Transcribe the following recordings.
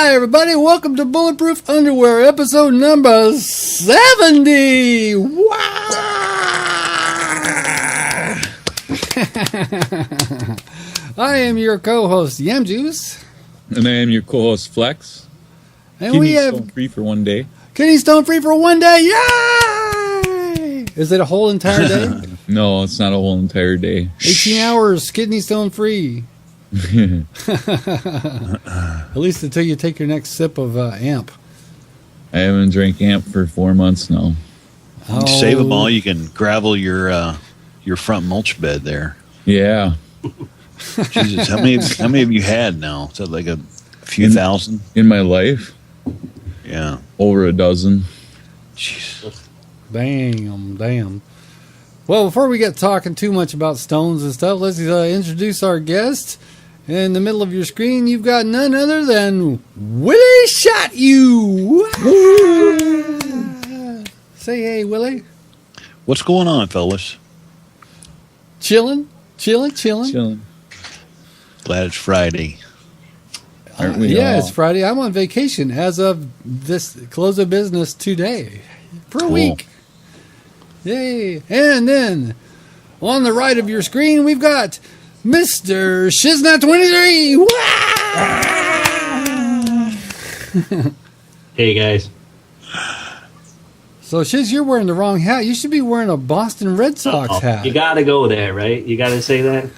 Hi, everybody. Welcome to Bulletproof Underwear, episode number 70. Wow! I am your co-host, Yamjuice. And I am your co-host, Flex. And Kidney we have Stone Free for one day. Kidney Stone Free for one day. Yay! Is it a whole entire day? No, it's not a whole entire day. 18 hours, Kidney Stone Free. At least until you take your next sip of amp. I haven't drank amp for 4 months now. Oh. Save them all. You can gravel your front mulch bed there. Yeah. Jesus, how many have you had now? Is that like a few thousand in my life? Yeah, over a dozen. Jeez. Damn. Well, before we get talking too much about stones and stuff, let's introduce our guest. In the middle of your screen, you've got none other than Willi Shot You. Say hey, Willi. What's going on, fellas? Chilling. Glad it's Friday. Aren't we Yeah, all? it's Friday. I'm on vacation as of this close of business today for a week. Yay. And then on the right of your screen, we've got Mr. Shiznat23. Hey, guys. So, Shiz, you're wearing the wrong hat. You should be wearing a Boston Red Sox hat. You got to go there, right? You got to say that.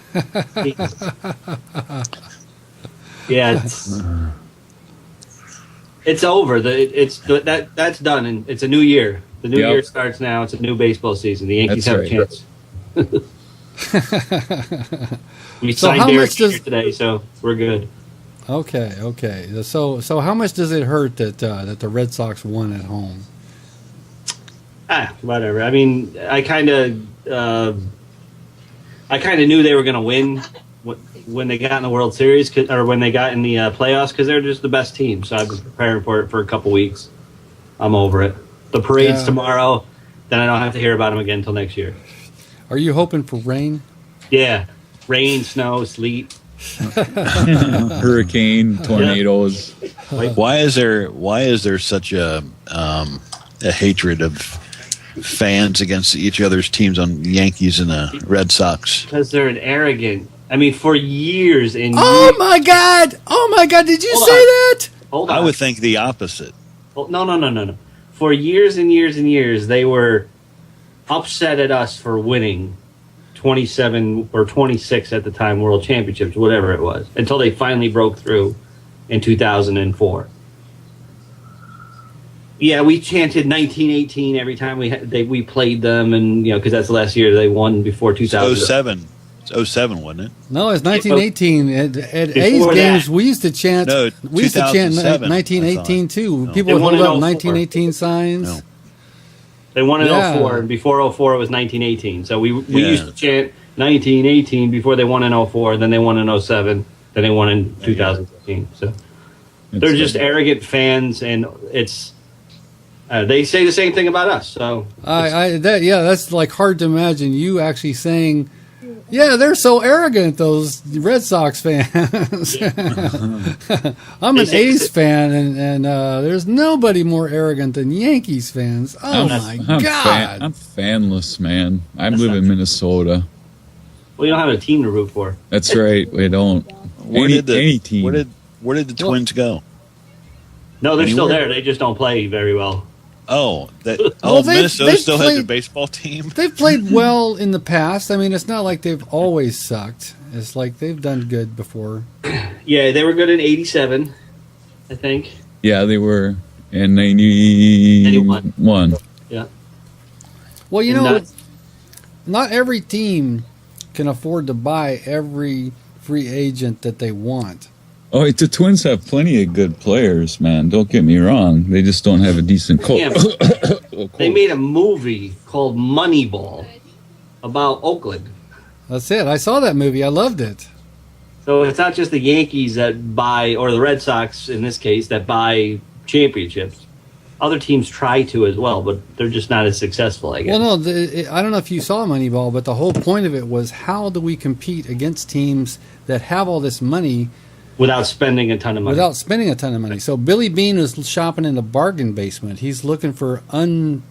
Yeah, it's over. That's done, and it's a new year. The new year starts now. It's a new baseball season. The Yankees have a chance. We signed Derek Jeter today, so we're good. Okay. So how much does it hurt that the Red Sox won at home? Whatever. I mean, I kind of knew they were going to win when they got in the World Series or when they got in the playoffs because they're just the best team. So I've been preparing for it for a couple weeks. I'm over it. The parade's tomorrow. Then I don't have to hear about them again until next year. Are you hoping for rain? Yeah. Rain, snow, sleet. Hurricane, tornadoes. Why is there such a hatred of fans against each other's teams on the Yankees and the Red Sox? Because they're an arrogant. I mean, for years and Oh my God! Did you say that? Hold on. I would think the opposite. No. For years and years and years, they were upset at us for winning 27 or 26 at the time world championships, whatever it was, until they finally broke through in 2004. Yeah, we chanted 1918 every time we played them, and because that's the last year they won before 2000. It's 07, wasn't it? No, it's 1918. At A's games, we used to chant. No, we used to chant 1918 too. People would hold up 1918 signs. No. They won in 04, and before 04 it was 1918. So we used to chant 1918 before they won in 04, then they won in 07, then they won in 2015. So they're just arrogant fans, and it's they say the same thing about us. So that's like hard to imagine you actually saying. Yeah, they're so arrogant, those Red Sox fans. I'm an A's fan, and there's nobody more arrogant than Yankees fans. Oh, my God. I'm fanless, man. I live in Minnesota. Well, you don't have a team to root for. That's right. We don't. Any team. Where did the Twins go? No, they're still there. They just don't play very well. Minnesota still has their baseball team? They've played well in the past. I mean, it's not like they've always sucked. It's like they've done good before. Yeah, they were good in 87, I think. Yeah, they were in 91. Yeah. Well, not every team can afford to buy every free agent that they want. Oh, the Twins have plenty of good players, man. Don't get me wrong. They just don't have a decent coach. Yeah, they made a movie called Moneyball about Oakland. That's it. I saw that movie. I loved it. So it's not just the Yankees that buy, or the Red Sox in this case, that buy championships. Other teams try to as well, but they're just not as successful, I guess. Well, no, I don't know if you saw Moneyball, but the whole point of it was how do we compete against teams that have all this money without spending a ton of money. So Billy Bean is shopping in the bargain basement. He's looking for diamonds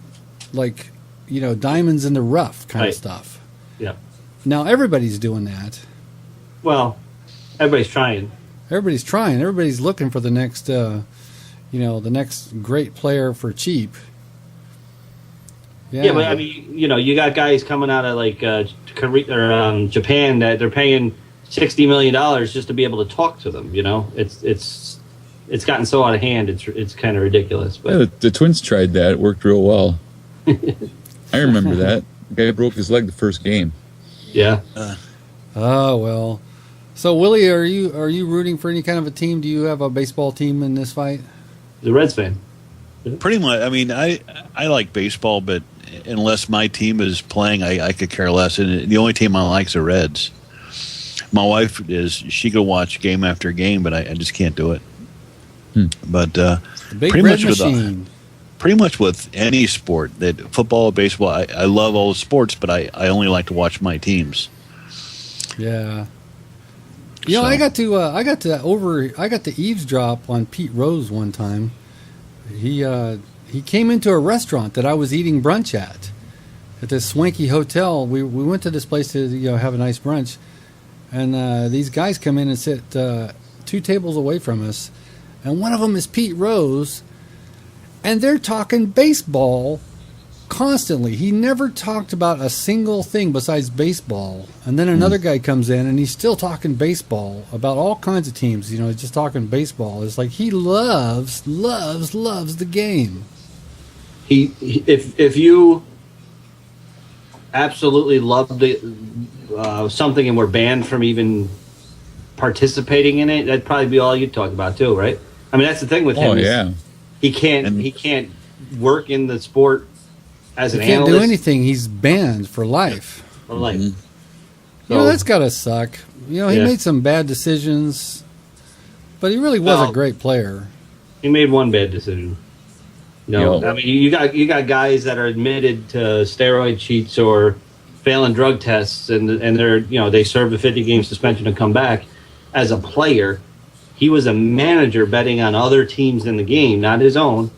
in the rough kind of stuff. Yeah. Now everybody's doing that. Well, everybody's trying. Everybody's looking for the next, the next great player for cheap. Yeah, but I mean, you got guys coming out of Korea or Japan that they're paying $60 million just to be able to talk to them. It's gotten so out of hand. It's kind of ridiculous. But yeah, the Twins tried that. It worked real well. I remember that. The guy broke his leg the first game. Yeah. Oh well. So Willie, are you rooting for any kind of a team? Do you have a baseball team in this fight? The Reds fan. Pretty much. I mean, I like baseball, but unless my team is playing, I could care less. And the only team I like is the Reds. My wife she could watch game after game, but I just can't do it. But the big pretty red much machine. Pretty much with any sport, that football, baseball, I love all the sports, but I only like to watch my teams. Yeah. I got to eavesdrop on Pete Rose one time. He came into a restaurant that I was eating brunch at this swanky hotel. We went to this place to have a nice brunch, and these guys come in and sit 2 tables away from us, and one of them is Pete Rose, and they're talking baseball constantly. He never talked about a single thing besides baseball. And then another guy comes in and he's still talking baseball about all kinds of teams. Just talking baseball. It's like he loves the game. If you absolutely loved something and were banned from even participating in it, that'd probably be all you'd talk about too, right? I mean, that's the thing with him. Oh yeah. He can't work in the sport as an analyst. He can't do anything. He's banned for life. For life. Mm-hmm. So, that's got to suck. He made some bad decisions, but he really was a great player. He made one bad decision. I mean, you got guys that are admitted to steroid cheats or failing drug tests, and they're they serve a 50-game suspension and come back. As a player, he was a manager betting on other teams in the game, not his own,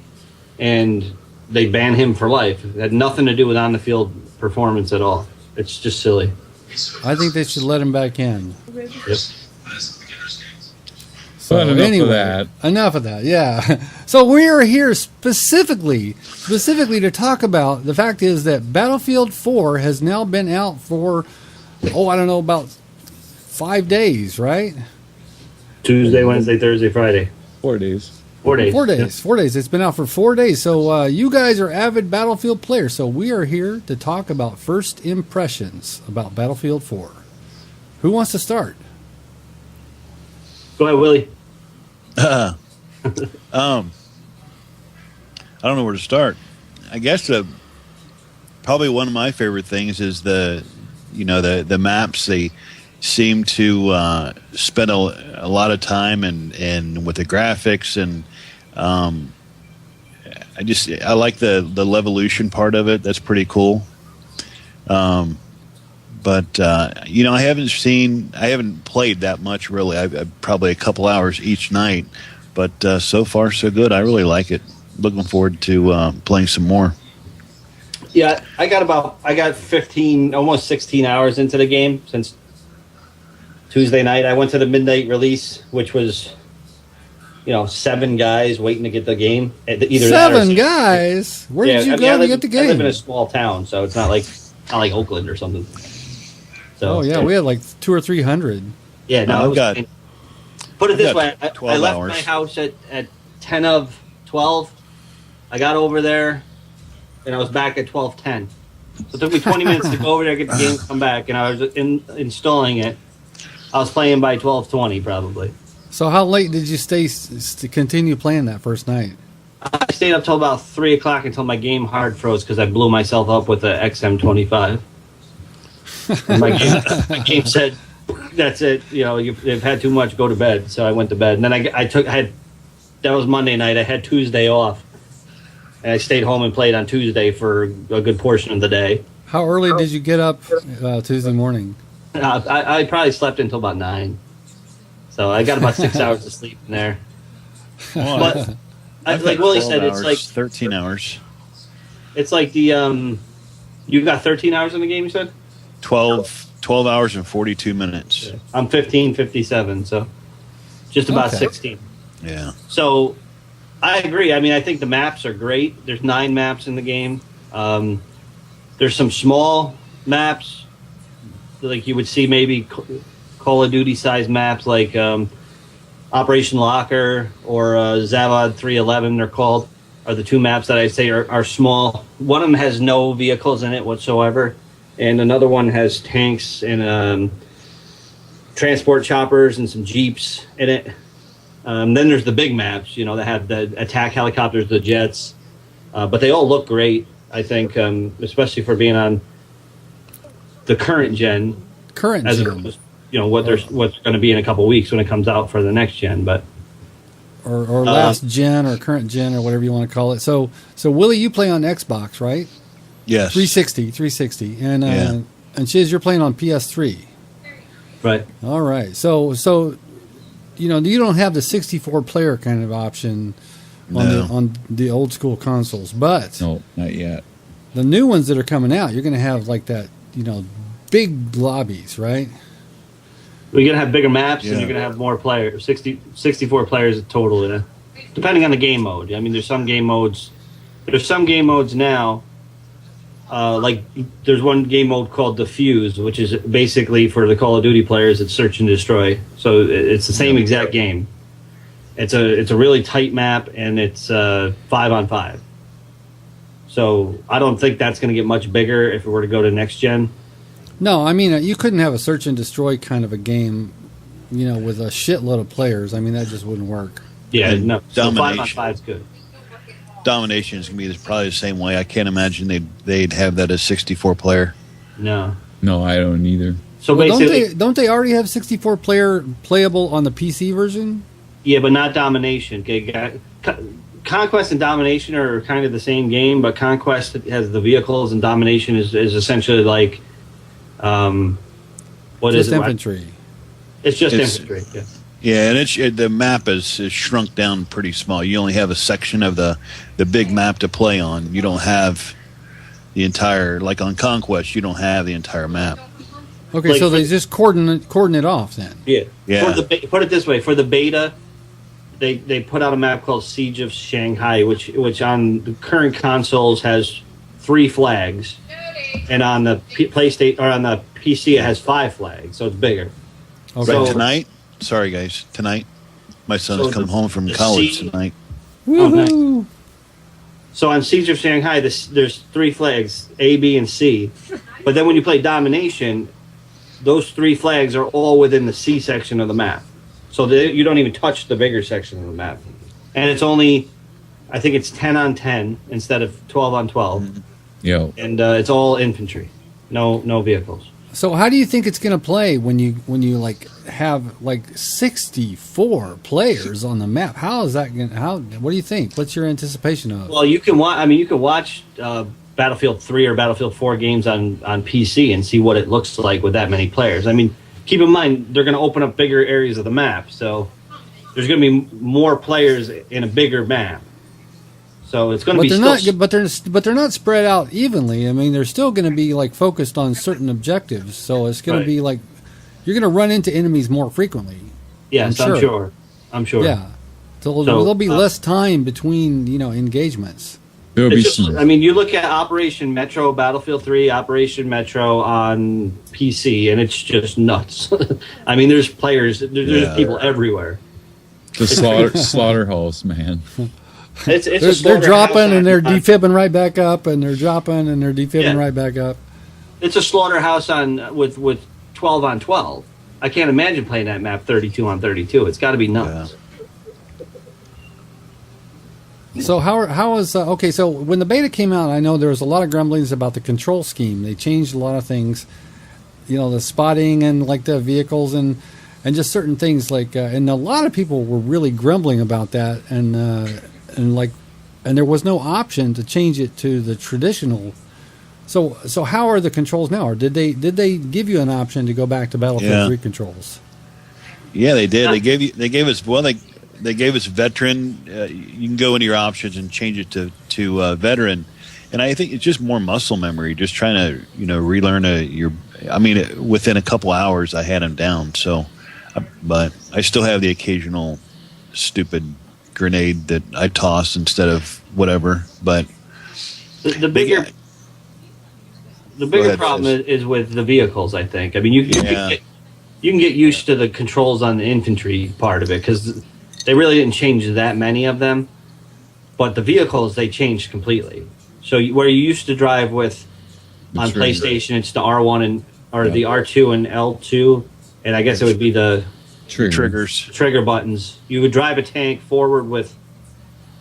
and they ban him for life. It had nothing to do with on-the-field performance at all. It's just silly. I think they should let him back in. Yep. So enough of that. Yeah. So we are here specifically to talk about the fact is that Battlefield 4 has now been out for, about 5 days, right? Tuesday, Wednesday, Thursday, Friday. 4 days. 4 days. 4 days. 4 days. It's been out for 4 days. So you guys are avid Battlefield players. So we are here to talk about first impressions about Battlefield 4. Who wants to start? Go ahead, Willie. I don't know where to start. I guess probably one of my favorite things is the maps. They seem to spend a lot of time and with the graphics, and I like the Levolution part of it. That's pretty cool. But I haven't played that much really. I've probably a couple hours each night, but so far so good. I really like it. Looking forward to playing some more. Yeah, I got 15, almost 16 hours into the game since Tuesday night. I went to the midnight release, which was 7 guys waiting to get the game. Either 7 guys. Where did you go to get the game? I live in a small town, so it's not like Oakland or something. So, we had like 200 or 300. Yeah, no, put it this way: I left hours. my house at 10 of 12. I got over there, and I was back at 12:10. So it took me 20 minutes to go over there, get the game, come back, and I was installing it. I was playing by 12:20 probably. So how late did you stay to continue playing that first night? I stayed up till about 3 o'clock until my game hard froze because I blew myself up with the XM25. My game said, "That's it. You've had too much. Go to bed." So I went to bed, and then that was Monday night. I had Tuesday off, and I stayed home and played on Tuesday for a good portion of the day. How early did you get up Tuesday morning? I probably slept until about 9. So I got about 6 hours of sleep in there. Well, But I've like got Willie 12 said, it's hours, like 13 hours. it's like the you got 13 hours in the game. You said 12 hours and 42 minutes. I'm 15:57, so just about Okay. 16. Yeah. So I agree. I mean, I think the maps are great. There's 9 maps in the game. There's some small maps, like you would see maybe Call of Duty size maps, like Operation Locker or Zavod 311. They're called, are the 2 maps that I say are small. One of them has no vehicles in it whatsoever, and another one has tanks and transport choppers and some jeeps in it. Then there's the big maps, that have the attack helicopters, the jets, but they all look great. I think, especially for being on the current gen, as opposed, what they're going to be in a couple of weeks when it comes out for the next gen. But or last gen or current gen or whatever you want to call it. So Willie, you play on Xbox, right? Yes. 360, and Shiz, you're playing on PS3. right. All right. So you don't have the 64 player kind of option on the old school consoles, but No, not yet. the new ones that are coming out, you're going to have like that, big lobbies, right? We're going to have bigger maps, Yeah. and you're going to have more players, 64 players total, depending on the game mode. I mean, there's some game modes now, like there's one game mode called Defuse, which is basically for the Call of Duty players, it's search and destroy. So it's the same exact game. It's a really tight map, and it's 5-on-5. So I don't think that's going to get much bigger if it were to go to next gen. No, I mean, you couldn't have a search and destroy kind of a game, with a shitload of players. I mean, that just wouldn't work. Yeah, And no. So domination. 5-on-5 is good. Domination is going to be probably the same way. I can't imagine they'd have that as 64 player. No. No, I don't either. So Well, basically, don't they already have 64 player playable on the PC version? yeah, but not domination. Okay, Conquest and Domination are kind of the same game, but Conquest has the vehicles, and Domination is essentially like, what is Just it? infantry. It's just It's- infantry. Yeah. Yeah, and the map is shrunk down pretty small. You only have a section of the big map to play on. You don't have the entire, like on Conquest, you don't have the entire map. Okay, Like so for- they just cordon it off then. Yeah. Yeah. Put it this way: for the beta, they put out a map called Siege of Shanghai, which on the current consoles has 3 flags, and on the PlayStation or on the PC it has 5 flags, so it's bigger. Okay. Right, So- tonight? Sorry, guys. Tonight, my son So is coming home from the college sea- tonight. Woohoo! So on Siege of Shanghai, there's 3 flags, A, B, and C. But then when you play Domination, those 3 flags are all within the C section of the map. So you don't even touch the bigger section of the map. And it's only, I think it's 10-on-10 instead of 12-on-12. Yo, And it's all infantry, no vehicles. So how do you think it's going to play when you like have like 64 players on the map? How is that going? What do you think? What's your anticipation of? Well, you can watch. I mean, you can watch Battlefield 3 or Battlefield 4 games on PC and see what it looks like with that many players. I mean, keep in mind they're going to open up bigger areas of the map, so there's going to be more players in a bigger map. So it's going to But be they're still, not. But they're not spread out evenly. I mean, they're still going to be like focused on certain objectives. So it's going Right. to be like you're going to run into enemies more frequently. yes, I'm I'm sure. Yeah. So, So, there'll be less time between engagements. there'll be It's just, some. I mean, you look at Operation Metro, Battlefield 3, Operation Metro on PC, and it's just nuts. I mean, there's players, there's Yeah. people everywhere. The slaughterhouse, man. It's a They're slaughterhouse dropping and they're on- defibbing right back up, and they're dropping and they're defibbing Yeah. right back up. It's a slaughterhouse on with 12-on-12. I can't imagine playing that map 32-on-32. It's got to be nuts. So how is okay? So when the beta came out, I know there was a lot of grumblings about the control scheme. They changed a lot of things, the spotting and like the vehicles and just certain things like. And a lot of people were really grumbling about that, and there was no option to change it to the traditional. So how are the controls now? Or did they give you an option to go back to Battlefield Yeah. 3 controls? Yeah, they did. They gave us they gave us veteran. You can go into your options and change it to veteran, and I think it's just more muscle memory. Just trying to relearn your. I mean, within a couple hours, I had him down. So, but I still have the occasional stupid grenade that I toss instead of whatever. But the bigger problem is with the vehicles. I think. I mean, you can get used to the controls on the infantry part of it because they really didn't change that many of them. But the vehicles they changed completely. So where you used to drive with on PlayStation, it's the R1 the R2 and L2, and I guess it would be the trigger buttons. You would drive a tank forward with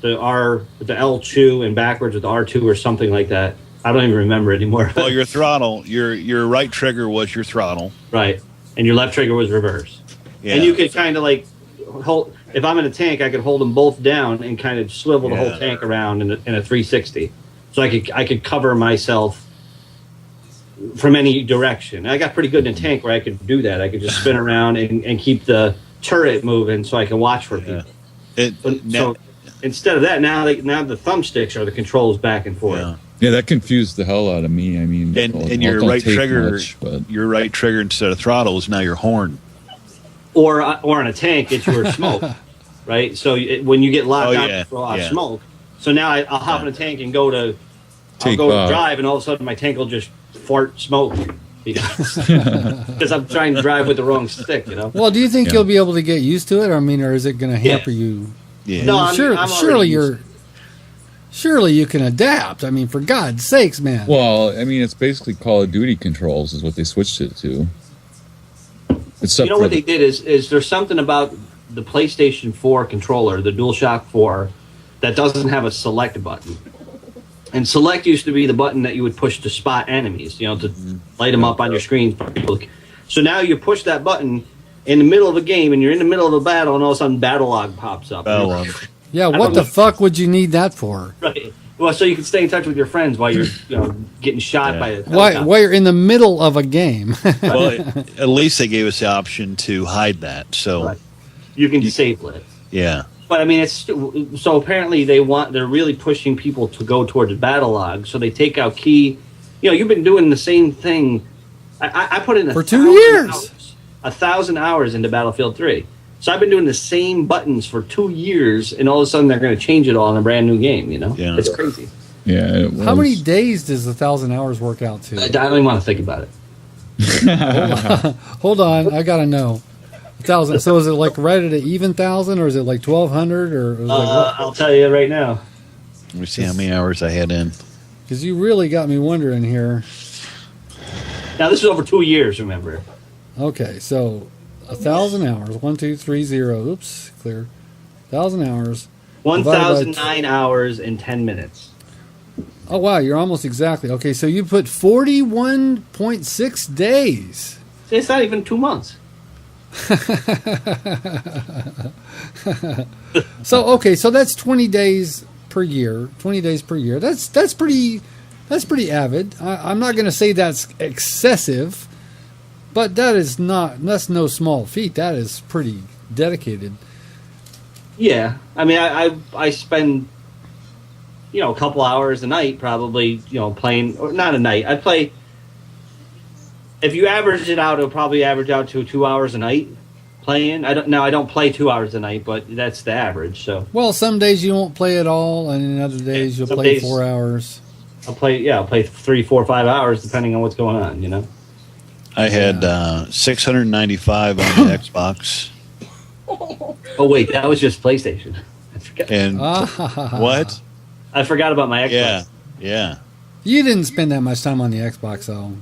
the L2 and backwards with the R2 or something like that. I don't even remember anymore. Well, your throttle, your right trigger was your throttle, right, and your left trigger was reverse. Yeah. And you could kind of like hold. If I'm in a tank, I could hold them both down and kind of swivel the whole tank around in a 360. So I could cover myself from any direction. I got pretty good in a tank where I could do that. I could just spin around and keep the turret moving so I can watch for people. So instead of that, now the thumbsticks are the controls back and forth. Yeah, that confused the hell out of me. I mean, and your right trigger, your right trigger instead of throttle is now your horn. Or on a tank, it's your smoke, right? So when you get locked out, you throw off smoke. So now I'll hop in a tank and go to drive, and all of a sudden my tank will just fart smoke because I'm trying to drive with the wrong stick, Well, do you think you'll be able to get used to it? I mean, or is it going to hamper you? Yeah. No, surely you can adapt. I mean, for God's sakes, man. Well, I mean, it's basically Call of Duty controls is what they switched it to. What they did is there's something about the PlayStation 4 controller, the DualShock 4, that doesn't have a select button. And select used to be the button that you would push to spot enemies, to light them up on your screen. So now you push that button in the middle of a game, and you're in the middle of a battle, and all of a sudden battle log pops up. Yeah, what the fuck would you need that for? Right. Well, so you can stay in touch with your friends while you're getting shot by a while you're in the middle of a game. Well, at least they gave us the option to hide that, so you can disable it. Yeah. But I mean, it's so apparently they're really pushing people to go towards battle log, so they take out key. You've been doing the same thing. I put in for 2 years, 1,000 hours into Battlefield 3. So I've been doing the same buttons for 2 years, and all of a sudden they're going to change it all in a brand new game. Yeah. It's crazy. Yeah. How many days does 1,000 hours work out to? I don't even want to think about it. Hold on, I gotta know. 1,000. So is it like right at an even 1,000, or is it like 1,200, or? I'll tell you right now. Let me see how many hours I had in. Because you really got me wondering here. Now this is over 2 years. Remember. Okay, so 1,000 hours. 1, 2, 3, 0. Oops, clear. 1,000 hours. 1,009 hours and 10 minutes. Oh wow, you're almost exactly. Okay, so you put 41.6 days. It's not even 2 months. So that's 20 days per year. 20 days per year. That's pretty avid. I'm not going to say that's excessive, but that's no small feat. That is pretty dedicated. Yeah, I mean, I spend a couple hours a night probably playing, or not a night. I play. If you average it out, it'll probably average out to 2 hours a night playing. I don't play 2 hours a night, but that's the average. So some days you won't play at all, and other days you'll play 4 hours. I'll play 3, 4, 5 hours depending on what's going on. I had 695 on the Xbox. Oh wait, that was just PlayStation. I forgot. And what? I forgot about my Xbox. Yeah. You didn't spend that much time on the Xbox, though.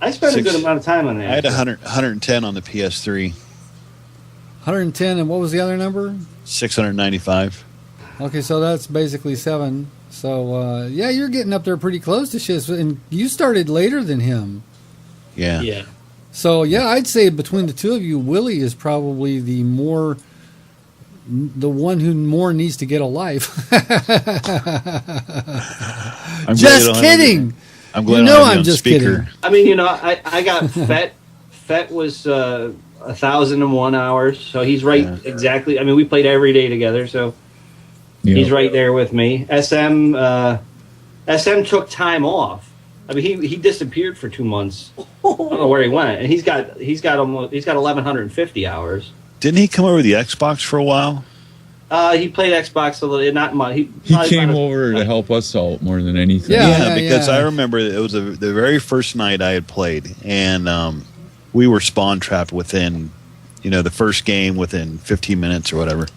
I spent a good amount of time on that. I had 110 on the PS3. 110, and what was the other number? 695. Okay, so that's basically 7. So, you're getting up there pretty close to Shiz, and you started later than him. Yeah. Yeah. So, I'd say between the two of you, Willi is probably the one who more needs to get a life. Just kidding. I'm glad I'm just speaker. kidding. I mean, I got Fett. Fett was a 1,001 hours. So he's right exactly. I mean, we played every day together, so he's right there with me. SM took time off. I mean, he disappeared for 2 months. I don't know where he went, and he's got 1,150 hours. Didn't he come over to the Xbox for a while? He played Xbox a little, not much. He came over to help us out more than anything. Yeah, because I remember it was the very first night I had played, and we were spawn trapped within, the first game within 15 minutes or whatever,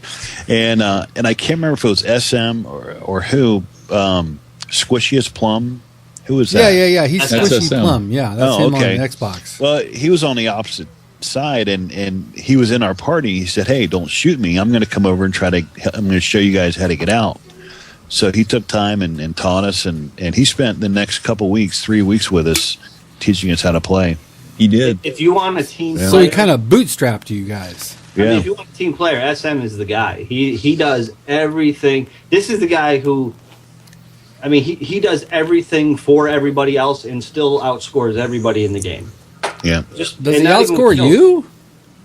and I can't remember if it was SM or who, Squishiest Plum. Who was that? Yeah. He's Squishy SM. Plum. Yeah, that's him on the Xbox. Well, he was on the opposite side, and he was in our party. He said, "Hey, don't shoot me. I'm going to come over and I'm going to show you guys how to get out." So he took time and taught us, and he spent the next 3 weeks with us, teaching us how to play. He did. If you want a team player, So he kind of bootstrapped you guys. I mean, if you want a team player, SM is the guy. He does everything. This is the guy who, I mean, he does everything for everybody else and still outscores everybody in the game. Yeah. Does he outscore you?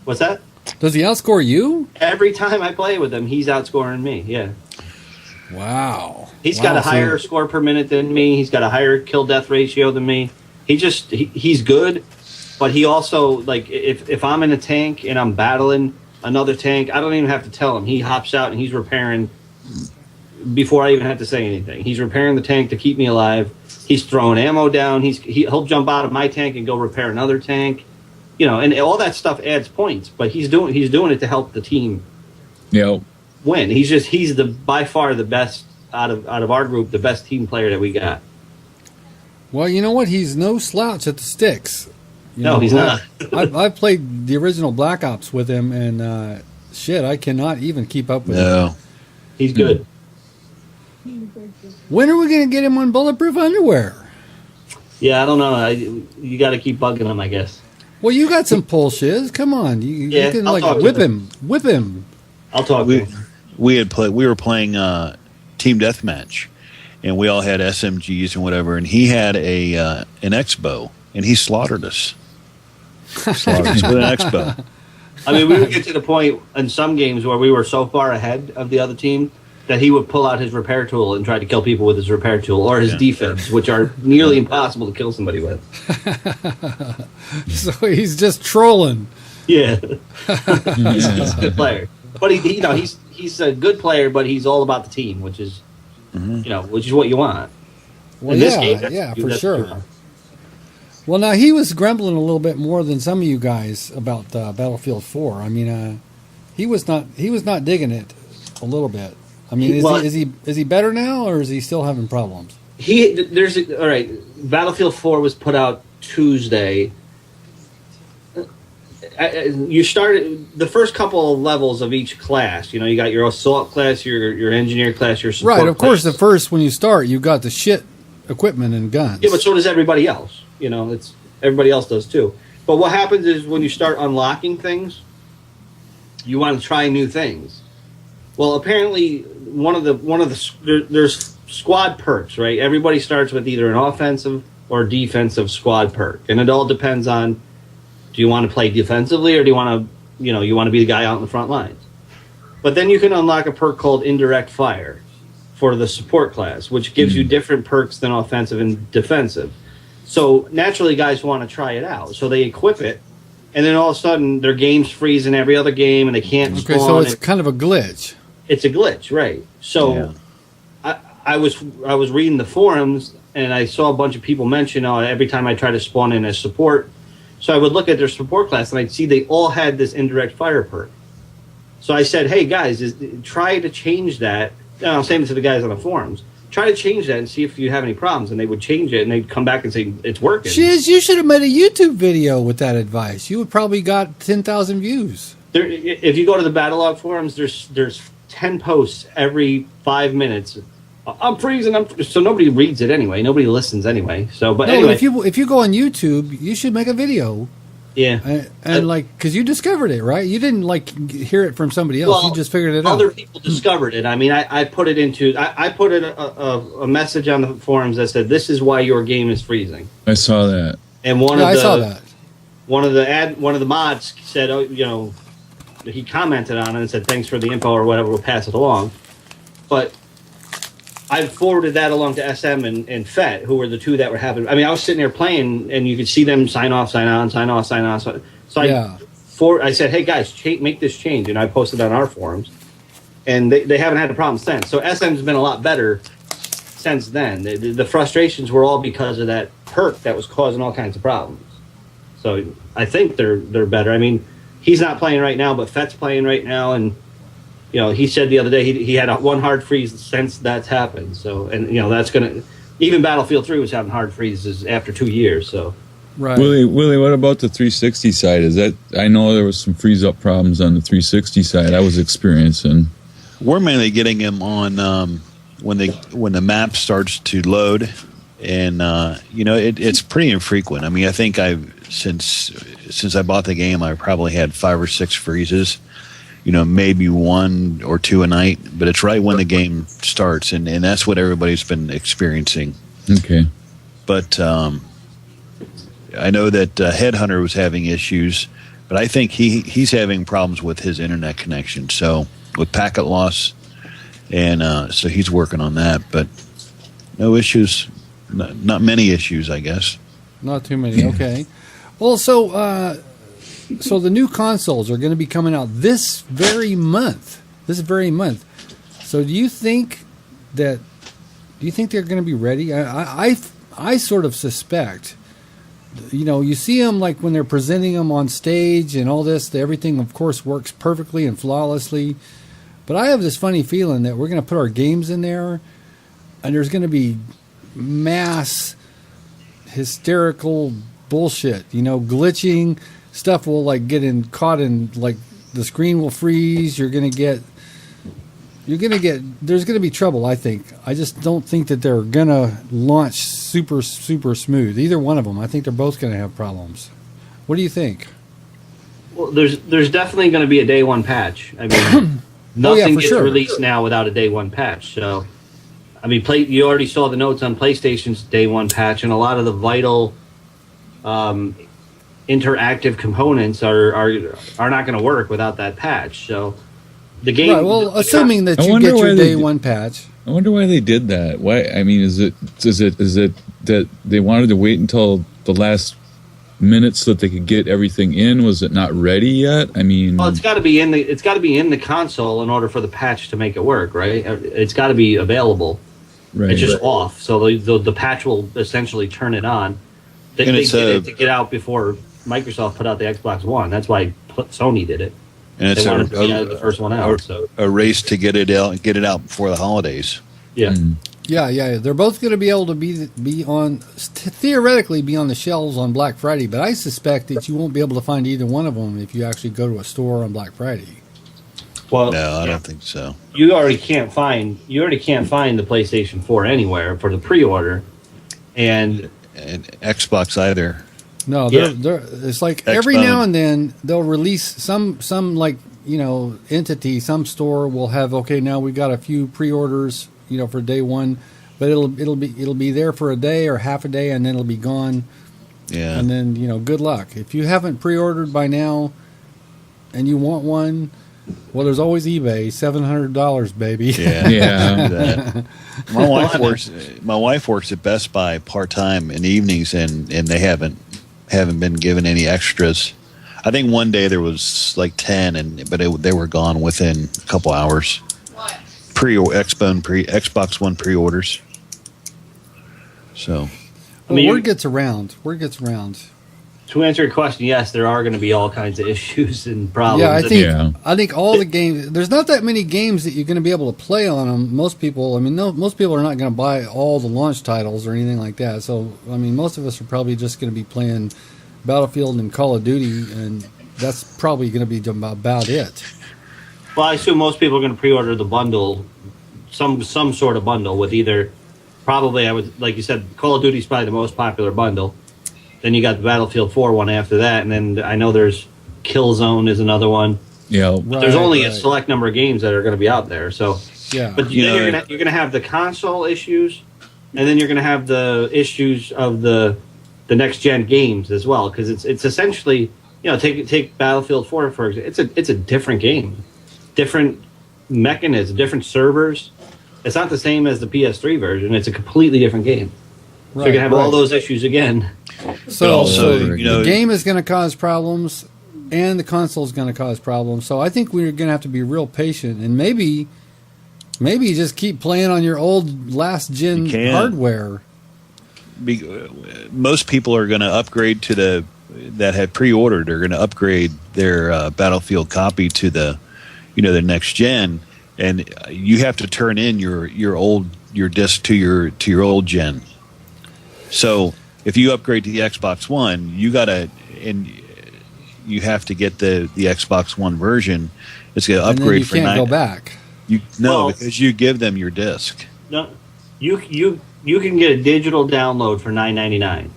What's that? Does he outscore you? Every time I play with him, he's outscoring me. Yeah. Wow. He's got a higher score per minute than me. He's got a higher kill-death ratio than me. He's good, but he also, like, if I'm in a tank and I'm battling another tank, I don't even have to tell him. He hops out and he's repairing before I even have to say anything. He's repairing the tank to keep me alive. He's throwing ammo down. He'll jump out of my tank and go repair another tank. And all that stuff adds points, but he's doing it to help the team win. He's by far the best out of our group, the best team player that we got. Well, you know what? He's no slouch at the sticks. He's not. I've played the original Black Ops with him, and I cannot even keep up with him. He's good. When are we going to get him on Bulletproof underwear? Yeah, I don't know. You got to keep bugging him, I guess. Well, you got some pull, Shiz. Come on, you can whip him. I'll talk to him. We were playing team deathmatch, and we all had SMGs and whatever. And he had an X-bow, and he slaughtered us. Slaughtered us with an X-bow. I mean, we would get to the point in some games where we were so far ahead of the other team that he would pull out his repair tool and try to kill people with his repair tool or his defense, which are nearly impossible to kill somebody with. So he's just trolling. Yeah. He's a good player. But he's a good player, but he's all about the team, which is which is what you want. Well, for sure. Well, now he was grumbling a little bit more than some of you guys about Battlefield 4. I mean, he was not digging it a little bit. I mean, is he better now, or is he still having problems? All right. Battlefield 4 was put out Tuesday. You started the first couple of levels of each class. You got your assault class, your engineer class, your support right. Of course, class. the first when you start, you got the shit equipment and guns. Yeah, but so does everybody else. It's everybody else does too. But what happens is when you start unlocking things, you want to try new things. Well, apparently there's squad perks, right? Everybody starts with either an offensive or defensive squad perk, and it all depends on, do you want to play defensively or do you want to, you want to be the guy out in the front lines? But then you can unlock a perk called indirect fire for the support class, which gives you different perks than offensive and defensive. So naturally, guys want to try it out, so they equip it. And then all of a sudden, their game's freezing every other game, and they can't spawn. Okay, so it's kind of a glitch. It's a glitch, right? So I was reading the forums, and I saw a bunch of people mention every time I try to spawn in as support. So I would look at their support class, and I'd see they all had this indirect fire perk. So I said, hey, guys, try to change that. I'm saying this to the guys on the forums. Try to change that and see if you have any problems. And they would change it, and they'd come back and say, it's working. Shiz, you should have made a YouTube video with that advice. You would probably got 10,000 views. If you go to the Battlelog forums, there's 10 posts every 5 minutes. I'm freezing. So nobody reads it anyway. Nobody listens anyway. Anyway, if you go on YouTube, you should make a video. Yeah, and because you discovered it, right? You didn't hear it from somebody else. Well, you just figured it out. Other people discovered it. I mean, I put it into. I put it a message on the forums that said, "This is why your game is freezing." I saw that. And I saw that. one of the mods said, oh, he commented on it and said, thanks for the info or whatever, we'll pass it along. But I forwarded that along to SM and FET, who were the two that were having. I mean, I was sitting there playing, and you could see them sign off, sign on, sign off, sign on. So I said, hey guys, make this change, and I posted on our forums, and they haven't had a problem since. So SM's been a lot better since then. The frustrations were all because of that perk that was causing all kinds of problems. So I think they're better. I mean, he's not playing right now, but FET's playing right now, and he said the other day he had one hard freeze since that's happened. So, and that's gonna, even Battlefield 3 was having hard freezes after 2 years. So, right. Willie, what about the 360 side? I know there was some freeze up problems on the 360 side I was experiencing. We're mainly getting them on when the map starts to load, and it's pretty infrequent. I mean, I think since I bought the game, I probably had 5 or 6 freezes. Maybe 1 or 2 a night, but it's right when the game starts, and that's what everybody's been experiencing. Okay. But I know that Headhunter was having issues, but I think he's having problems with his internet connection, so with packet loss, and so he's working on that, but no issues, not many issues, I guess. Not too many, okay. Well, so the new consoles are going to be coming out this very month. So do you think they're going to be ready? I sort of suspect. You see them like when they're presenting them on stage and all this. Everything, of course, works perfectly and flawlessly. But I have this funny feeling that we're going to put our games in there, and there's going to be mass hysterical bullshit. Glitching. Stuff will caught in, like, the screen will freeze. There's going to be trouble, I think. I just don't think that they're going to launch super, super smooth. Either one of them. I think they're both going to have problems. What do you think? Well, there's definitely going to be a day one patch. I mean, nothing gets released now without a day one patch. So, I mean, you already saw the notes on PlayStation's day one patch, and a lot of the vital interactive components are not going to work without that patch. So the game. Right, well, assuming that you get your day one patch. I wonder why they did that. Why? I mean, is it that they wanted to wait until the last minute so that they could get everything in? Was it not ready yet? I mean, well, it's got to be in the console in order for the patch to make it work, right? It's got to be available. Right. It's just off, so the patch will essentially turn it on. They did it to get out before Microsoft put out the Xbox One. That's why Sony did it. And it's the first one out. A race to get it out before the holidays. Yeah. Mm. Yeah. They're both going to be able to theoretically be on the shelves on Black Friday, but I suspect that you won't be able to find either one of them if you actually go to a store on Black Friday. Well, no, I don't think so. You already can't find the PlayStation 4 anywhere for the pre-order, and Xbox either. No, it's like every now and then they'll release some entity, some store will have, okay, now we got a few pre-orders, for day one, but it'll be there for a day or half a day, and then it'll be gone. Yeah. And then, good luck. If you haven't pre-ordered by now and you want one, well, there's always eBay, $700, baby. Yeah. Yeah. My wife works at Best Buy part-time in the evenings, and they haven't been given any extras. I think one day there was like 10, but they were gone within a couple hours. What? Xbox One pre-orders. So, word gets around. To answer your question, yes, there are going to be all kinds of issues and problems. Yeah, I think all the games. There's not that many games that you're going to be able to play on them. Most people are not going to buy all the launch titles or anything like that. So, I mean, most of us are probably just going to be playing Battlefield and Call of Duty, and that's probably going to be about it. Well, I assume most people are going to pre-order the bundle, some sort of bundle with either. Probably, I would, like you said, Call of Duty is probably the most popular bundle. Then you got the Battlefield 4 one after that, and then I know there's Killzone is another one. Yeah, but there's only a select number of games that are going to be out there. So, yeah, but you're going to have the console issues, and then you're going to have the issues of the the next gen games as well, because it's essentially, take Battlefield 4 for example. It's a different game, different mechanism, different servers. It's not the same as the PS3 version. It's a completely different game. So you're gonna have all those issues again. So the game is going to cause problems, and the console is going to cause problems. So I think we're going to have to be real patient, and maybe just keep playing on your old last gen hardware. Most people are going to upgrade that had pre-ordered are going to upgrade their Battlefield copy to the next gen, and you have to turn in your disc to your old gen. So if you upgrade to the Xbox One, you have to get the Xbox One version. It's going to upgrade you can't go back. Because you give them your disc. No, you can get a digital download for $9.99.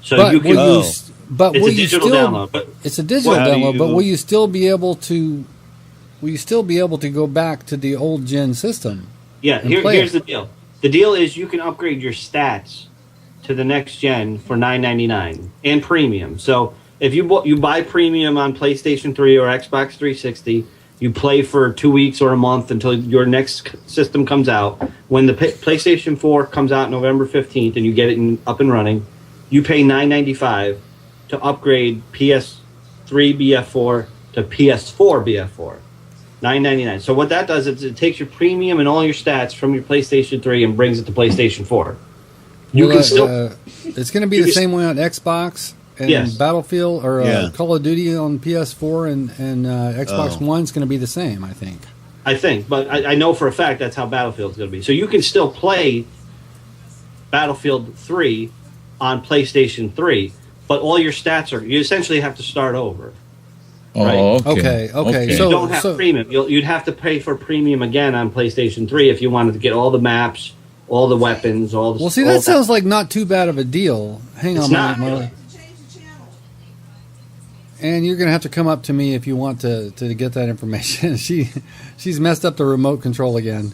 So but you can. It's a digital download. But will you still be able to? Will you still be able to go back to the old gen system? Yeah. Here's the deal. The deal is you can upgrade your stats to the next gen for $9.99 and premium. So if you buy premium on PlayStation 3 or Xbox 360, you play for 2 weeks or a month until your next system comes out. When the PlayStation 4 comes out November 15th and you get it up and running, you pay $9.95 to upgrade PS3 BF4 to PS4 BF4. $9.99. So what that does is it takes your premium and all your stats from your PlayStation 3 and brings it to PlayStation 4. It's going to be the same way on Xbox and Battlefield or Call of Duty on PS4 and Xbox One is going to be the same, I think. But I know for a fact that's how Battlefield's going to be. So you can still play Battlefield 3 on PlayStation 3, but all your stats you essentially have to start over. Right? Oh, okay. So you don't have premium. You'd have to pay for premium again on PlayStation 3 if you wanted to get all the maps, all the weapons, all the. Well, see, that sounds like not too bad of a deal. Hang on, Marley. And you're going to have to come up to me if you want to get that information. She's messed up the remote control again.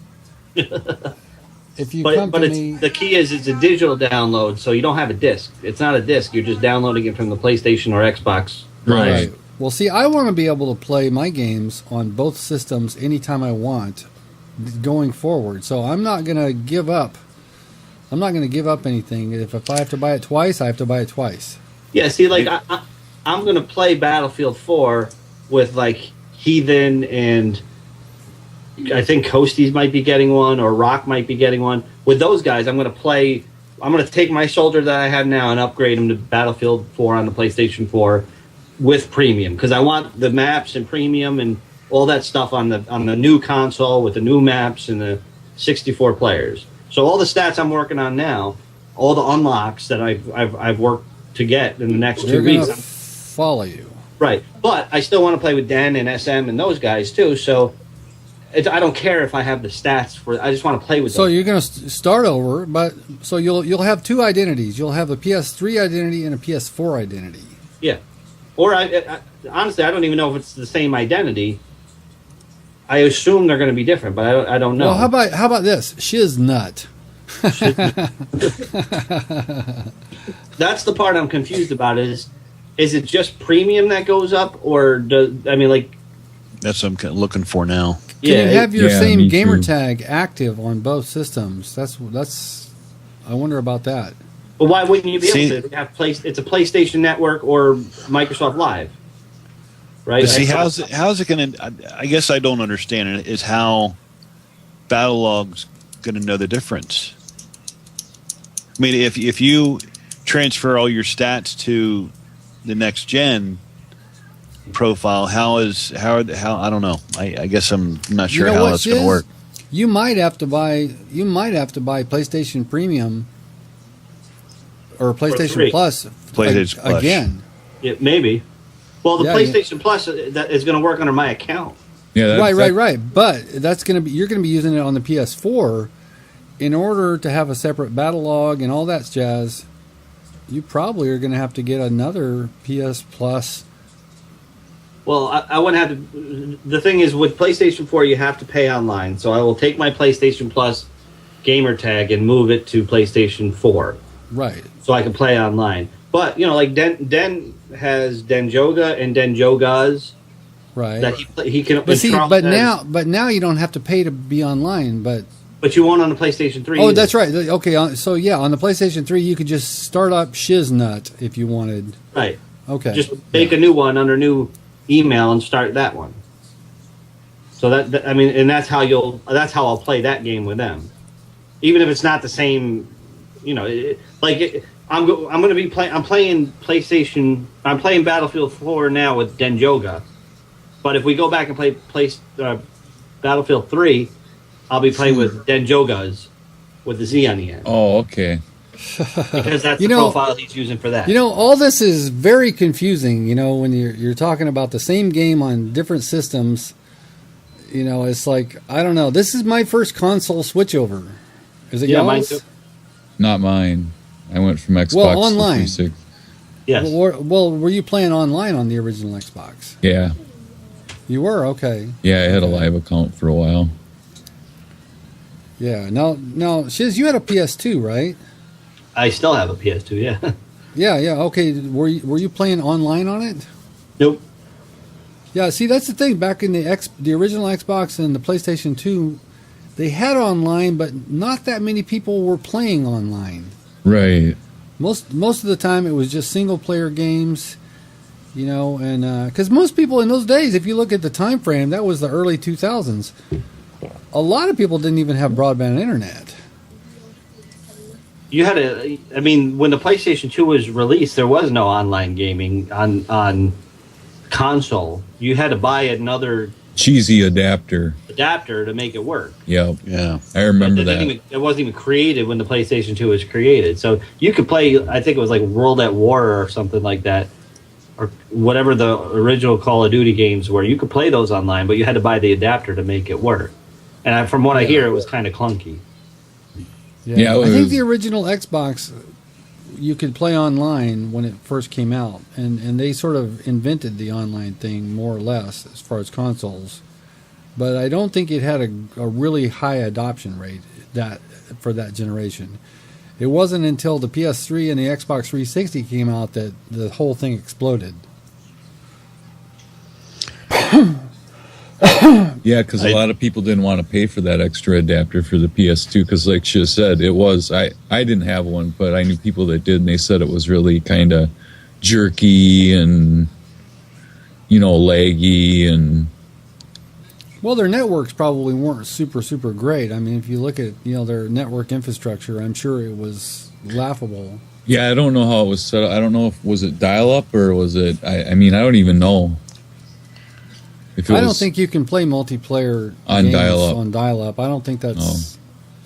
If you come to me, the key is it's a digital download, so you don't have a disc. It's not a disc. You're just downloading it from the PlayStation or Xbox. Right. Well, see, I want to be able to play my games on both systems anytime I want going forward. So I'm not going to give up. I'm not going to give up anything. If I have to buy it twice, I have to buy it twice. Yeah, see, like, I'm going to play Battlefield 4 with, like, Heathen and I think Coasties might be getting one or Rock might be getting one. With those guys, I'm going to take my soldier that I have now and upgrade him to Battlefield 4 on the PlayStation 4 with premium, because I want the maps and premium and all that stuff on the new console with the new maps and the 64 players. So all the stats I'm working on now, all the unlocks that I've worked to get in the next 2 weeks, follow you. Right, but I still want to play with Den and SM and those guys too. So I don't care if I have the stats for. I just want to play with them. So you're going to start over, but so you'll have two identities. You'll have a PS3 identity and a PS4 identity. Yeah. Or honestly, I don't even know if it's the same identity. I assume they're going to be different, but I don't know. Well, how about this? Shiz nut. That's the part I'm confused about. Is it just premium that goes up, or that's what I'm looking for now. Can you have your same gamer tag active on both systems? That's. I wonder about that. But why wouldn't you be able to have it's a PlayStation Network or Microsoft Live, right? See, how's it going to? I guess I don't understand it. Is how Battlelog's going to know the difference? I mean, if you transfer all your stats to the next gen profile, how I don't know. I guess I'm not sure how that's going to work. You might have to buy PlayStation Premium or PlayStation Plus again. Yeah, maybe. Well, the PlayStation Plus that is going to work under my account. Yeah, right. But that's going to be you're going to be using it on the PS4 in order to have a separate battle log and all that jazz. You probably are going to have to get another PS Plus. Well, I wouldn't have to. The thing is, with PlayStation 4, you have to pay online. So I will take my PlayStation Plus gamer tag and move it to PlayStation 4. Right. So I can play online. But like Den has Denjoga and Denjogas. Right. That he can. But now you don't have to pay to be online. But you won't on the PlayStation 3. Oh, either. That's right. Okay, so yeah, on the PlayStation 3, you could just start up Shiz if you wanted. Right. Okay. Just make a new one under new email and start that one. So that I mean, and that's how I'll play that game with them, even if it's not the same. I'm going to be playing. I'm playing PlayStation. I'm playing Battlefield 4 now with Denjoga, but if we go back and play Battlefield 3, I'll be playing with Denjogas with the Z on the end. Oh, okay. Because that's the profile he's using for that. All this is very confusing. When you're talking about the same game on different systems. It's like, I don't know. This is my first console switchover. Is it yours? Mine too. Not mine. I went from Xbox online. to 360. Yes. Well, were you playing online on the original Xbox? Yeah. You were? Okay. Yeah, I had a live account for a while. Yeah. Now, Shiz, you had a PS2, right? I still have a PS2, yeah. Yeah. Okay. Were you playing online on it? Nope. Yeah. See, that's the thing. Back in the original Xbox and the PlayStation 2, they had online, but not that many people were playing online. Right. Most of the time, it was just single player games. And because most people in those days, if you look at the time frame, that was the early 2000s. A lot of people didn't even have broadband internet. You had when the PlayStation 2 was released, there was no online gaming on console. You had to buy another cheesy adapter to make it work. Yep. Yeah. I remember that. It wasn't even created when the PlayStation 2 was created. So you could play, I think it was like World at War or something like that, or whatever the original Call of Duty games were. You could play those online, but you had to buy the adapter to make it work. And from what I hear, it was kind of clunky. Yeah, I think the original Xbox, you could play online when it first came out, and they sort of invented the online thing more or less as far as consoles. But I don't think it had a really high adoption rate for that generation. It wasn't until the PS3 and the Xbox 360 came out that the whole thing exploded. Yeah, because a lot of people didn't want to pay for that extra adapter for the PS2 because, like she said, it was. I didn't have one, but I knew people that did, and they said it was really kind of jerky and laggy and. Well, their networks probably weren't super great. I mean, if you look at their network infrastructure, I'm sure it was laughable. Yeah, I don't know how it was set up. I don't know if was it dial up or was it. I mean, I don't even know. I don't think you can play multiplayer on games dial-up. on dial-up. I don't think that's.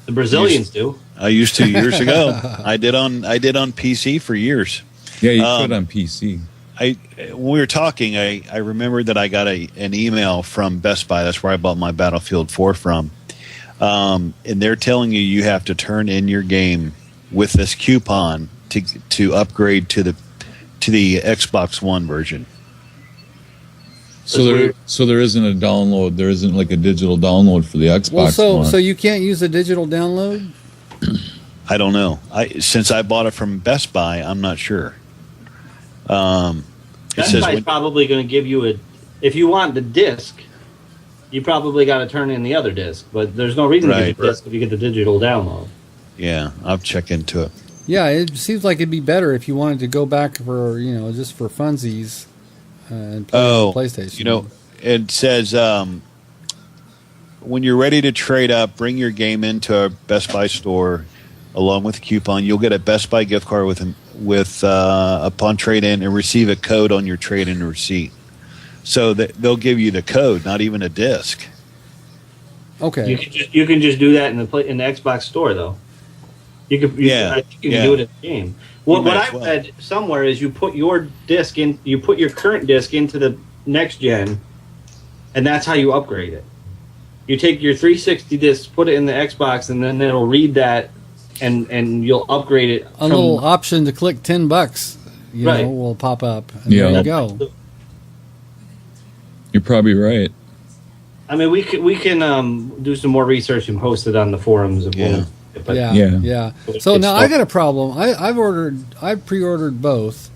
The Brazilians do. I used to years ago. I did on PC for years. Yeah, you could on PC. When we were talking, I remembered that I got an email from Best Buy. That's where I bought my Battlefield 4 from. And they're telling you have to turn in your game with this coupon to upgrade to the Xbox One version. So there isn't a download. There isn't like a digital download for the Xbox One. So you can't use a digital download? I don't know. Since I bought it from Best Buy, I'm not sure. Best Buy's probably going to give you if you want the disc, you probably got to turn in the other disc. But there's no reason to get the disc if you get the digital download. Yeah, I'll check into it. Yeah, it seems like it'd be better if you wanted to go back for just for funsies. And play on PlayStation. It says when you're ready to trade up, bring your game into a Best Buy store along with a coupon. You'll get a Best Buy gift card with upon trade-in and receive a code on your trade-in receipt. So they'll give you the code, not even a disc. Okay. You can just do that in the Xbox store though. I think you can do it in the game. What I read somewhere is you put your disc in, you put your current disc into the next gen, and that's how you upgrade it. You take your 360 disc, put it in the Xbox, and then it'll read that, and you'll upgrade it. A little option to click $10, will pop up. And there you go. You're probably right. I mean, we can do some more research and post it on the forums. But Yeah. So now I got a problem. I pre-ordered both,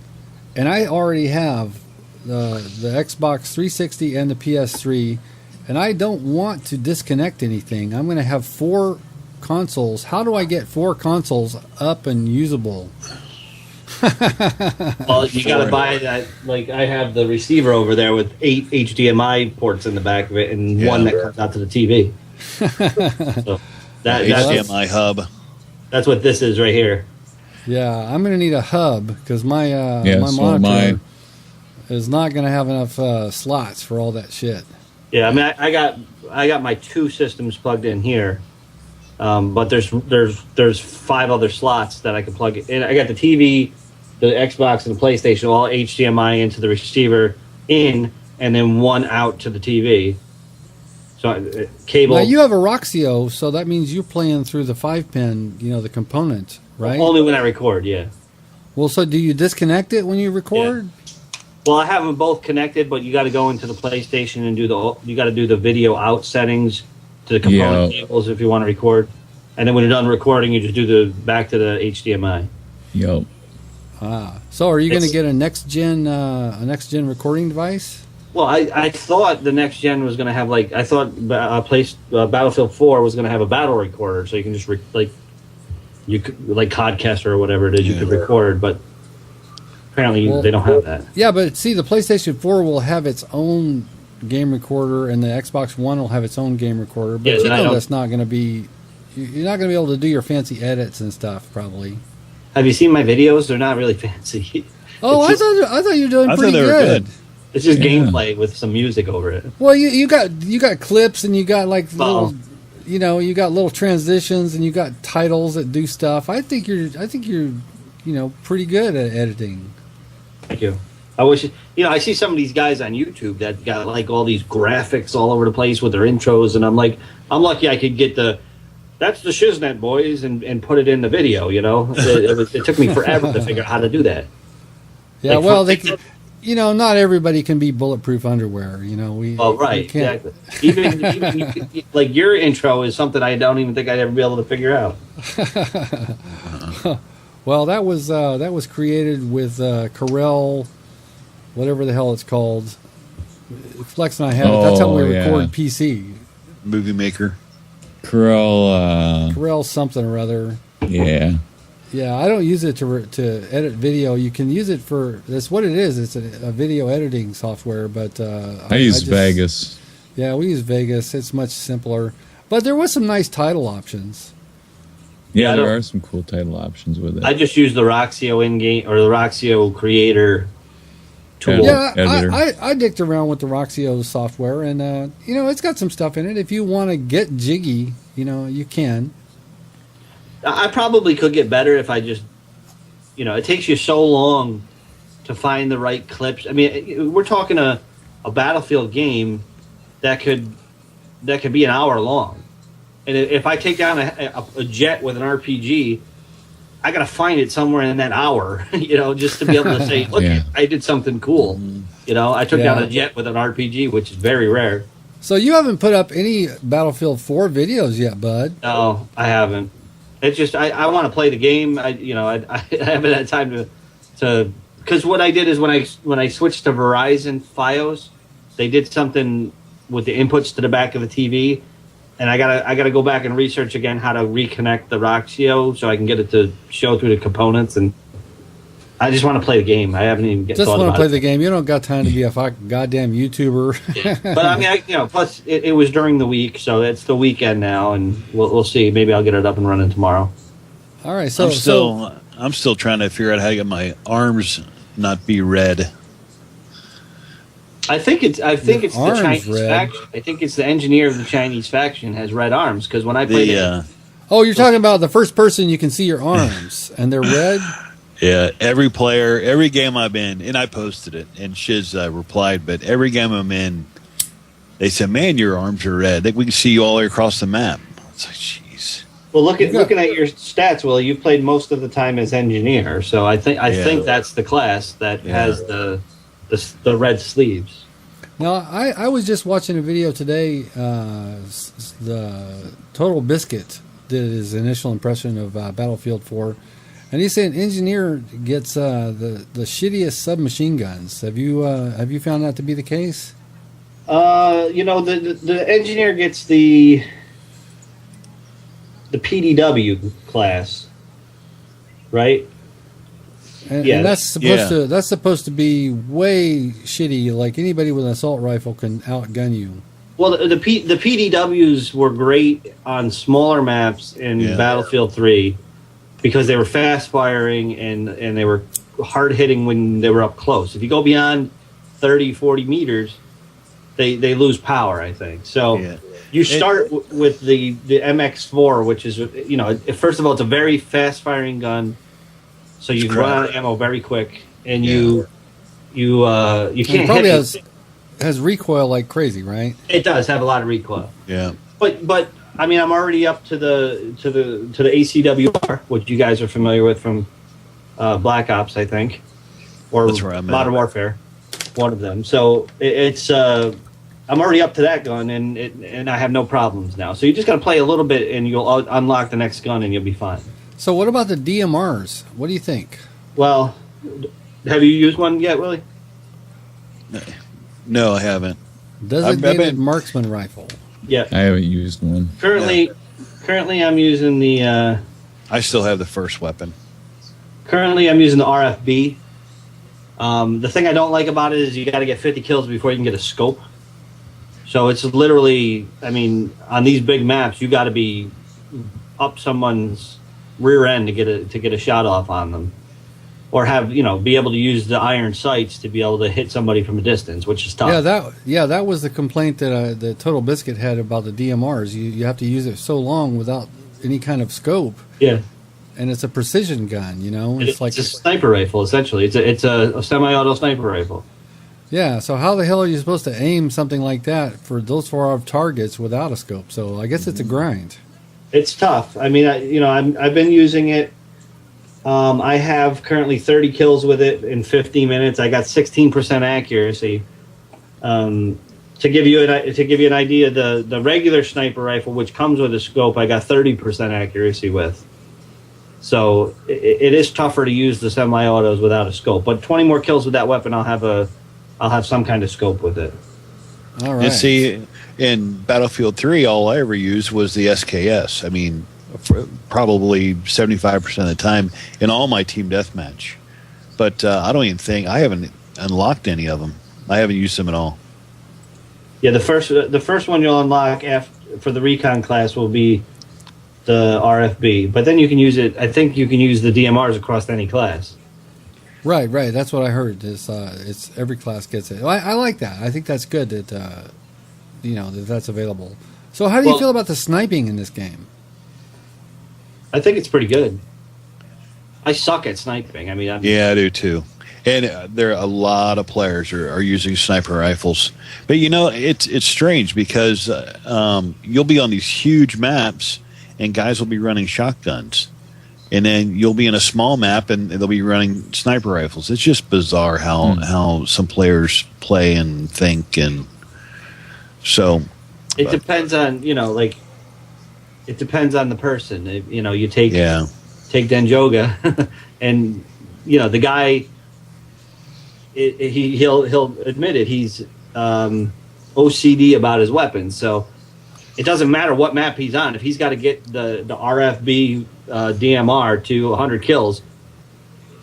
and I already have the Xbox 360 and the PS3, and I don't want to disconnect anything. I'm going to have 4 consoles. How do I get 4 consoles up and usable? Well, you got to buy that. Like I have the receiver over there with 8 HDMI ports in the back of it, and one that comes out to the TV. So that HDMI hub. That's what this is right here. Yeah, I'm going to need a hub because my monitor is not going to have enough slots for all that shit. Yeah, I mean, I got my 2 systems plugged in here, but there's 5 other slots that I can plug in. I got the TV, the Xbox, and the PlayStation all HDMI into the receiver in, and then one out to the TV. So cable. Now you have a Roxio, so that means you're playing through the 5-pin, the component, right? Only when I record, yeah. Well, so do you disconnect it when you record? Yeah. Well, I have them both connected, but you got to go into the PlayStation and you got to do the video out settings to the component cables if you want to record, and then when you're done recording, you just do back to the HDMI. Yep. So are you going to get a next gen recording device? Well, I thought the next gen was going to have Battlefield 4 was going to have a battle recorder, so you can just you could Codcaster or whatever it is you could record, but apparently they don't have that. Yeah, but see, the PlayStation 4 will have its own game recorder, and the Xbox One will have its own game recorder. But that's not going to be. You're not going to be able to do your fancy edits and stuff, probably. Have you seen my videos? They're not really fancy. Oh, I thought you were doing pretty good. It's just gameplay with some music over it. Well, you got clips, and you got little, you got little transitions, and you got titles that do stuff. I think you're pretty good at editing. Thank you. I wish I see some of these guys on YouTube that got all these graphics all over the place with their intros, and I'm lucky I could get that's the Shiznet boys and put it in the video. It took me forever to figure out how to do that. Yeah, not everybody can be bulletproof underwear. Right, exactly. Even your intro is something I don't even think I'd ever be able to figure out. Well, that was created with Corel, whatever the hell it's called. Flex and I have it. That's how we record PC. Movie Maker. Corel something or other. Yeah. Yeah, I don't use it to edit video. You can use it that's what it is. It's a video editing software, but I use Vegas. Yeah, we use Vegas. It's much simpler. But there was some nice title options. Yeah, there are some cool title options with it. I just use the Roxio in-game or the Roxio Creator tool. Yeah, I dicked around with the Roxio software, and it's got some stuff in it. If you want to get jiggy, you can. I probably could get better if I just, it takes you so long to find the right clips. I mean, we're talking a Battlefield game that could be an hour long. And if I take down a jet with an RPG, I got to find it somewhere in that hour, just to be able to say, look, I did something cool. I took down a jet with an RPG, which is very rare. So you haven't put up any Battlefield 4 videos yet, bud? No, I haven't. It's just I want to play the game. I haven't had time to because what I did is when I switched to Verizon Fios, they did something with the inputs to the back of the TV, and I gotta go back and research again how to reconnect the Roxio so I can get it to show through the components. And I just want to play the game. I haven't even just want to play the game. You don't got time to be a goddamn YouTuber. Yeah. But I mean, plus it was during the week, so it's the weekend now, and we'll see. Maybe I'll get it up and running tomorrow. All right. So I'm still trying to figure out how to get my arms not be red. I think it's the Chinese faction. I think it's the engineer of the Chinese faction has red arms because when I played oh, you're talking about the first person you can see your arms and they're red. Yeah, every player, every game I'm in, and I posted it, and Shiz replied, but every game I'm in, they said, man, your arms are red. We can see you all across the map. It's like, jeez. Well, looking at your stats, Willie, you've played most of the time as engineer, so I think that's the class that has the red sleeves. Now, I was just watching a video today, the Total Biscuit did his initial impression of Battlefield 4, and he said engineer gets the shittiest submachine guns. Have you found that to be the case? The engineer gets the PDW class, right? And that's supposed to be way shitty. Like anybody with an assault rifle can outgun you. Well, the PDWs were great on smaller maps in Battlefield 3 because they were fast firing and they were hard hitting when they were up close. If you go beyond 30, 40 meters, they lose power, I think. So you start with the MX4, which is, first of all, it's a very fast firing gun. So you run out of ammo very quick, and you can't probably hit has recoil like crazy, right? It does have a lot of recoil. Yeah. But I mean, I'm already up to the ACWR, which you guys are familiar with from Black Ops, I think, or Modern Warfare, one of them. So it's I'm already up to that gun, and I have no problems now. So you just got to play a little bit, and you'll unlock the next gun, and you'll be fine. So what about the DMRs? What do you think? Well, have you used one yet, Willie? No, I haven't. Designated marksman rifle. Yeah, I haven't used one. Currently, I'm using the. I still have the first weapon. Currently, I'm using the RFB. The thing I don't like about it is you got to get 50 kills before you can get a scope. So it's literally, I mean, on these big maps, you got to be up someone's rear end to get a shot off on them, or be able to use the iron sights to be able to hit somebody from a distance, which is tough. That was the complaint that the Total Biscuit had about the DMRs. You have to use it so long without any kind of scope. Yeah, and it's a precision gun. It's like a sniper rifle essentially. It's a semi-auto sniper rifle. Yeah. So how the hell are you supposed to aim something like that for those far off targets without a scope? So I guess it's a grind. It's tough. I mean, I've been using it. I have currently 30 kills with it in 50 minutes. I got 16% accuracy. To give you an idea, the regular sniper rifle, which comes with a scope, I got 30% accuracy with. So it is tougher to use the semi-autos without a scope. But 20 more kills with that weapon, I'll have some kind of scope with it. All right. And see, in Battlefield 3, all I ever used was the SKS. I mean, probably 75% of the time in all my team deathmatch. But I don't even think I haven't unlocked any of them. I haven't used them at all. Yeah, the first one you'll unlock for the recon class will be the RFB, but then you can use it. I think you can use the DMRs across any class. Right. That's what I heard. It's every class gets it. I like that. I think that's good that that's available. So how do you feel about the sniping in this game? I think it's pretty good. I suck at sniping. I mean, I do too. And there are a lot of players are using sniper rifles. But it's strange because you'll be on these huge maps and guys will be running shotguns. And then you'll be in a small map and they'll be running sniper rifles. It's just bizarre how some players play and think. And so it depends on, it depends on the person. You take Denjoga and, the guy, he'll admit it. He's OCD about his weapons. So it doesn't matter what map he's on. If he's got to get the RFB DMR to 100 kills,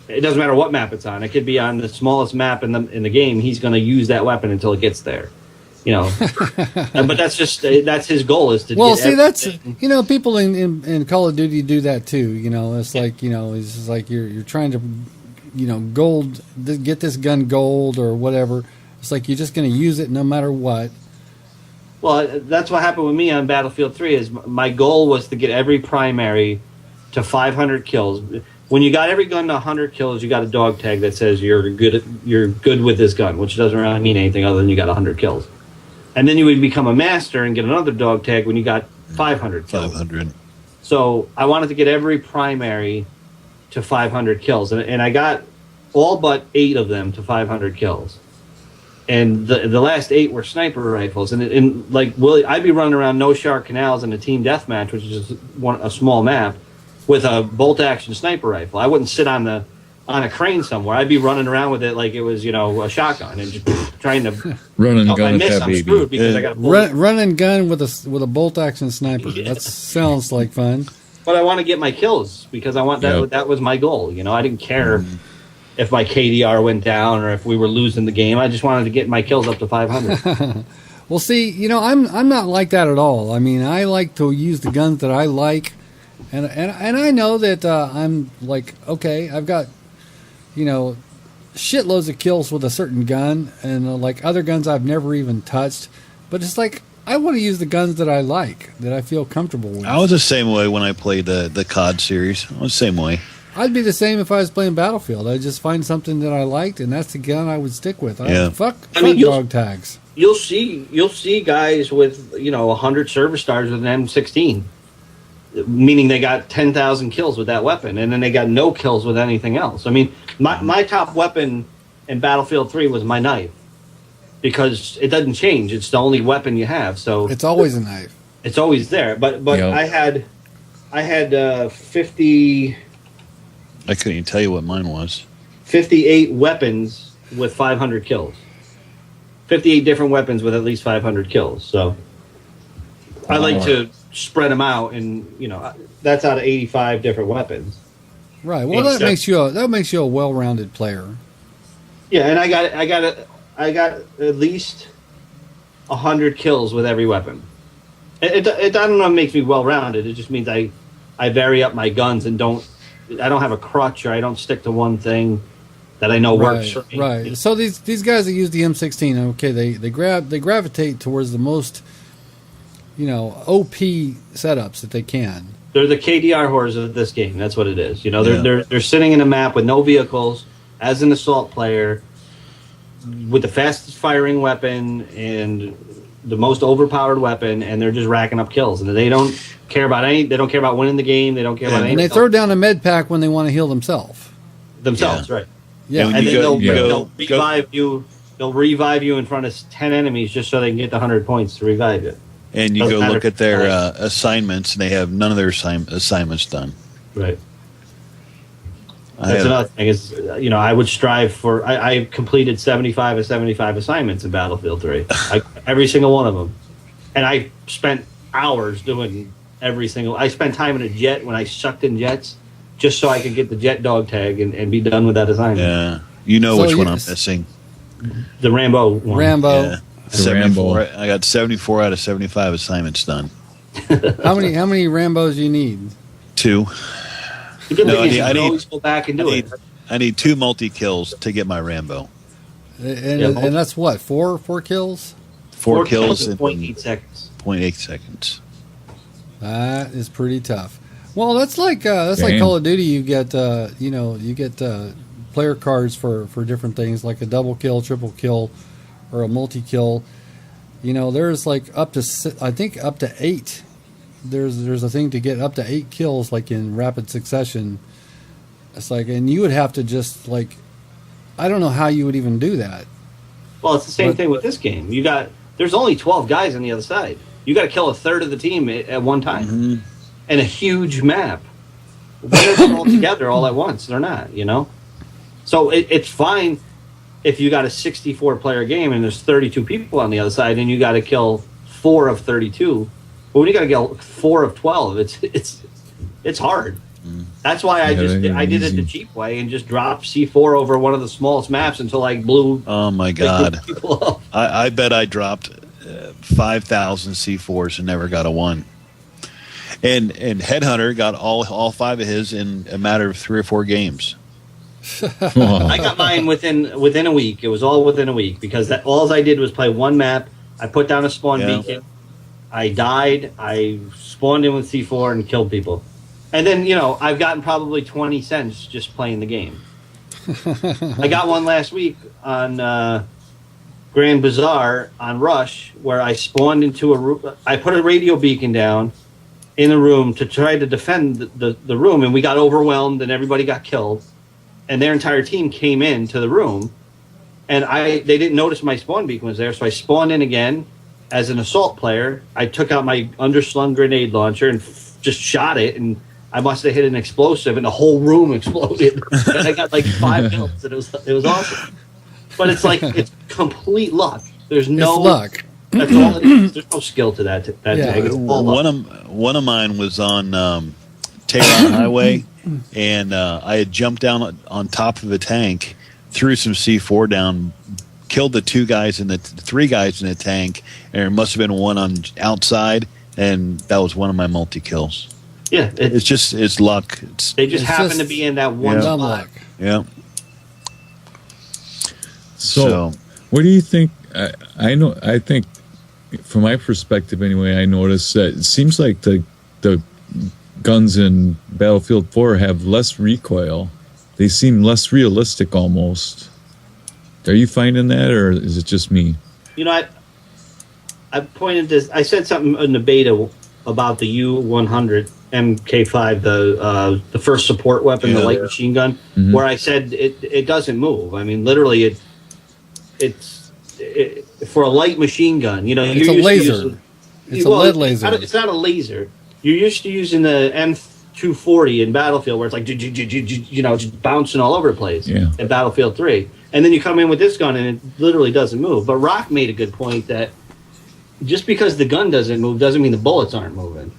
it doesn't matter what map it's on. It could be on the smallest map in the game. He's going to use that weapon until it gets there. But that's his goal is to. Well, see, that's people in Call of Duty do that too. It's like it's just like you're trying to gold, get this gun gold or whatever. It's like you're just going to use it no matter what. Well, that's what happened with me on Battlefield 3. Is my goal was to get every primary to 500 kills. When you got every gun to 100 kills, you got a dog tag that says you're good with this gun, which doesn't really mean anything other than you got 100 kills. And then you would become a master and get another dog tag when you got 500 kills. 500. So I wanted to get every primary to 500 kills, and I got all but 8 of them to 500 kills. and the last 8 were sniper rifles. And like Willie, I'd be running around No Shark Canals in a team deathmatch, which is just a small map, with a bolt action sniper rifle. I wouldn't sit on a crane somewhere. I'd be running around with it like it was, a shotgun and just trying to run and gun. I'm screwed because I got run and gun with a bolt action sniper. Yeah. That sounds like fun. But I want to get my kills because I want that. Yep. That was my goal. I didn't care if my KDR went down or if we were losing the game. I just wanted to get my kills up to 500. Well, see, I'm not like that at all. I mean, I like to use the guns that I like, and I know that I'm like, okay, I've got, shitloads of kills with a certain gun, and like other guns I've never even touched. But it's like I want to use the guns that I like, that I feel comfortable with. I was the same way when I played the COD series. I was the same way. I'd be the same if I was playing Battlefield. I'd just find something that I liked, and that's the gun I would stick with. Fuck dog tags. You'll see guys with 100 service stars with an M16, meaning they got 10,000 kills with that weapon, and then they got no kills with anything else. I mean, my top weapon in Battlefield 3 was my knife, because it doesn't change. It's the only weapon you have, so it's always a knife. It's always there. But yep. I had 50. I couldn't even tell you what mine was. 58 weapons with 500 kills. 58 different weapons with at least 500 kills. So I like to spread them out, and that's out of 85 different weapons. Right. Well, that makes you a well-rounded player. Yeah, and I got at least 100 kills with every weapon. I don't know if it makes me well-rounded. It just means I vary up my guns and I don't have a crutch, or I don't stick to one thing that I know works for me. Right. So these guys that use the M16, okay, they gravitate towards the most OP setups that they can. They're the KDR whores of this game. That's what it is. They're sitting in a map with no vehicles as an assault player with the fastest firing weapon and the most overpowered weapon, and they're just racking up kills, and they don't care about they don't care about winning the game. They don't care about anything. And they throw down a med pack when they want to heal themselves. Right. Yeah. And then they'll revive you. They'll revive you in front of 10 enemies just so they can get the 100 points to revive you. And you go look at their assignments, and they have none of their assignments done. Right. That's another thing is, I would strive for. I completed 75 of 75 assignments in Battlefield 3, every single one of them, and I spent hours doing every single. I spent time in a jet when I sucked in jets, just so I could get the jet dog tag and be done with that assignment. Yeah, which one I'm missing. The Rambo one. Yeah. 74. I got 74 out of 75 assignments done. How many Rambos do you need? 2. I need to go back and do it. I need 2 multi-kills to get my Rambo. And that's what, 4 kills? 4 kills in 0.8 seconds. 0.8 seconds. That is pretty tough. Well, that's like Call of Duty. You get player cards for different things, like a double kill, triple kill, or a multi-kill. There's like up to 8. There's a thing to get up to 8 kills, like in rapid succession. It's like, and you would have to just like, I don't know how you would even do that. Well, it's the same thing with this game. There's only 12 guys on the other side. You got to kill a third of the team at one time, and a huge map. When are they all together all at once? They're not, So it's fine if you got a 64-player game and there's 32 people on the other side, and you got to kill 4 of 32. But when you got to kill 4 of 12, it's hard. That's why I did it the cheap way and just dropped C4 over one of the smallest maps until I blew. Oh my God! People up. I bet I dropped 5,000 C4s and never got a 1. And Headhunter got all 5 of his in a matter of 3 or 4 games. I got mine within a week. It was all within a week because all I did was play one map. I put down a spawn beacon. I died. I spawned in with C4 and killed people. And then, I've gotten probably 20 cents just playing the game. I got one last week on Grand Bazaar on Rush where I spawned into a room. I put a radio beacon down in the room to try to defend the room, and we got overwhelmed and everybody got killed. And their entire team came into the room, and they didn't notice my spawn beacon was there, so I spawned in again as an assault player. I took out my underslung grenade launcher and just shot it, and I must have hit an explosive, and the whole room exploded. And I got like 5 kills, and it was awesome. But it's like it's complete luck. There's no luck. That's all it is. There's no skill to that. It's all luck. One of mine was on Tehran Highway, and I had jumped down on top of a tank, threw some C4 down, killed the 3 guys in the tank, and there must have been one on outside, and that was one of my multi kills. Yeah, it's luck. They just happen to be in that one spot. Luck. Yeah. So, what do you think? I think, from my perspective anyway, I noticed that it seems like the guns in Battlefield 4 have less recoil. They seem less realistic almost. Are you finding that, or is it just me? You know, I pointed this. I said something in the beta about the U100 MK5, the first support weapon, the light machine gun, where I said it doesn't move. I mean, literally, it's for a light machine gun. You know, it's a laser. It's a lead laser. It's not a laser. You're used to using the M240 in Battlefield, where it's like just bouncing all over the place. Yeah. In Battlefield 3, and then you come in with this gun and it literally doesn't move. But Rock made a good point that just because the gun doesn't move doesn't mean the bullets aren't moving.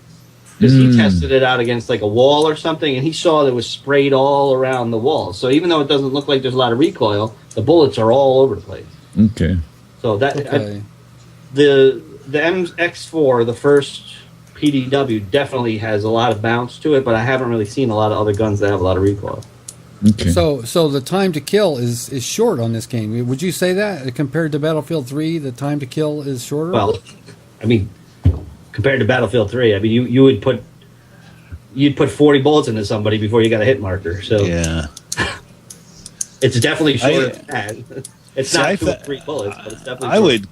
Because he tested it out against like a wall or something, and he saw that it was sprayed all around the wall. So even though it doesn't look like there's a lot of recoil, the bullets are all over the place. Okay. So the MX4, the first PDW, definitely has a lot of bounce to it, but I haven't really seen a lot of other guns that have a lot of recoil. Okay. So the time to kill is short on this game. Would you say that compared to Battlefield 3, the time to kill is shorter? Well, I mean, compared to Battlefield 3, I mean, you'd put 40 bullets into somebody before you got a hit marker. So yeah, it's definitely shorter than that. It's not 2 or 3 bullets, but it's definitely.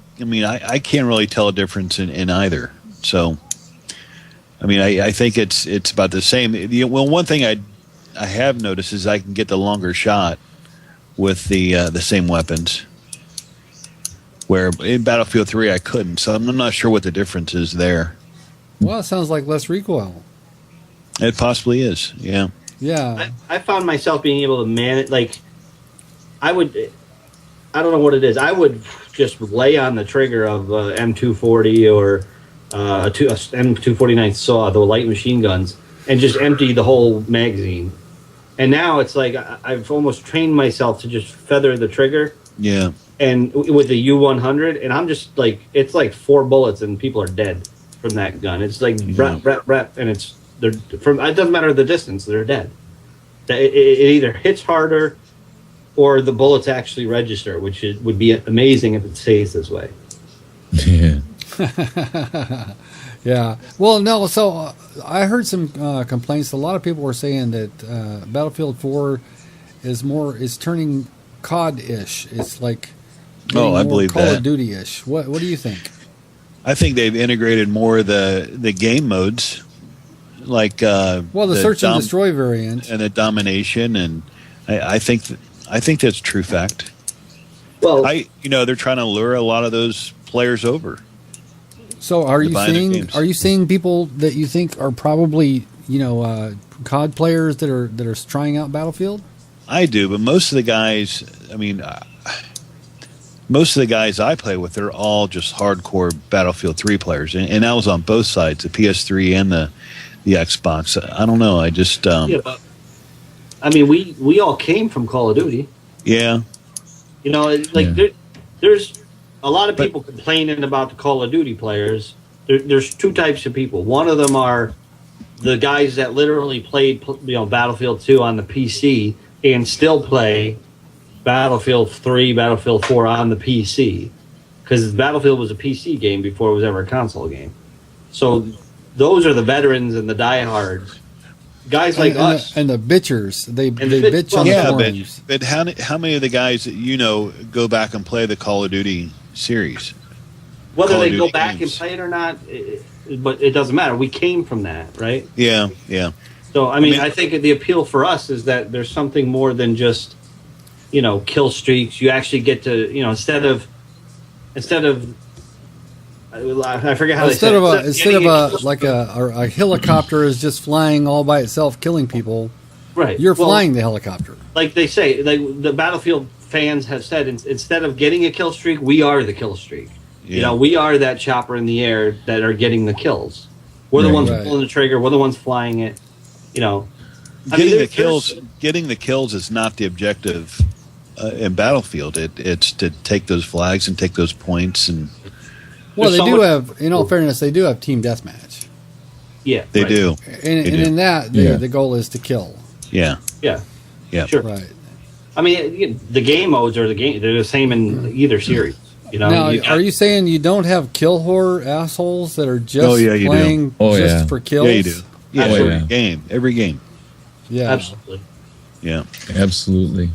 I can't really tell a difference in either. So, I mean, I think it's about the same. Well, one thing I have noticed is I can get the longer shot with the same weapons, where in Battlefield 3 I couldn't. So I'm not sure what the difference is there. Well, it sounds like less recoil. It possibly is. Yeah. Yeah. I found myself being able to manage. Like, I don't know what it is. I would just lay on the trigger of M240 or a M249 SAW, the light machine guns, and just empty the whole magazine. And now it's like I've almost trained myself to just feather the trigger. Yeah. And with the U100, and I'm just like, it's like 4 bullets and people are dead from that gun. It's like rep, and it doesn't matter the distance, they're dead. It either hits harder or the bullets actually register, which would be amazing if it stays this way. Yeah. Yeah. Well, no. So I heard some complaints. A lot of people were saying that Battlefield 4 is turning COD-ish. It's like I believe Call that. of Duty-ish. What do you think? I think they've integrated more of the game modes, like the search and destroy variant and the domination, and I think that's a true fact. Well, they're trying to lure a lot of those players over. So are you seeing people that you think are probably COD players that are trying out Battlefield? I do, but most of the guys, I play with, they're all just hardcore Battlefield 3 players, and that was on both sides, the PS3 and the Xbox. I don't know. I just but we all came from Call of Duty. Yeah. There's a lot of people complaining about the Call of Duty players. There's 2 types of people. One of them are the guys that literally played Battlefield 2 on the PC and still play Battlefield 3, Battlefield 4 on the PC, because Battlefield was a PC game before it was ever a console game. So those are the veterans and the diehards. Guys like us. And the bitchers. They bitch on the forums. But how many of the guys that go back and play the Call of Duty series? Whether they go back and play it or not, but it doesn't matter. We came from that, right? Yeah, yeah. So, I think the appeal for us is that there's something more than just kill streaks. You actually get to, instead of I forget how instead they of say it. a helicopter is just flying all by itself killing people. Right. You're flying the helicopter. Like they say, the Battlefield fans have said, instead of getting a kill streak, we are the kill streak. Yeah. We are that chopper in the air that are getting the kills. We're the ones pulling the trigger. We're the ones flying it. Getting the kills is not the objective in Battlefield. It's to take those flags and take those points. And well, they do have, in all fairness, they do have team deathmatch. Yeah, they do. And in that, the goal is to kill. Yeah. Sure. Right. I mean, the game modes are they're the same in either series. Now, are you saying you don't have kill horror assholes that are just playing for kills? Yeah, you do. Yeah, every game. Yeah, absolutely. Yeah, absolutely.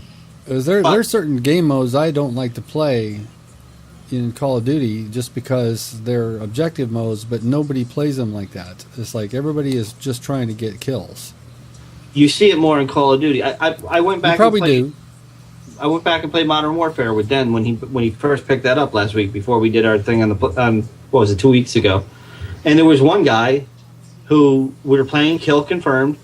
There's certain game modes I don't like to play in Call of Duty just because they're objective modes, but nobody plays them like that. It's like everybody is just trying to get kills. You see it more in Call of Duty. I went back. You probably do. I went back and played Modern Warfare with Den when he first picked that up last week before we did our thing on what was it, 2 weeks ago, and there was one guy who we were playing kill confirmed,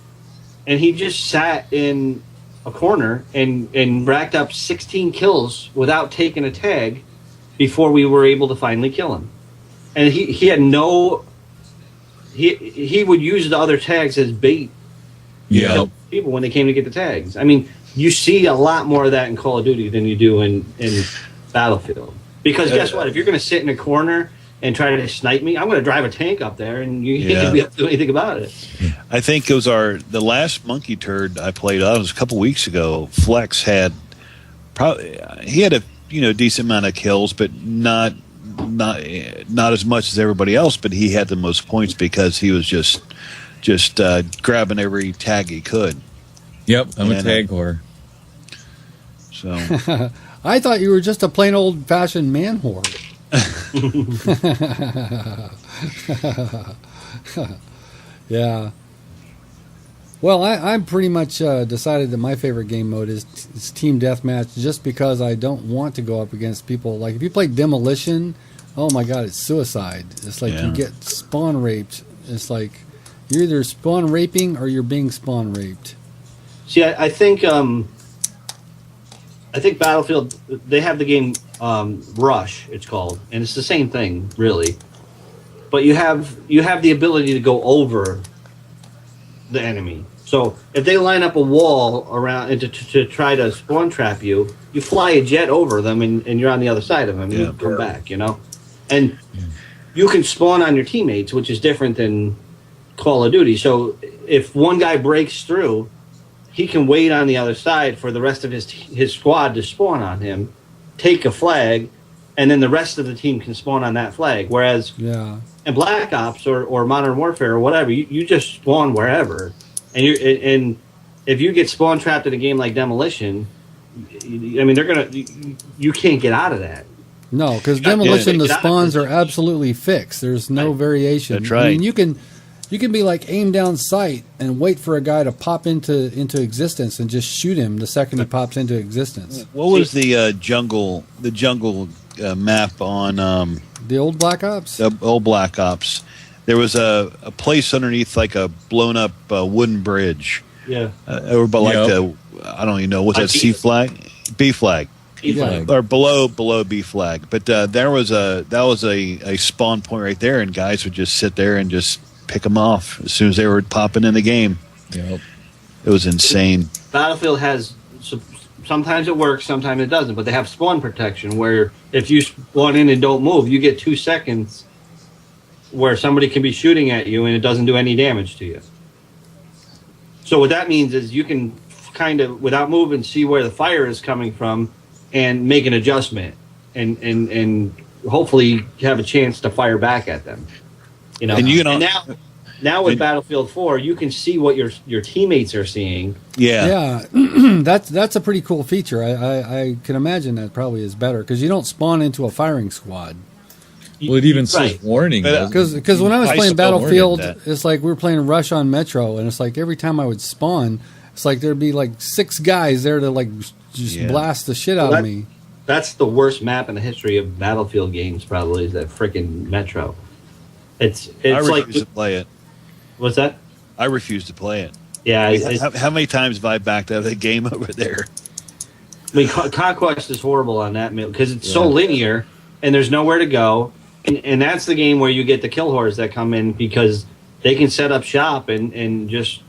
and he just sat in a corner and racked up 16 kills without taking a tag before we were able to finally kill him, and he had no. He would use the other tags as bait. Yeah, people when they came to get the tags. I mean. You see a lot more of that in Call of Duty than you do in Battlefield. Because guess what? If you're going to sit in a corner and try to snipe me, I'm going to drive a tank up there, and you ain't going to be able to do anything about it. I think it was the last Monkey Turd I played. It was a couple weeks ago. Flex had he had a decent amount of kills, but not as much as everybody else. But he had the most points because he was just grabbing every tag he could. Yep, I'm a tag whore. So I thought you were just a plain old-fashioned man whore. Yeah. Well, I'm pretty much decided that my favorite game mode is team deathmatch, just because I don't want to go up against people. Like if you play Demolition, oh my God, it's suicide. It's like you get spawn raped. It's like you're either spawn raping or you're being spawn raped. See, I think Battlefield, they have the game Rush, it's called, and it's the same thing, really. But you have the ability to go over the enemy. So if they line up a wall around and to try to spawn trap you, you fly a jet over them and you're on the other side of them. And you come back, and you can spawn on your teammates, which is different than Call of Duty. So if one guy breaks through, he can wait on the other side for the rest of his squad to spawn on him, take a flag, and then the rest of the team can spawn on that flag. Whereas in Black Ops or Modern Warfare or whatever, you just spawn wherever. And if you get spawn trapped in a game like Demolition, I mean, you can't get out of that. No, because Demolition, the spawns are absolutely fixed. There's no variation. That's right. I mean, you can be like aim down sight and wait for a guy to pop into existence and just shoot him the second he pops into existence. What was the jungle map on the old Black Ops? The old Black Ops. There was a place underneath like a blown up wooden bridge. Yeah. Or but like I don't even know, was that C flag? B flag. Or below B flag. But that was a spawn point right there, and guys would just sit there and just pick them off as soon as they were popping in the game. Yep. It was insane. Battlefield has, sometimes it works, sometimes it doesn't, but they have spawn protection where if you spawn in and don't move, you get 2 seconds where somebody can be shooting at you and it doesn't do any damage to you. So what that means is you can kind of, without moving, see where the fire is coming from and make an adjustment and hopefully have a chance to fire back at them. And now with Battlefield 4, you can see what your teammates are seeing. Yeah. That's a pretty cool feature. I can imagine that probably is better because you don't spawn into a firing squad. Well, it even says warning. Because when I was playing Battlefield, it's like we were playing Rush on Metro, and it's like every time I would spawn, It's like there'd be like 6 guys there to like just blast the shit out of me. That's the worst map in the history of Battlefield games. Probably is that freaking Metro. It's I like refuse to play it. What's that? I refuse to play it. Yeah. I mean, how many times have I backed out of the game over there? I mean, Conquest is horrible on that because it's so linear and there's nowhere to go. And that's the game where you get the kill whores that come in because they can set up shop and just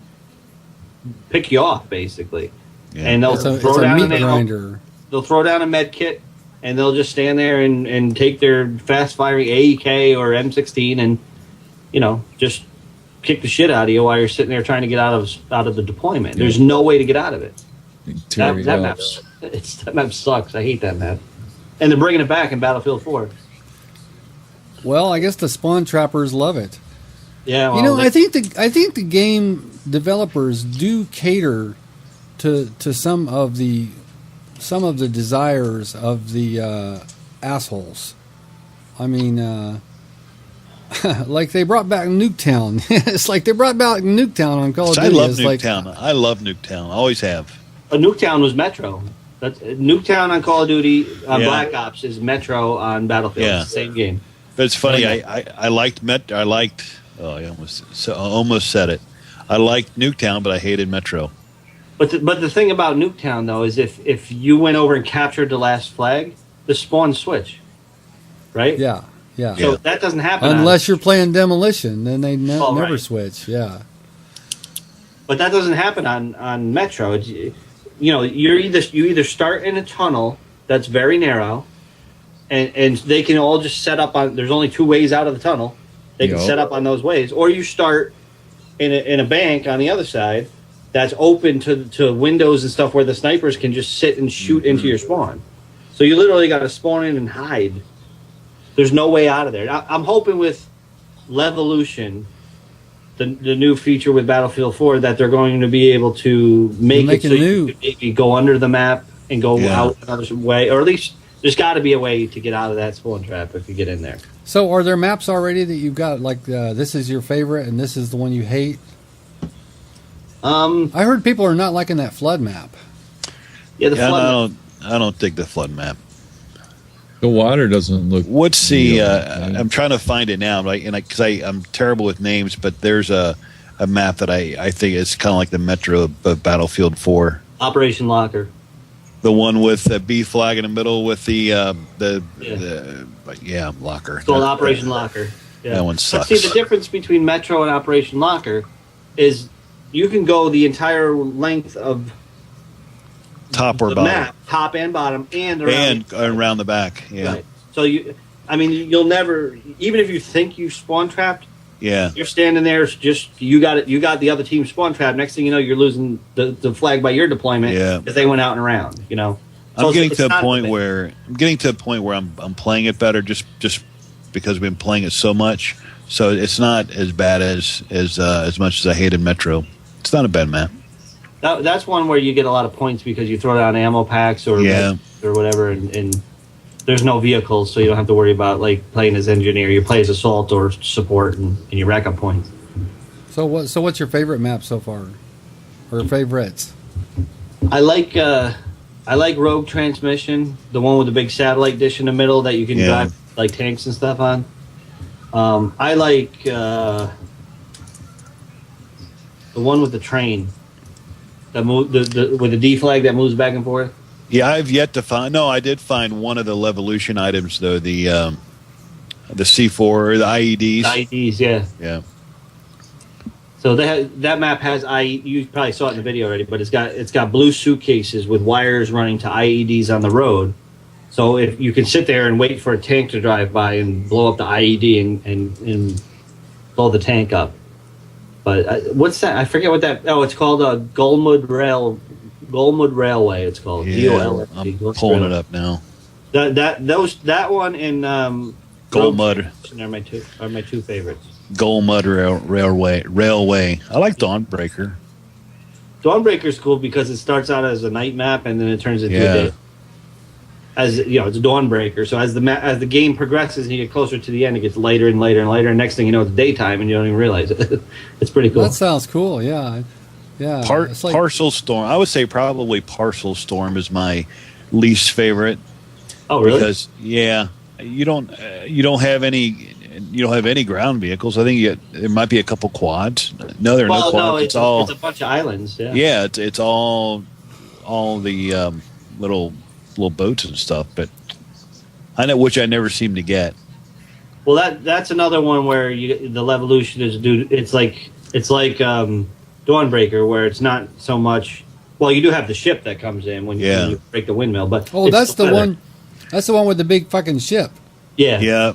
pick you off, basically. Yeah. And they'll throw down a grinder. They'll throw down a med kit, and they'll just stand there and take their fast-firing AEK or M16 and, just kick the shit out of you while you're sitting there trying to get out of the deployment. Yeah. There's no way to get out of it. That map sucks. I hate that map. And they're bringing it back in Battlefield 4. Well, I guess the spawn trappers love it. Yeah, well, I think the game developers do cater to some of the desires of the assholes. I mean, like they brought back Nuketown. It's like they brought back Nuketown on Call of Duty. I love Nuketown. I love Nuketown. I always have. Nuketown was Metro. Nuketown on Call of Duty on Black Ops is Metro on Battlefield. Yeah. It's the same game. But it's funny. I liked Metro. I almost said it. I liked Nuketown, but I hated Metro. But the thing about Nuketown though is if you went over and captured the last flag, the spawn switch, right? Yeah. So that doesn't happen unless you're playing Demolition. Then they never switch. Yeah. But that doesn't happen on Metro. You either start in a tunnel that's very narrow, and they can all just set up on. There's only 2 ways out of the tunnel. They can set up on those ways, or you start in a bank on the other side that's open to windows and stuff where the snipers can just sit and shoot into your spawn. So you literally got to spawn in and hide. There's no way out of there. I'm hoping with Levolution, the new feature with Battlefield 4, that they're going to be able to make it so you can maybe go under the map and go out another way, or at least there's got to be a way to get out of that spawn trap if you get in there. So are there maps already that you've got, like this is your favorite and this is the one you hate? I heard people are not liking that flood map. Yeah, flood map. I don't dig the flood map. The water doesn't look. What's the? I'm trying to find it now, right? And because I'm terrible with names, but there's a map that I think is kind of like the Metro of Battlefield 4. Operation Locker. The one with the B flag in the middle with the Locker. It's called Operation Locker. Yeah. That one sucks. But see, the difference between Metro and Operation Locker is you can go the entire length of top or the bottom, map, top and bottom, and around the back. Yeah. Right. So you'll never, even if you think you spawn trapped. Yeah. You're standing there, you got the other team spawn trapped. Next thing you know, you're losing the flag by your deployment because they went out and around. So I'm getting to a point where I'm playing it better just because we've been playing it so much. So it's not as bad as much as I hated Metro. It's not a bad map. That's one where you get a lot of points because you throw down ammo packs or whatever, and there's no vehicles, so you don't have to worry about like playing as engineer. You play as assault or support, and you rack up points. So what's your favorite map so far, or favorites? I like Rogue Transmission, the one with the big satellite dish in the middle that you can drive like tanks and stuff on. I like the one with the train that with the D flag that moves back and forth. Yeah, I've yet to find. No, I did find one of the Levolution items though. The C4 or the IEDs. IEDs, yeah. Yeah. So that map has you probably saw it in the video already, but it's got blue suitcases with wires running to IEDs on the road. So if you can sit there and wait for a tank to drive by and blow up the IED and blow the tank up. But what's that? I forget what that. Oh, it's called a Golmud Railway. It's called GOLFD. I'm pulling it up now. That one and Golmud are my two favorites. Golmud Railway. I like Dawnbreaker. Dawnbreaker's cool because it starts out as a night map and then it turns into a day. As it's a Dawnbreaker. So as the game progresses and you get closer to the end, it gets later and later and later. And next thing you know, it's daytime and you don't even realize it. It's pretty cool. That sounds cool. Yeah. Yeah. It's like, Partial Storm. I would say probably Partial Storm is my least favorite. Oh, really? Because you don't have any ground vehicles. I think there might be a couple quads. No, there are no quads. It's a bunch of islands. Yeah. Yeah, it's all the little boats and stuff. But I know which I never seem to get. Well, that's another one where the Levolution is It's like Dawnbreaker, where it's not so much. Well, you do have the ship that comes in when you break the windmill, but that's the one. That's the one with the big fucking ship. Yeah, yeah.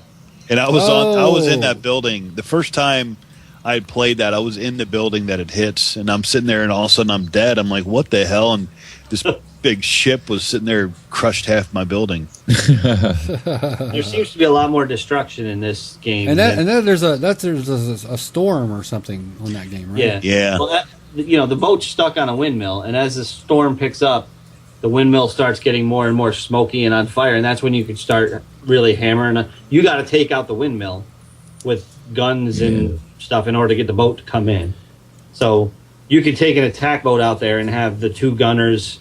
And I was in that building the first time I had played that. I was in the building that it hits, and I'm sitting there, and all of a sudden I'm dead. I'm like, what the hell? And this big ship was sitting there, crushed half my building. There seems to be a lot more destruction in this game, and then there's a storm or something on that game, right? Yeah. Well, the boat's stuck on a windmill, and as the storm picks up, the windmill starts getting more and more smoky and on fire, and that's when you can start really hammering. You got to take out the windmill with guns and stuff in order to get the boat to come in. So you could take an attack boat out there and have the two gunners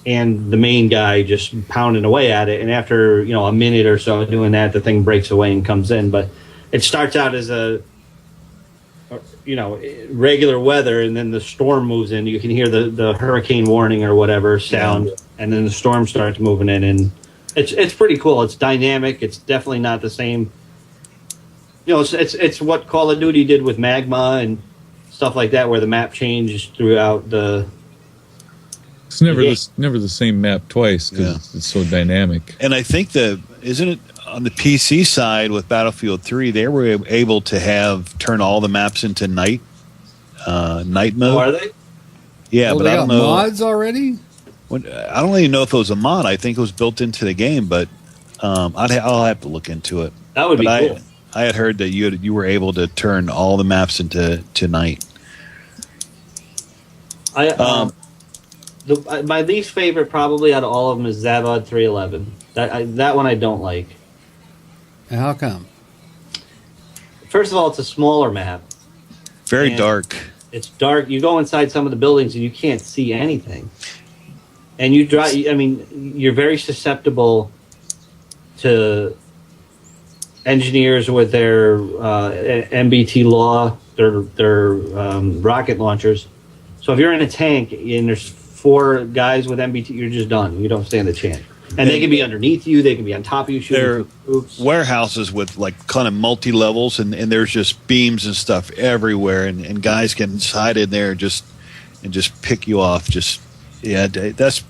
and the main guy just pounding away at it, and after a minute or so doing that, the thing breaks away and comes in. But it starts out as a regular weather, and then the storm moves in. You can hear the hurricane warning or whatever sound, and then the storm starts moving in, and it's pretty cool. It's dynamic. It's definitely not the same. It's what Call of Duty did with Magma and stuff like that, where the map changed throughout the. It's never the same map twice because it's so dynamic. And I think isn't it on the PC side with Battlefield 3, they were able to turn all the maps into night mode. Oh, are they? Yeah, but they I don't got know. mods already? I don't even know if it was a mod. I think it was built into the game, but I'll have to look into it. That would be cool. I had heard that you were able to turn all the maps into night. My least favorite probably out of all of them is Zavod 311. That one I don't like. And how come? First of all, it's a smaller map. Very dark. It's dark. You go inside some of the buildings and you can't see anything. And you drive. I mean, you're very susceptible to engineers with their MBT law, their rocket launchers. So if you're in a tank and there's 4 guys with MBT, you're just done. You don't stand a chance. And they can be underneath you. They can be on top of you. They're warehouses with kind of multi levels, and there's just beams and stuff everywhere, and guys can hide in there and just pick you off. That's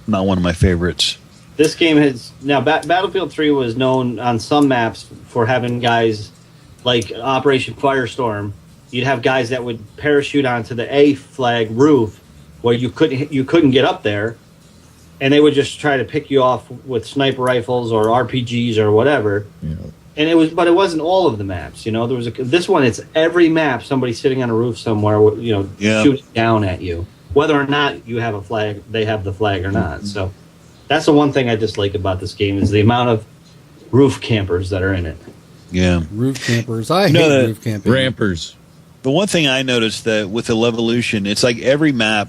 not one of my favorites. This game has now Battlefield 3 was known on some maps for having guys like Operation Firestorm. You'd have guys that would parachute onto the A flag roof where you couldn't get up there. And they would just try to pick you off with sniper rifles or RPGs or whatever. Yeah. And but it wasn't all of the maps. There was this one. It's every map. Somebody sitting on a roof somewhere, shooting down at you, whether or not you have a flag. They have the flag or not. So that's the one thing I dislike about this game is the amount of roof campers that are in it. Yeah, roof campers. I hate roof camping. Rampers. The one thing I noticed that with the Levolution, it's like every map.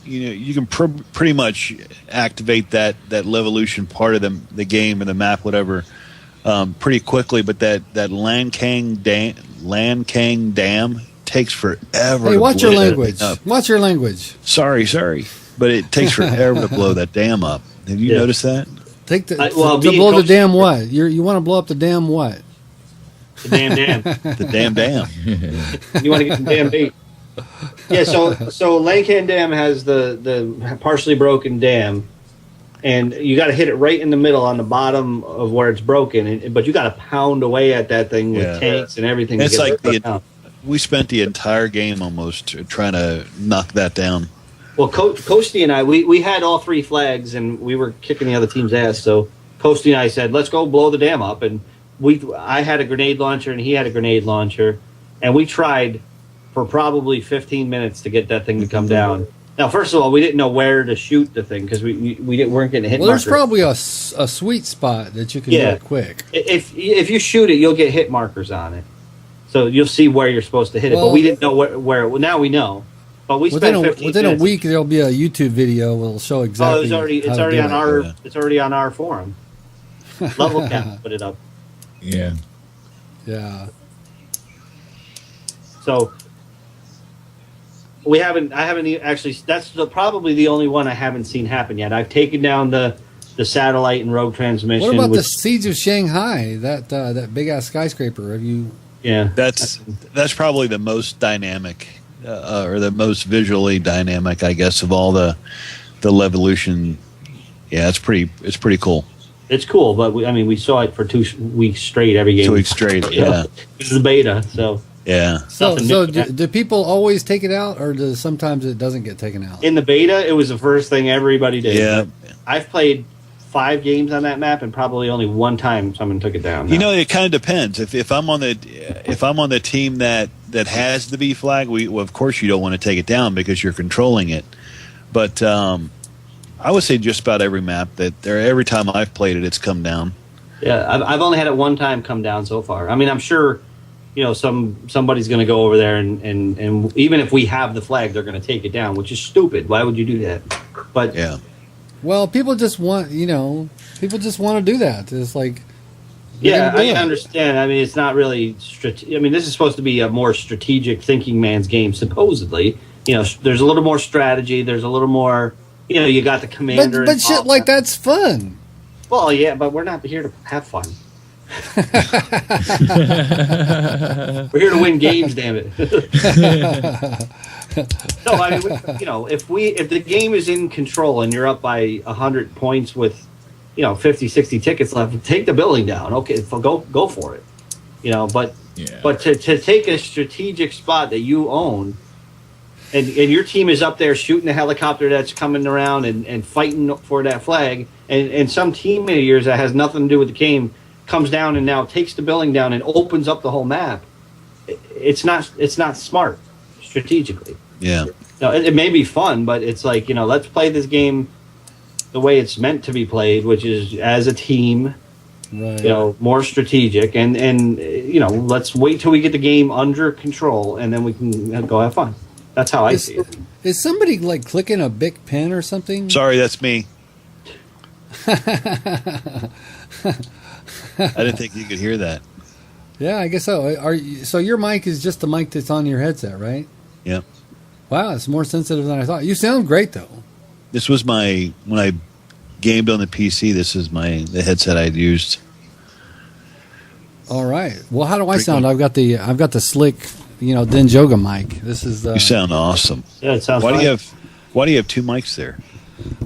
You can pretty much activate that Levolution part of the game or the map, whatever, pretty quickly. But that Lankang Dam takes forever. Hey, watch your language. Watch your language. Sorry, but it takes forever to blow that dam up. Have you noticed that? To blow the dam what? You want to blow up the dam what? The damn dam. The damn dam. You want to get some damn bait. Yeah, so Lankan Dam has the partially broken dam, and you got to hit it right in the middle on the bottom of where it's broken. But you got to pound away at that thing with tanks and everything. It's like we spent the entire game almost trying to knock that down. Well, Coasty and I, we had all 3 flags, and we were kicking the other team's ass. So Coasty and I said, "Let's go blow the dam up." And I had a grenade launcher, and he had a grenade launcher, and we tried for probably 15 minutes to get that thing to come down. Now, first of all, we didn't know where to shoot the thing because we weren't getting hit. Well, there's probably a sweet spot that you can get quick. If you shoot it, you'll get hit markers on it, so you'll see where you're supposed to hit it. But we didn't know where. Well, now we know. But we spent 15 within a minutes. week there'll be a YouTube video. Will show exactly. Oh, it's already on our forum. Level Cap put it up. Yeah. Yeah. So I haven't actually. That's probably the only one I haven't seen happen yet. I've taken down the satellite and rogue transmission. What about the Siege of Shanghai? That big ass skyscraper? Have you? Yeah, That's probably the most dynamic, or the most visually dynamic, I guess, of all the Levolution. Yeah, it's pretty cool. It's cool, but we saw it for 2 weeks straight every game. 2 weeks straight, yeah. This is the beta, so yeah. So do people always take it out, or does sometimes it doesn't get taken out? In the beta, it was the first thing everybody did. Yeah. I've played 5 games on that map, and probably only one time someone took it down. You know, it kind of depends. If I'm on the team that has the B flag, of course you don't want to take it down because you're controlling it. But I would say just about every map every time I've played it, it's come down. Yeah, I've only had it one time come down so far. I mean, I'm sure, somebody's going to go over there and even if we have the flag, they're going to take it down, which is stupid. Why would you do that? But yeah. Well, people just want to do that. It's like, yeah, I understand. I mean, it's not really. This is supposed to be a more strategic thinking man's game, supposedly. There's a little more strategy. There's a little more. You got the commander. But shit like that's fun. Well, yeah, but we're not here to have fun. We're here to win games, damn it. No, I mean, if the game is in control and you're up by 100 points with, 50, 60 tickets left, take the building down. Okay, go for it. But to take a strategic spot that you own, and your team is up there shooting the helicopter that's coming around and fighting for that flag, and some teammate of yours that has nothing to do with the game comes down and now takes the building down and opens up the whole map. It's not smart strategically. Yeah. No, it may be fun, but it's like, let's play this game the way it's meant to be played, which is as a team, right. More strategic, and let's wait till we get the game under control, and then we can go have fun. That's how I see it. Is somebody like clicking a big pen or something? Sorry, that's me. I didn't think you could hear that. Yeah, I guess so. So your mic is just the mic that's on your headset, right? Yeah. Wow, it's more sensitive than I thought. You sound great though. This was when I gamed on the PC. This is the headset I'd used. All right. Well, how do I sound? I've got the slick, Denjoga mic. This is You sound awesome. Yeah, it sounds. Why do you have 2 mics there?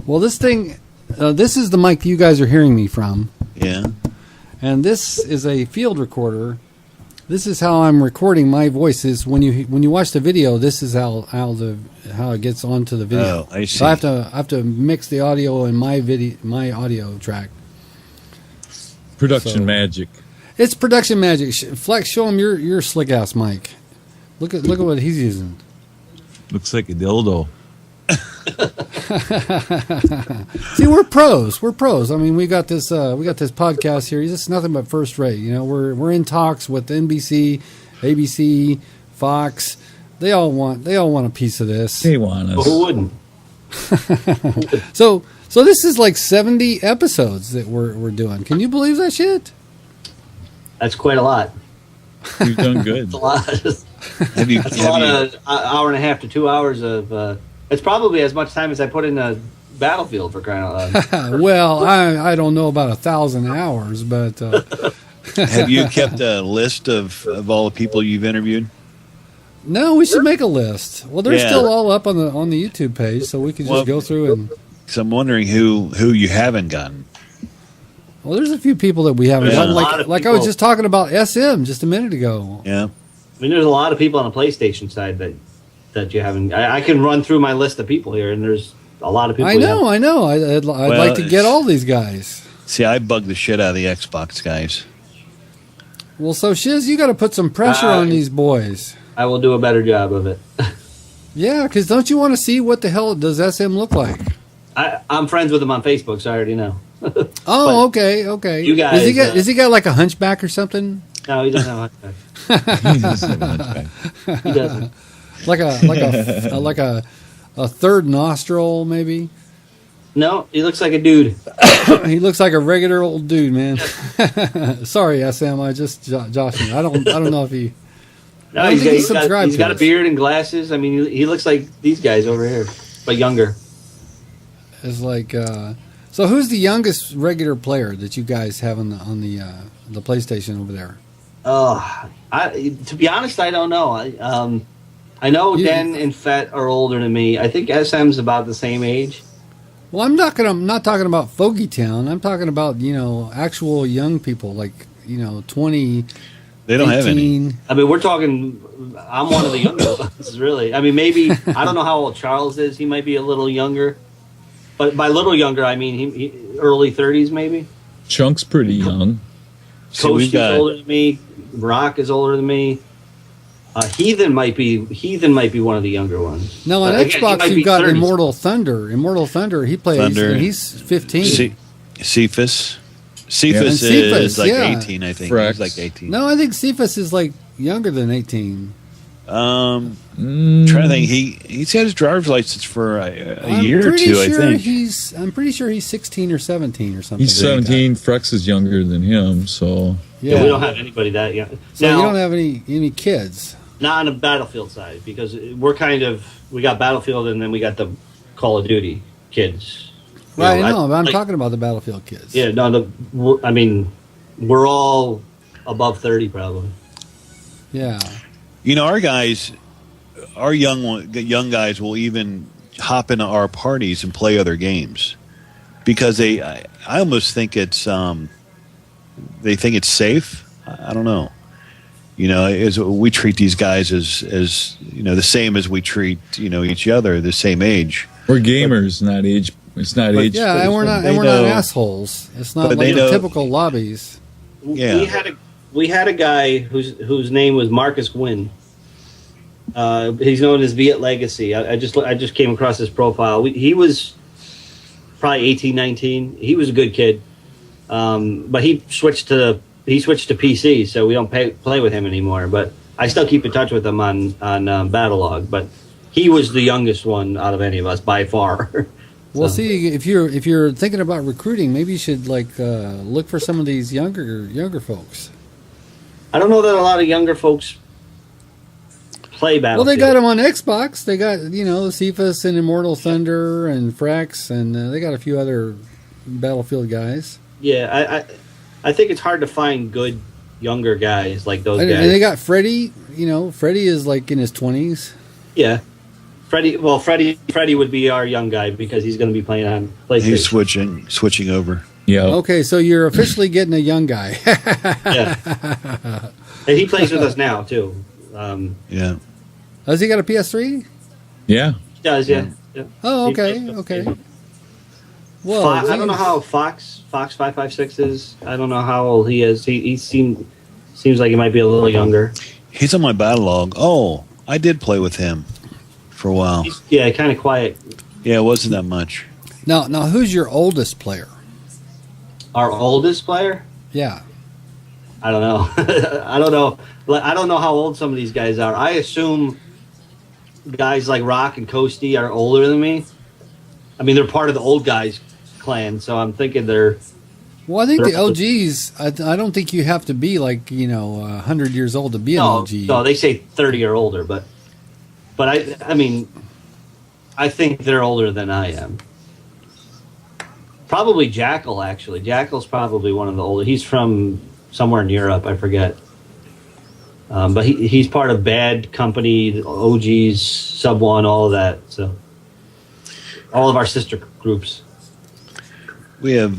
Well, this thing, this is the mic you guys are hearing me from. Yeah. And this is a field recorder. This is how I'm recording my voices. When you watch the video, this is how it gets onto the video. Oh, I see. So I have to mix the audio in my audio track. Production magic. It's production magic. Flex, show him your slick ass mic. Look at what he's using. Looks like a dildo. See, we're pros. We're pros. I mean, we got this podcast here. It's nothing but first rate. We're in talks with NBC, ABC, Fox. They all want a piece of this. They want us. Who wouldn't? So this is like 70 episodes that we're doing. Can you believe that shit? That's quite a lot. You've done good. That's a lot. That's a lot of hour and a half to 2 hours of. It's probably as much time as I put in a Battlefield, for crying out loud. Well, I don't know about 1,000 hours, but have you kept a list of all the people you've interviewed? No, we should make a list. Well, they're still all up on the YouTube page, so we could just go through and. Because I'm wondering who you haven't gotten. Well, there's a few people that we haven't gotten. Like I was just talking about SM just a minute ago. Yeah. I mean, there's a lot of people on the PlayStation side that you haven't. I can run through my list of people here, and there's a lot of people. I know. I'd like to get all these guys. See, I bug the shit out of the Xbox guys. Well, so Shiz, you got to put some pressure on these boys. I will do a better job of it. Yeah, because don't you want to see what the hell does SM look like? I'm friends with him on Facebook, so I already know. Oh, okay. You guys, is he got like a hunchback or something? No, he doesn't have a hunchback. He doesn't have a hunchback. He doesn't. like a third nostril, maybe. No, he looks like a dude. He looks like a regular old dude, man. Sorry, SM. I just joshing. I don't know if he. No, he's got a beard and glasses. I mean, he looks like these guys over here, but younger. It's like. So, who's the youngest regular player that you guys have on the PlayStation over there? To be honest, I don't know. I know Den and Fett are older than me. I think SM's about the same age. Well, I'm not talking about Fogey Town. I'm talking about actual young people, like 20. They don't 18. have any. I mean, we're talking. I'm one of the younger ones, really. I mean, maybe I don't know how old Charles is. He might be a little younger, but by little younger, I mean he early 30s, maybe. Chunk's pretty young. Coach is older than me. Rock is older than me. Heathen might be one of the younger ones. No, on Xbox you've got 30s. Immortal Thunder. Immortal Thunder, he plays, and he's 15. Cephas. Cephas is like 18, I think. He's like 18. No, I think Cephas is like younger than 18. Trying to think. He's had his driver's license for a year or two, I think. I'm pretty sure he's 16 or 17 or something. He's 17. Frex is younger than him, so. Yeah, we don't have anybody that young. So you don't have any kids? Not on the Battlefield side, because we got Battlefield and then we got the Call of Duty kids. Right, but I'm talking about the Battlefield kids. Yeah, no, I mean, we're all above 30 probably. Yeah. Our guys, our young guys will even hop into our parties and play other games because I almost think it's they think it's safe. I don't know. We treat these guys as the same as we treat each other, the same age. We're gamers, not age. It's not age. Yeah, and we're not assholes. It's not like the typical lobbies. Yeah. We had a guy whose name was Marcus Gwynn. He's known as Viet Legacy. I just came across his profile. He was probably 18, 19. He was a good kid, but he switched to PC, so we don't play with him anymore. But I still keep in touch with him on Battlelog. But he was the youngest one out of any of us by far. Well, see, if you're thinking about recruiting, maybe you should look for some of these younger folks. I don't know that a lot of younger folks play Battlefield. Well, they got them on Xbox. They got Cephas and Immortal Thunder and Frax, and they got a few other Battlefield guys. Yeah, I think it's hard to find good younger guys like those guys. And they got Freddy. Freddy is like in his 20s. Yeah. Freddie would be our young guy because he's going to be playing on PlayStation. He's switching over. Yeah. Okay, so you're officially getting a young guy. Yeah. And he plays with us now too. Yeah. Has he got a PS3? Yeah. He does. Yeah. Oh, okay. Well, Fox, I don't know how Fox 556 is. I don't know how old he is. He seems like he might be a little younger. He's on my battle log. Oh, I did play with him for a while. Kind of quiet. Yeah, it wasn't that much. Now, who's your oldest player? Our oldest player? Yeah. I don't know. I don't know. I don't know how old some of these guys are. I assume guys like Rock and Coasty are older than me. I mean, they're part of the old guys clan, so I'm thinking they're. Well, I think the OGs. I don't think you have to be 100 years old to be an OG. No, they say 30 or older, but I mean, I think they're older than I am. Probably Jackal, actually. Jackal's probably one of the older. He's from somewhere in Europe, I forget. But he's part of Bad Company, OGs, Sub One, all of that. So all of our sister groups. We have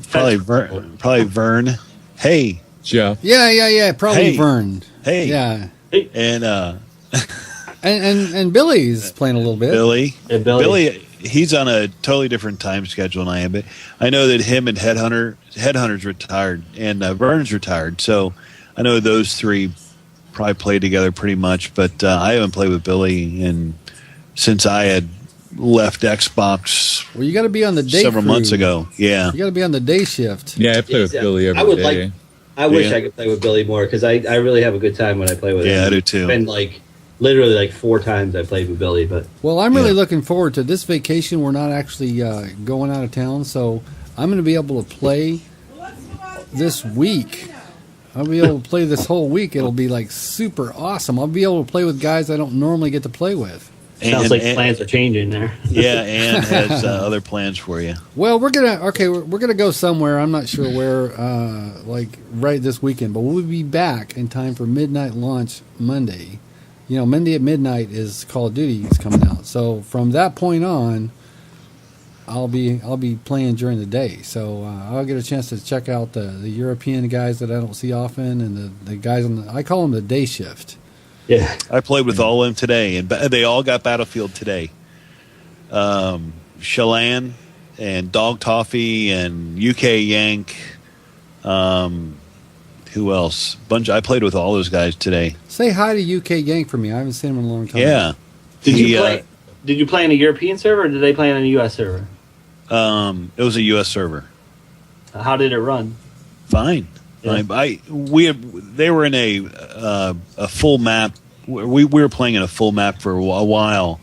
probably Vern. Hey, Jeff. Yeah. Probably Vern. Hey. Yeah. And and Billy's playing a little bit. Billy, he's on a totally different time schedule than I am. But I know that him and Headhunter's retired, and Vern's retired. So I know those three probably play together pretty much. But I haven't played with Billy since I had left Xbox. Well, you got to be on the day several months ago. Yeah, you got to be on the day shift. Yeah, I play with Billy every day. I wish I could play with Billy more because I really have a good time when I play with him. Yeah, I do too. And literally like 4 times I played with Billy. But well, I'm really looking forward to this vacation. We're not actually going out of town, so I'm going to be able to play this week. I'll be able to play this whole week. It'll be like super awesome. I'll be able to play with guys I don't normally get to play with. Sounds like plans are changing there. Yeah, Ann has other plans for you. Well, we're gonna go somewhere. I'm not sure where, like right this weekend, but we'll be back in time for midnight launch Monday. You know, Monday at midnight is Call of Duty is coming out. So from that point on, I'll be playing during the day. So I'll get a chance to check out the European guys that I don't see often, and the guys on I call them the day shift. Yeah, I played with all of them today, and they all got Battlefield today. Chelan and Dog Toffee and UK Yank. Who else? I played with all those guys today. Say hi to UK Yank for me. I haven't seen him in a long time. Yeah. Did you play on a European server, or did they play on a U.S. server? It was a U.S. server. How did it run? Fine. Yeah. They were in a full map. We were playing in a full map for a while,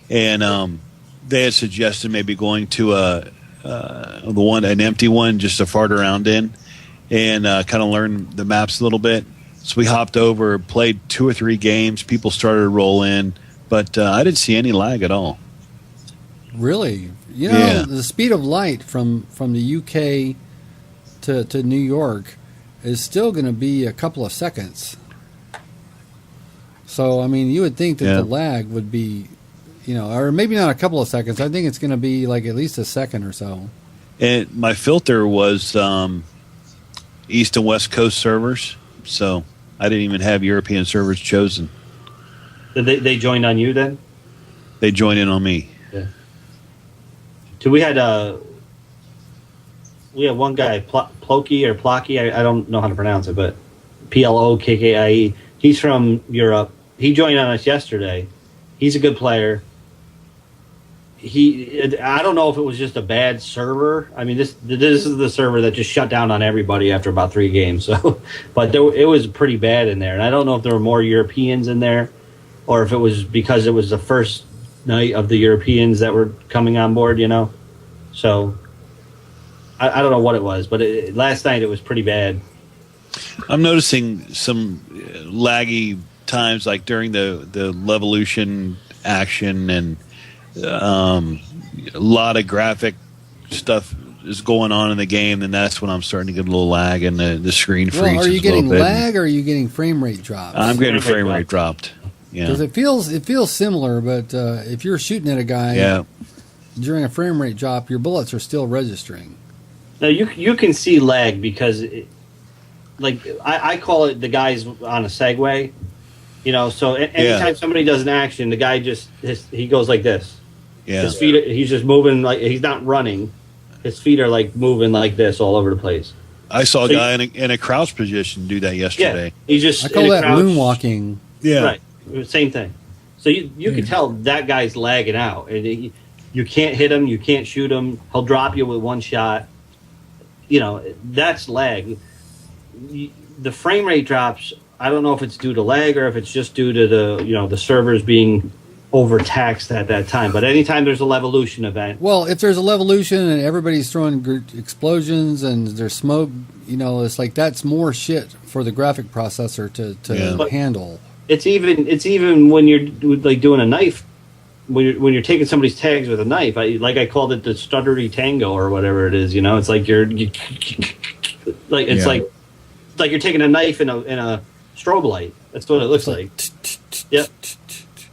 and they had suggested maybe going to an empty one just to fart around in, and kind of learn the maps a little bit. So we hopped over, played 2 or 3 games. People started to roll in, but I didn't see any lag at all. Really? You know, the speed of light from the UK to New York is still going to be a couple of seconds. So, I mean, you would think that the lag would be, you know, or maybe not a couple of seconds. I think it's going to be like at least a second or so. And my filter was East and West Coast servers, so I didn't even have European servers chosen. They joined on you then? They joined in on me. Yeah. So we had one guy, Plocky or Plocky, I don't know how to pronounce it, but Plokkie. He's from Europe. He joined on us yesterday. He's a good player. I don't know if it was just a bad server. I mean, this is the server that just shut down on everybody after about 3 games. So, but it was pretty bad in there, and I don't know if there were more Europeans in there, or if it was because it was the first night of the Europeans that were coming on board. You know, so I don't know what it was, but last night it was pretty bad. I'm noticing some laggy times, like during the Levolution action, and a lot of graphic stuff is going on in the game, and that's when I'm starting to get a little lag, and the screen freezes. Well, are you getting lag, or are you getting frame rate drops? I'm getting frame rate dropped. Yeah, because it feels similar, but if you're shooting at a guy during a frame rate drop, your bullets are still registering. Now you can see lag because, I call it the guys on a Segway, you know. So anytime somebody does an action, the guy he goes like this. Yeah, his feet. He's just moving like he's not running. His feet are like moving like this all over the place. I saw a guy in a crouch position do that yesterday. Yeah, he just I call that moonwalking. Yeah, right. Same thing. So you can tell that guy's lagging out, and you can't hit him, you can't shoot him. He'll drop you with one shot. You know, that's lag. The frame rate drops. I don't know if it's due to lag or if it's just due to the servers being overtaxed at that time. But anytime there's a Levolution event, well, if there's a Levolution and everybody's throwing explosions and there's smoke, you know, it's like that's more shit for the graphic processor to handle. It's even when you're like doing a knife. When you're taking somebody's tags with a knife, I called it the stuttery tango or whatever it is. You know, it's like like you're taking a knife in a strobe light. That's what it looks like. Yep.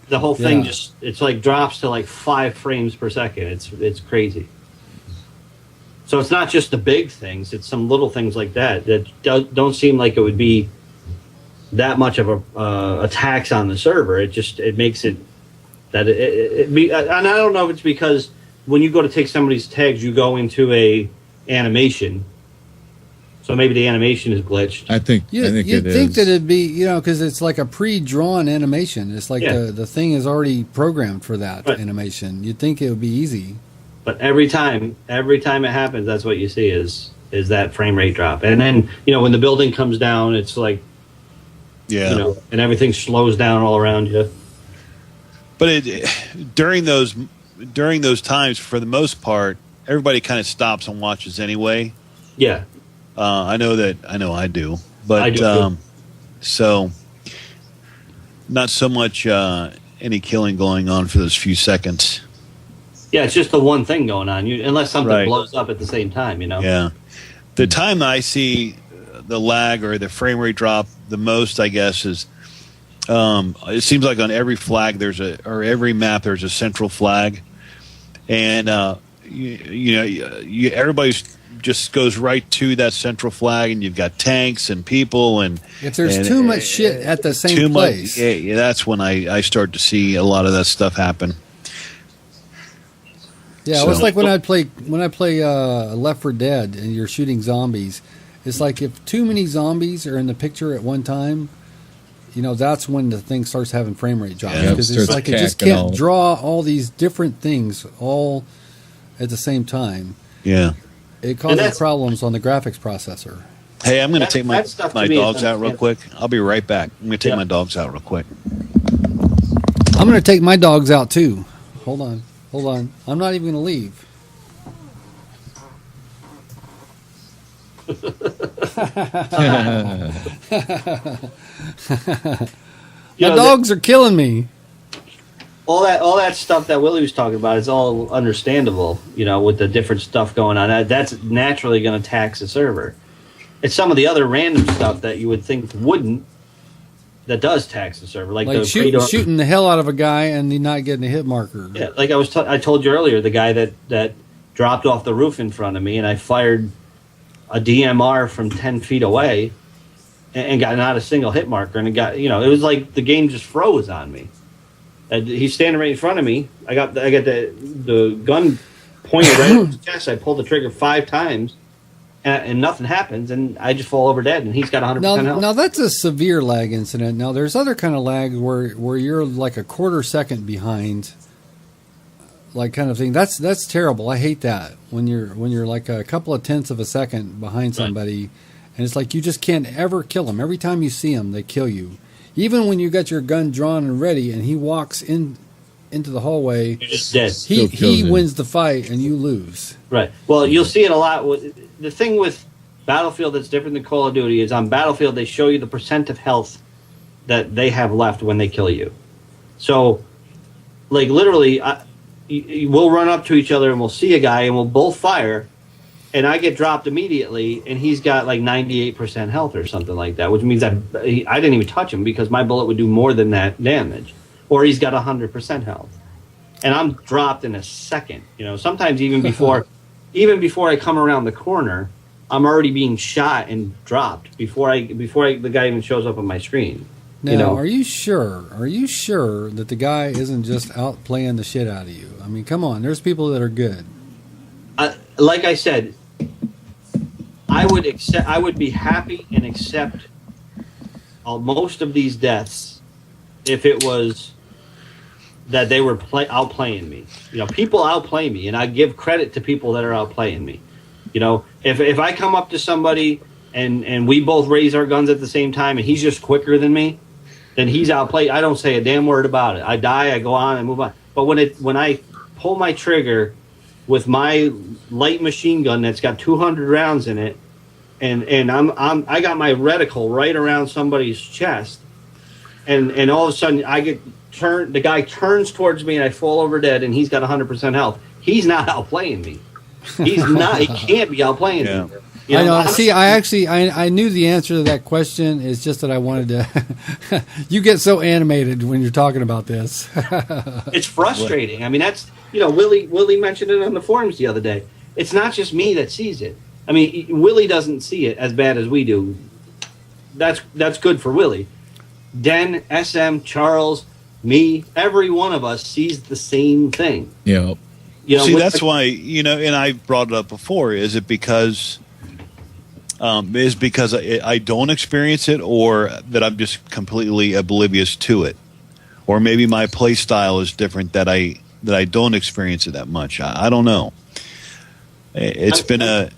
The whole thing it's like drops to like 5 frames per second. It's crazy. So it's not just the big things; it's some little things like that don't seem like it would be that much of a tax on the server. It makes it. And I don't know if it's because when you go to take somebody's tags, you go into a animation. So maybe the animation is glitched. I think you'd think that it'd be, you know, because it's like a pre-drawn animation. It's like the thing is already programmed for that animation. You'd think it would be easy. But every time it happens, that's what you see is that frame rate drop. And then, you know, when the building comes down, it's like, you know, and everything slows down all around you. But during those times, for the most part, everybody kind of stops and watches anyway. Yeah. I know I do. But I do so not so much any killing going on for those few seconds. Yeah, it's just the one thing going on. Unless something blows up at the same time, Yeah. The time I see the lag or the frame rate drop the most, I guess, is it seems like on every flag every map there's a central flag, and everybody just goes right to that central flag, and you've got tanks and people, and if there's too much shit at the same place, yeah, that's when I start to see a lot of that stuff happen. Yeah, it's like when I play Left 4 Dead and you're shooting zombies. It's like if too many zombies are in the picture at one time, that's when the thing starts having frame rate drops. Because it's like it just can't draw all these different things all at the same time. Yeah. It causes problems on the graphics processor. Hey, I'm going to take my dogs out real quick. I'll be right back. I'm going to take my dogs out real quick. I'm going to take my dogs out too. Hold on. I'm not even going to leave. My dogs are killing me. All that stuff that Willie was talking about is all understandable, with the different stuff going on. That's naturally going to tax the server. It's some of the other random stuff that you would think wouldn't, that does tax the server, like shooting the hell out of a guy and not getting a hit marker. Yeah, like I told you earlier, the guy that dropped off the roof in front of me, and I fired a DMR from 10 feet away, and got not a single hit marker, and it was like the game just froze on me. He's standing right in front of me. I got the gun pointed right at his chest. I pulled the trigger 5 times, and nothing happens, and I just fall over dead, and he's got 100% health. Now, that's a severe lag incident. Now, there's other kind of lag where you're like a quarter second behind, like kind of thing. That's terrible. I hate that when you're like a couple of tenths of a second behind somebody, and it's like you just can't ever kill them. Every time you see them, they kill you. Even when you got your gun drawn and ready, and he walks into the hallway, you're just dead. He wins the fight, and you lose. Right. Well, you'll see it a lot. The thing with Battlefield that's different than Call of Duty is on Battlefield they show you the percent of health that they have left when they kill you. So, like literally, we'll run up to each other and we'll see a guy and we'll both fire, and I get dropped immediately, and he's got like 98% health or something like that, which means I didn't even touch him because my bullet would do more than that damage, or he's got 100% health, and I'm dropped in a second. Sometimes even before I come around the corner, I'm already being shot and dropped before the guy even shows up on my screen. Now, are you sure? Are you sure that the guy isn't just out playing the shit out of you? I mean, come on. There's people that are good. Like I said, I would be happy and accept most of these deaths if it was that they were outplaying me. People outplay me, and I give credit to people that are outplaying me. If I come up to somebody and we both raise our guns at the same time, and he's just quicker than me, then he's outplayed. I don't say a damn word about it. I die, I go on, and move on. But when I pull my trigger with my light machine gun that's got 200 rounds in it, and I got my reticle right around somebody's chest, and all of a sudden the guy turns towards me and I fall over dead, and he's got 100% health. He's not outplaying me. He's not. He can't be outplaying me. I know. See, I knew the answer to that question. It's just that I wanted to. You get so animated when you're talking about this. It's frustrating. I mean, that's Willie mentioned it on the forums the other day. It's not just me that sees it. I mean, Willie doesn't see it as bad as we do. That's good for Willie. Den, SM, Charles, me, every one of us sees the same thing. Yeah. See, that's why, and I brought it up before. Is it because I don't experience it, or that I'm just completely oblivious to it? Or maybe my play style is different, that I don't experience it that much. I don't know. It's been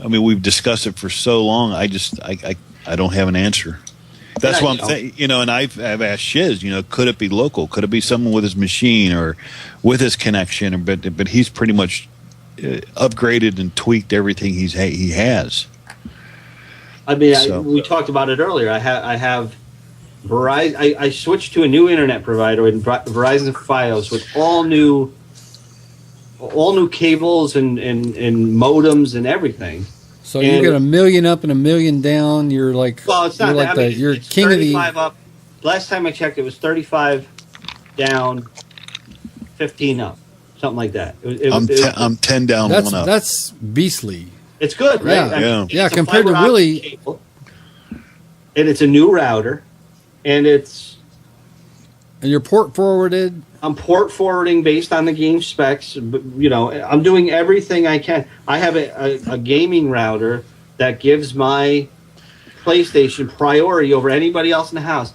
we've discussed it for so long. I don't have an answer. That's what I'm saying. And I've asked Shiz, could it be local? Could it be someone with his machine or with his connection? But he's pretty much upgraded and tweaked everything he has. I mean, we talked about it earlier. I have Verizon. I switched to a new internet provider in Verizon Fios with all new cables and modems and everything. So you get 1 million up and 1 million down. You're like, well, it's not that. You're king of the. Up. Last time I checked, it was 35 down, 15 up, something like that. I'm 10 down, 1 up. That's beastly. It's good, right? Yeah. Compared to Willi, cable, and it's a new router, and you're port forwarded. I'm port forwarding based on the game specs. I'm doing everything I can. I have a gaming router that gives my PlayStation priority over anybody else in the house.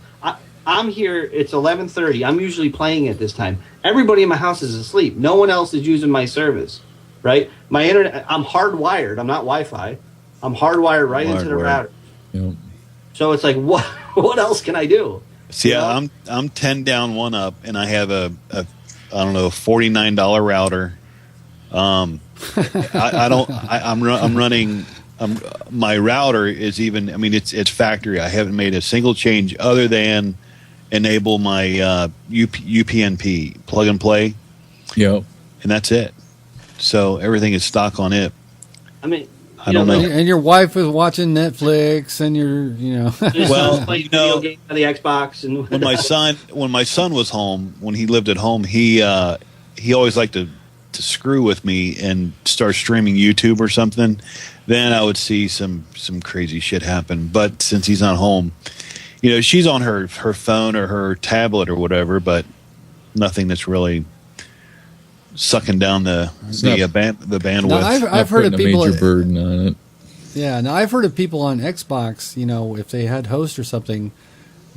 I'm here. It's 11:30. I'm usually playing at this time. Everybody in my house is asleep. No one else is using my service, right? My internet. I'm hardwired. I'm not Wi-Fi. I'm hardwired into the router. Yep. So it's like, what else can I do? See, I'm 10 down, 1 up, and I have a $49 router. I'm running. My router is even. I mean, it's factory. I haven't made a single change other than enable my UPnP plug and play. Yep. And that's it. So everything is stock on it. I mean. I don't know. And your wife was watching Netflix, and Well, video game on the Xbox. And when my son was home, when he lived at home, he always liked to screw with me and start streaming YouTube or something. Then I would see some crazy shit happen. But since he's not home, she's on her phone or her tablet or whatever, but nothing that's really sucking down the bandwidth. Now, I've heard of people. A major burden on it. Yeah, now I've heard of people on Xbox. If they had host or something,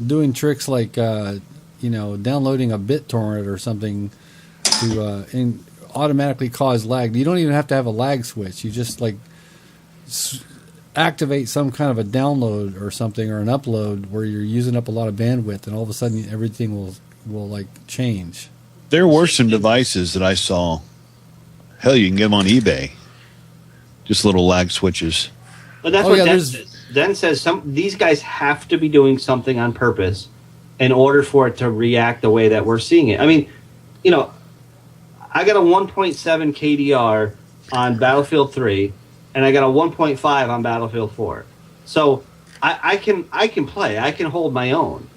doing tricks like downloading a BitTorrent or something to automatically cause lag. You don't even have to have a lag switch. You just activate some kind of a download or something or an upload where you're using up a lot of bandwidth, and all of a sudden everything will change. There were some devices that I saw. Hell, you can get them on eBay. Just little lag switches. But that's what Den says. These guys have to be doing something on purpose in order for it to react the way that we're seeing it. I mean, I got a 1.7 KDR on Battlefield 3, and I got a 1.5 on Battlefield 4. So I can play. I can hold my own.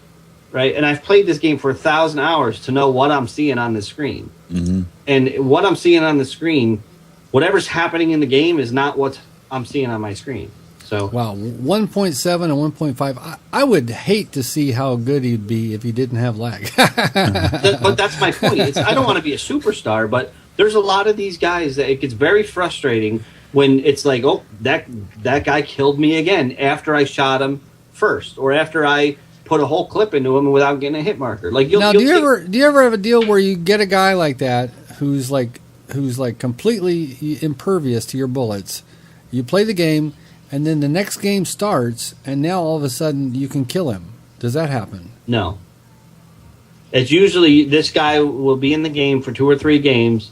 Right, and I've played this game for 1,000 hours to know what I'm seeing on the screen. Mm-hmm. And what I'm seeing on the screen, whatever's happening in the game is not what I'm seeing on my screen. So wow, 1.7 and 1.5. I would hate to see how good he'd be if he didn't have lag. But that's my point. I don't want to be a superstar, but there's a lot of these guys that it gets very frustrating when it's like, oh, that guy killed me again after I shot him first, or after I put a whole clip into him without getting a hit marker. Like, do you ever have a deal where you get a guy like that who's completely impervious to your bullets? You play the game, and then the next game starts, and now all of a sudden you can kill him. Does that happen? No. It's usually this guy will be in the game for 2 or 3 games.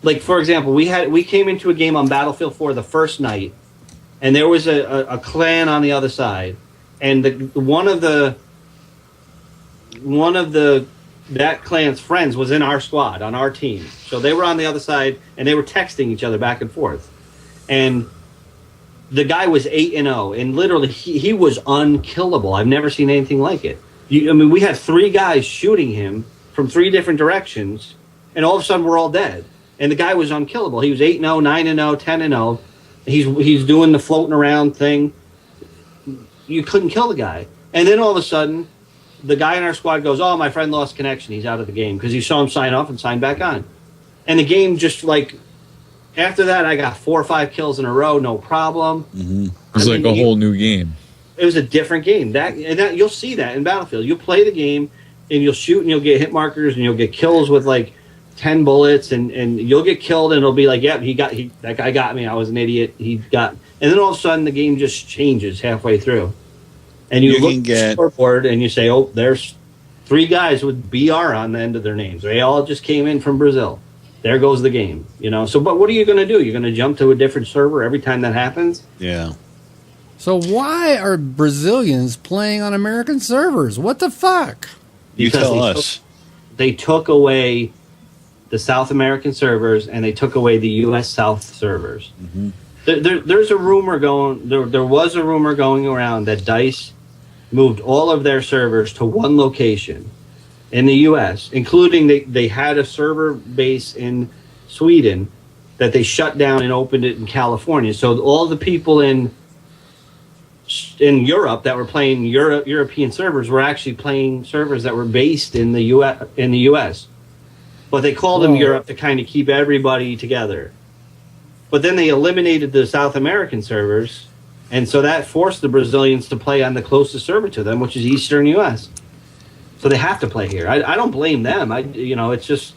Like, for example, we came into a game on Battlefield 4 the first night, and there was a clan on the other side. And one of that clan's friends was in our squad, on our team. So they were on the other side, and they were texting each other back and forth. And the guy was 8-0, and literally he was unkillable. I've never seen anything like it. We had 3 guys shooting him from 3 different directions, and all of a sudden we're all dead. And the guy was unkillable. He was 8-0, 9-0, 10-0. He's doing the floating around thing. You couldn't kill the guy. And then all of a sudden, the guy in our squad goes, oh, my friend lost connection. He's out of the game, because you saw him sign off and sign back on. And the game just, after that, I got 4 or 5 kills in a row, no problem. Mm-hmm. It was a whole new game. It was a different game. That you'll see that in Battlefield. You'll play the game, and you'll shoot, and you'll get hit markers, and you'll get kills with, 10 bullets, and you'll get killed, and it'll be like, yep, that guy got me. I was an idiot. And then all of a sudden, the game just changes halfway through. and you look at the scoreboard and you say, oh, there's 3 guys with BR on the end of their names. They all just came in from Brazil. There goes the game, you know. So, but what are you going to do? You're going to jump to a different server every time that happens? Yeah. So why are Brazilians playing on American servers? What the fuck? You tell us. They took away the South American servers and they took away the U.S. South servers. Mm-hmm. There's a rumor going. There was a rumor going around that DICE moved all of their servers to one location in the U.S., including they had a server base in Sweden that they shut down and opened it in California. So all the people in Europe that were playing European servers were actually playing servers that were based in the U.S. But they called them Europe to kind of keep everybody together. But then they eliminated the South American servers, and so that forced the Brazilians to play on the closest server to them, which is Eastern U.S. So they have to play here. I don't blame them. It's just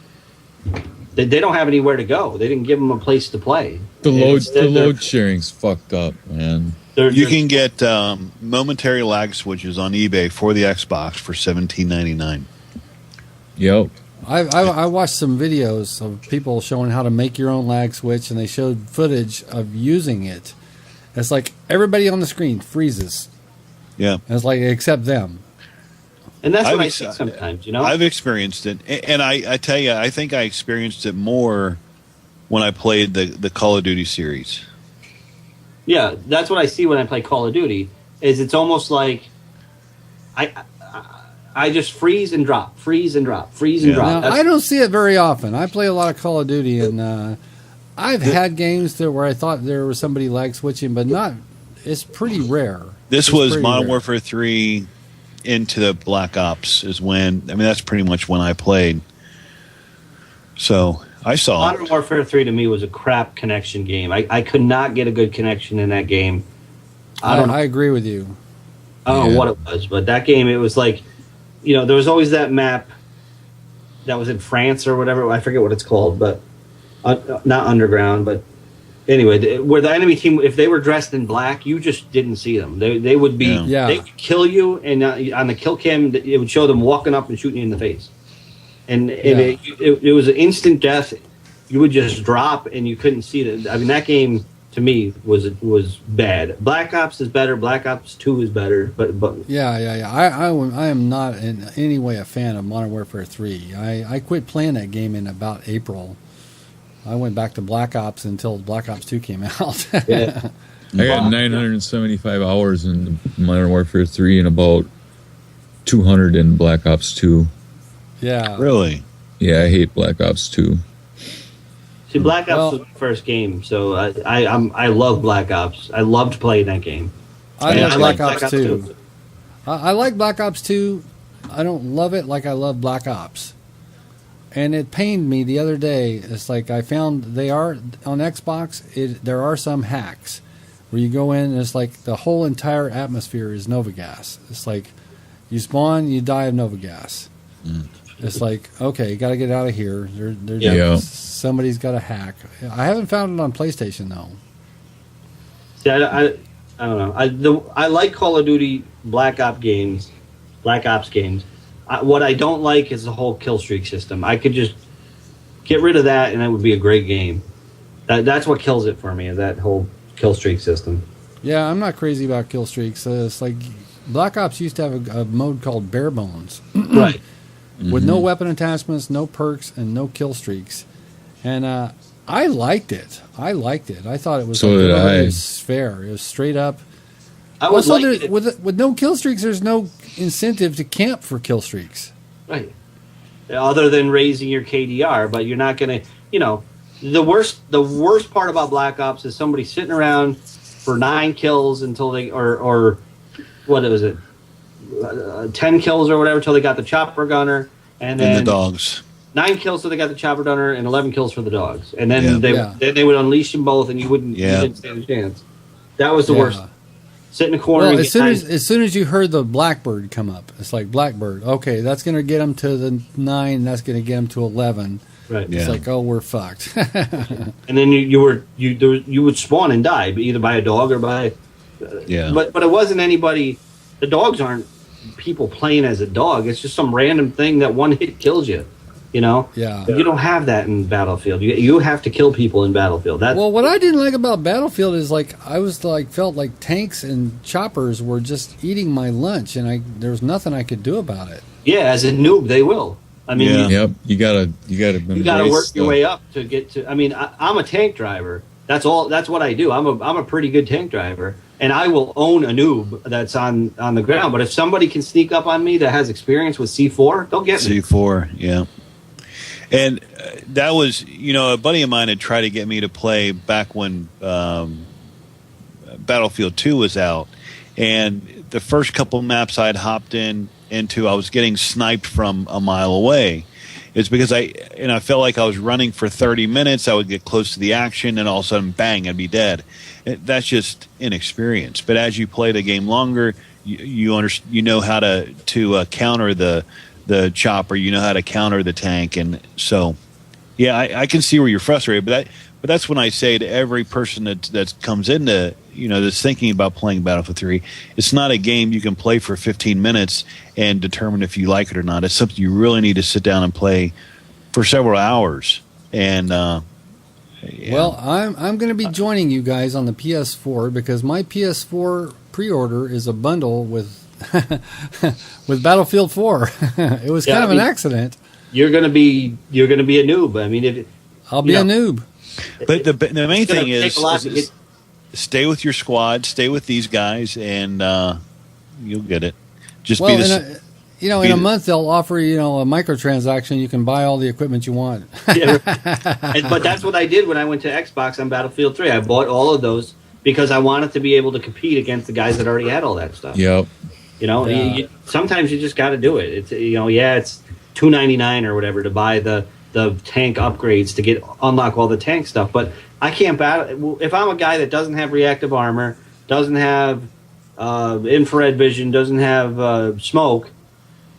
they don't have anywhere to go. They didn't give them a place to play. The load sharing's fucked up, man. You can get momentary lag switches on eBay for the Xbox for $17.99. Yep. I watched some videos of people showing how to make your own lag switch, and they showed footage of using it. It's like everybody on the screen freezes. Yeah. And it's like, except them. And that's what I see sometimes, you know? I've experienced it. And I tell you, I think I experienced it more when I played the Call of Duty series. Yeah, that's what I see when I play Call of Duty. Is it's almost like I just freeze and drop, freeze and drop, freeze and drop. Now, I don't see it very often. I play a lot of Call of Duty, and I've had games where I thought there was somebody lag switching, but not. It's pretty rare. This was Modern Warfare 3 into the Black Ops is when. I mean, that's pretty much when I played. So I saw Modern Warfare 3 to me was a crap connection game. I could not get a good connection in that game. I agree with you. I don't know what it was, but that game, it was like, you know, there was always that map that was in France or whatever. I forget what it's called, but not Underground. But anyway, where the enemy team, if they were dressed in black, you just didn't see them. They would be, they could kill you, and on the kill cam, it would show them walking up and shooting you in the face. And it was an instant death. You would just drop, and you couldn't see it. I mean, that game to me was bad. Black Ops is better. Black Ops 2 is better. But I am not in any way a fan of Modern Warfare 3. I quit playing that game in about April. I went back to Black Ops until Black Ops 2 came out. I got 975 hours in Modern Warfare 3 and about 200 in Black Ops 2. Yeah. Really? Yeah, I hate Black Ops 2. See, Black Ops was my first game, so I love Black Ops. I loved playing that game. I like Black Ops 2. I like Black Ops 2. I don't love it like I love Black Ops. And it pained me the other day. It's like I found they are on Xbox. There are some hacks where you go in and it's like the whole entire atmosphere is Nova gas. It's like you spawn, you die of Nova gas. It's like, okay, you got to get out of here. Somebody's got a hack. I haven't found it on PlayStation though. See, I don't know. I like Call of Duty Black Ops games. What I don't like is the whole kill streak system. I could just get rid of that, and it would be a great game. That's what kills it for me, is that whole kill streak system. Yeah, I'm not crazy about kill streaks. It's like Black Ops used to have a mode called Bare Bones. Right. With no weapon attachments, no perks, and no kill streaks. And I liked it. I thought it was, it was fair. It was straight up. With no kill streaks, there's no incentive to camp for kill streaks. Right. Other than raising your KDR, but you're not going to, you know, the worst part about Black Ops is somebody sitting around for 9 kills until they, or what was it, 10 kills or whatever until they got the chopper gunner, and then the dogs. 9 kills till they got the chopper gunner, and 11 kills for the dogs, and then they would unleash them both, and you didn't stand a chance. That was the worst. Sit in a corner. Well, as soon as you heard the Blackbird come up, it's like Blackbird. Okay, that's going to get them to the 9. That's going to get them to 11. Right. It's like, oh, we're fucked. And then you would spawn and die, either by a dog or by. Yeah. But it wasn't anybody the dogs aren't people playing as a dog. It's just some random thing that one hit kills you. You know, you don't have that in Battlefield. You have to kill people in Battlefield. Well, what I didn't like about Battlefield is like I was like felt like tanks and choppers were just eating my lunch, and there was nothing I could do about it. Yeah, as a noob, they will. I mean, you gotta work your way up to get to. I mean, I'm a tank driver. That's all. That's what I do. I'm a pretty good tank driver, and I will own a noob that's on the ground. But if somebody can sneak up on me that has experience with C4, they'll get me. C4, yeah. And that was, a buddy of mine had tried to get me to play back when Battlefield 2 was out. And the first couple maps I'd hopped into, I was getting sniped from a mile away. It's because I felt like I was running for 30 minutes. I would get close to the action, and all of a sudden, bang, I'd be dead. That's just inexperience. But as you play the game longer, you know how to counter the chopper, you know how to counter the tank, and so I can see where you're frustrated, but that's when I say to every person that comes into that's thinking about playing Battlefield 3, it's not a game you can play for 15 minutes and determine if you like it or not. It's something you really need to sit down and play for several hours. And well, I'm going to be joining you guys on the PS4 because my PS4 pre-order is a bundle with with Battlefield 4. It was kind of an accident. You're gonna be a noob. I mean, I'll be a noob. But the main thing is stay with your squad, stay with these guys, and you'll get it. Just in a month they'll offer you a microtransaction. You can buy all the equipment you want. But that's what I did when I went to Xbox on Battlefield 3. I bought all of those because I wanted to be able to compete against the guys that already had all that stuff. Yep. Sometimes you just got to do it. It's it's $2.99 or whatever to buy the tank upgrades to unlock all the tank stuff. But I can't battle if I'm a guy that doesn't have reactive armor, doesn't have infrared vision, doesn't have smoke.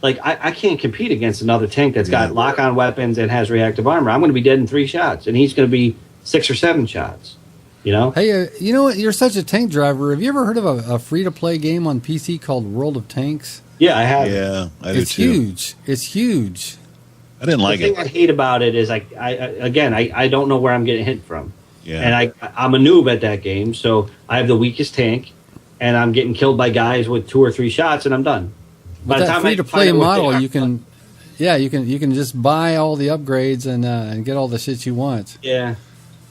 Like I can't compete against another tank that's got lock-on weapons and has reactive armor. I'm going to be dead in 3 shots, and he's going to be 6 or 7 shots. Hey, you know what? You're such a tank driver. Have you ever heard of a free-to-play game on PC called World of Tanks? Yeah, I have. Yeah, I do It's huge. It's huge. I didn't like it. The thing I hate about it is I don't know where I'm getting hit from. Yeah. And I'm a noob at that game, so I have the weakest tank, and I'm getting killed by guys with 2 or 3 shots, and I'm done. But that free-to-play model, you can just buy all the upgrades and get all the shit you want. Yeah.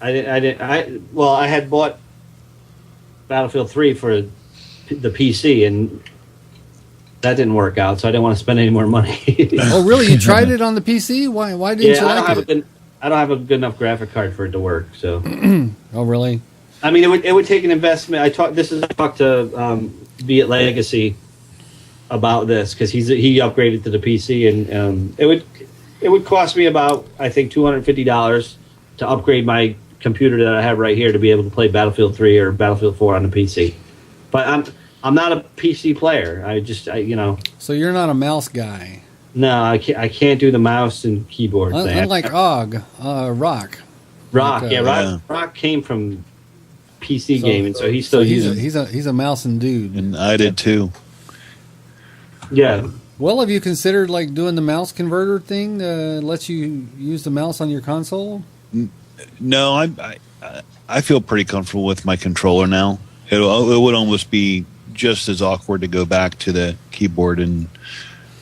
I had bought Battlefield 3 for the PC, and that didn't work out, so I didn't want to spend any more money. Oh, really? You tried it on the PC? Why didn't you like it? I don't have a good enough graphic card for it to work. So. Oh, really? I mean, it would take an investment. I talked to Be It Legacy about this because he upgraded to the PC, and it would cost me about, I think, $250 to upgrade my computer that I have right here to be able to play Battlefield 3 or Battlefield 4 on the PC. But I'm not a PC player. So you're not a mouse guy. No, I can't do the mouse and keyboard thing. Unlike Rock. Rock came from PC gaming, so he's still using. He's a mouse and dude. And I did too. Yeah. Well, have you considered like doing the mouse converter thing that lets you use the mouse on your console? No, I feel pretty comfortable with my controller now. It would almost be just as awkward to go back to the keyboard and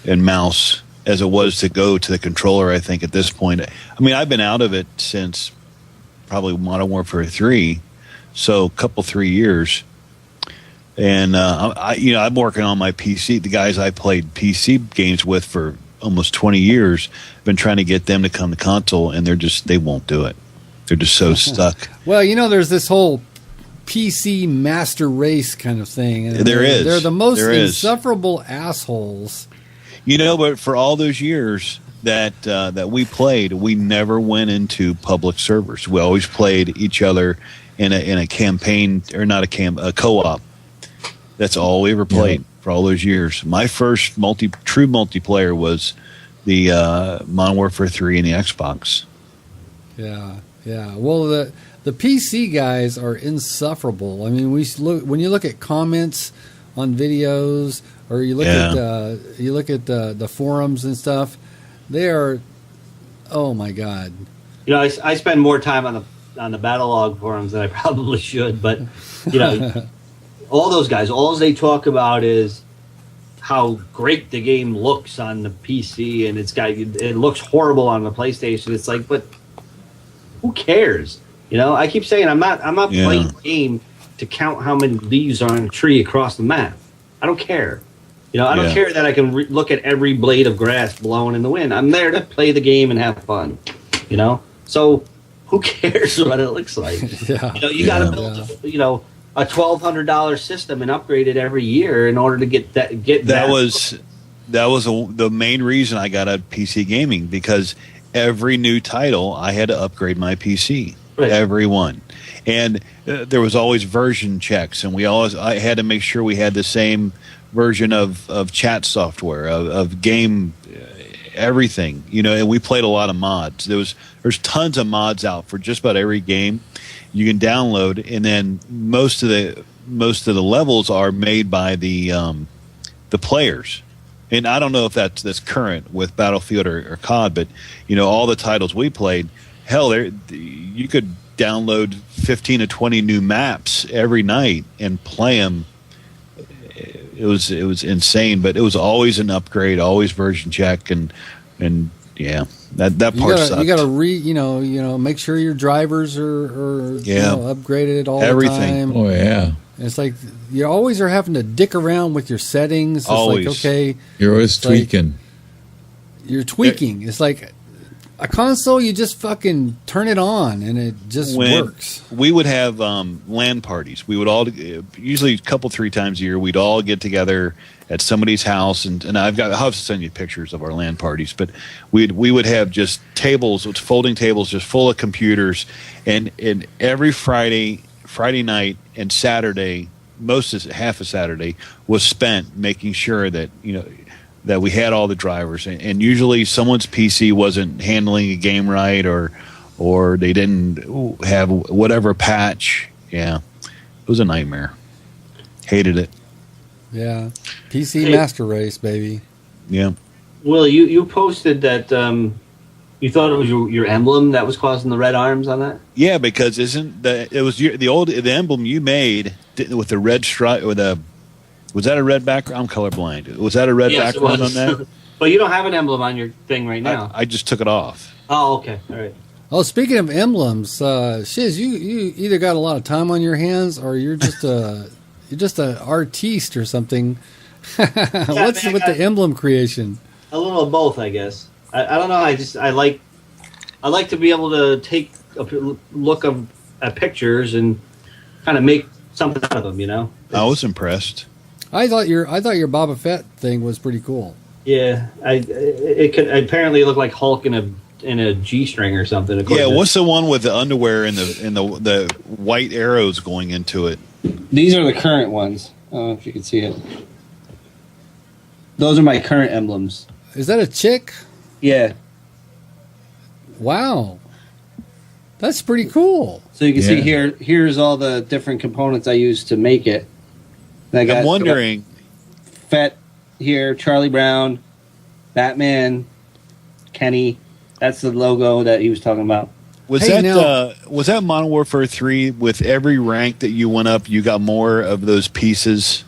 mouse as it was to go to the controller, I think, at this point. I mean, I've been out of it since probably Modern Warfare 3, so 3 years. And I'm working on my PC. The guys I played PC games with for almost 20 years, I've been trying to get them to come to console, and they won't do it. They're just so stuck. Well, there's this whole PC master race kind of thing. And They're the most insufferable assholes. But for all those years that we played, we never went into public servers. We always played each other in a campaign, or not a co-op. That's all we ever played for all those years. My first true multiplayer was the Modern Warfare 3 and the Xbox. Yeah. Well, the PC guys are insufferable. I mean, when you look at comments on videos, or you look at the forums and stuff. They are, oh my god. You know, I spend more time on the Battlelog forums than I probably should, but you know, all those guys, all they talk about is how great the game looks on the PC, and it looks horrible on the PlayStation. It's like, but who cares? You know, I keep saying I'm not playing the game to count how many leaves are on a tree across the map. I don't care. You know, I don't care that I can look at every blade of grass blowing in the wind. I'm there to play the game and have fun. You know, so who cares what it looks like? You know, you got to build, a $1,200 system and upgrade it every year in order to get that. That was the main reason I got a PC gaming, because every new title I had to upgrade my PC. Right. Every one. And there was always version checks, and I had to make sure we had the same version of chat software, of game, everything. You know, and we played a lot of mods. There's tons of mods out for just about every game you can download, and then most of the levels are made by the players. And I don't know if that's current with Battlefield or COD, but you know, all the titles we played, hell, you could download 15 to 20 new maps every night and play them. It was insane, but it was always an upgrade, always version check, and yeah, that part sucked. You got to make sure your drivers are upgraded all the time. Oh yeah. It's like you always are having to dick around with your settings. It's always. like, okay, You're always tweaking. You're tweaking. It's like a console, you just fucking turn it on and it just works. We would have LAN parties. We would all, usually a couple, 3 times a year, we'd all get together at somebody's house, and I'll have to send you pictures of our LAN parties, but we would have just tables, folding tables, just full of computers, and every Friday night and Saturday, half of Saturday was spent making sure that, you know, that we had all the drivers, and usually someone's PC wasn't handling a game right, or they didn't have whatever patch. Yeah, it was a nightmare. Hated it. Yeah, PC Master Race, baby. Yeah. Will, you posted that you thought it was your emblem that was causing the red arms on that? Yeah, because the emblem you made with the red stripe with a. Was that a red background? I'm colorblind. Was that a red background on that? But you don't have an emblem on your thing right now. I just took it off. Oh, okay. All right. Oh, speaking of emblems, Shiz, you either got a lot of time on your hands, or you're just a artiste or something. What's with the emblem creation? A little of both, I guess. I don't know. I like to be able to take a look at pictures and kind of make something out of them. You know. I was impressed. I thought your Boba Fett thing was pretty cool. Yeah, it could apparently look like Hulk in a G-string or something. Yeah, what's the one with the underwear and the white arrows going into it? These are the current ones. I don't know if you can see it. Those are my current emblems. Is that a chick? Yeah. Wow. That's pretty cool. So you can see here's all the different components I used to make it. I'm wondering. Fett here, Charlie Brown, Batman, Kenny. That's the logo that he was talking about. Was that Modern Warfare 3? With every rank that you went up, you got more of those pieces,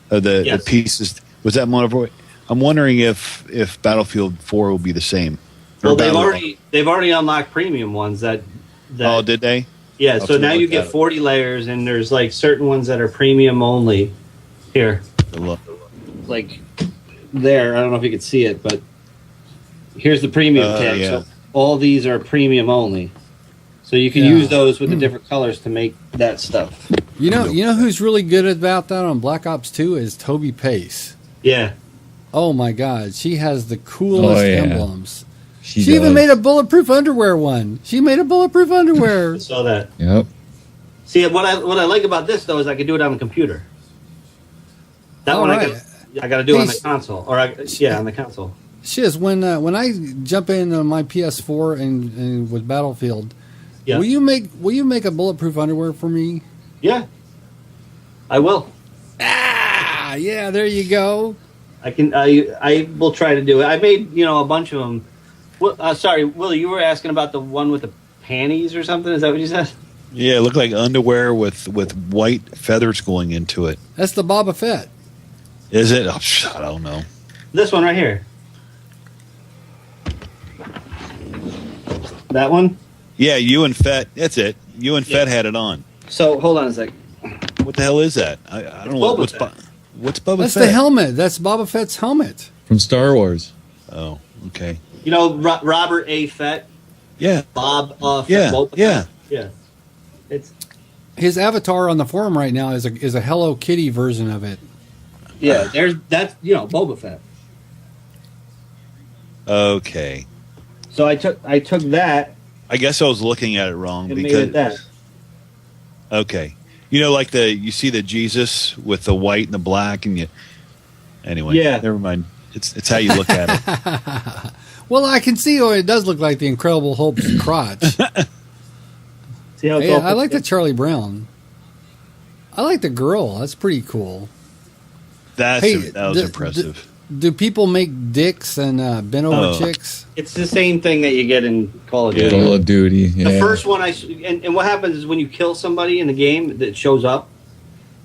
the pieces. Was that Modern Warfare? I'm wondering if Battlefield 4 will be the same. Well, they've already unlocked premium ones that. Oh, did they? Yeah. So now you get 40 layers, and there's like certain ones that are premium only. Here, like there. I don't know if you can see it, but here's the premium tag. Yeah. So all these are premium only. So you can use those with the different colors to make that stuff. You know who's really good about that on Black Ops 2 is Toby Pace. Yeah. Oh my God, she has the coolest emblems. She even made a bulletproof underwear one. She made a bulletproof underwear. I saw that. Yep. See, what I like about this though is I can do it on the computer. That one I got to do on the console, on the console. Shiz, when I jump in on my PS4 and with Battlefield, will you make a bulletproof underwear for me? Yeah, I will. Yeah, there you go. I will try to do it. I made a bunch of them. Well, sorry, Willie, you were asking about the one with the panties or something. Is that what you said? Yeah, it looked like underwear with white feathers going into it. That's the Boba Fett. Is it? Oh, I don't know. This one right here. That one? Yeah, you and Fett. That's it. You and Fett had it on. So hold on a sec. What the hell is that? I don't know. What's Boba That's Fett? the helmet. That's Boba Fett's helmet. From Star Wars. Oh, okay. Robert A. Fett. Yeah. Bob. Fett, Yeah. Boba Yeah. Fett. Yeah. It's. His avatar on the forum right now is a Hello Kitty version of it. Yeah. That's Boba Fett. Okay. So I took that. I guess I was looking at it wrong and because. made it that. Okay. Like you see the Jesus with the white and the black, and anyway. Yeah. Never mind. It's how you look at it. Well, I can see it does look like the Incredible Hulk's crotch. See how Hey, I like the Charlie Brown. I like the girl. That's pretty cool. That was impressive. Do people make dicks and bent over chicks? It's the same thing that you get in Call of Duty. Call of Duty. Yeah. The first one and what happens is when you kill somebody in the game that shows up.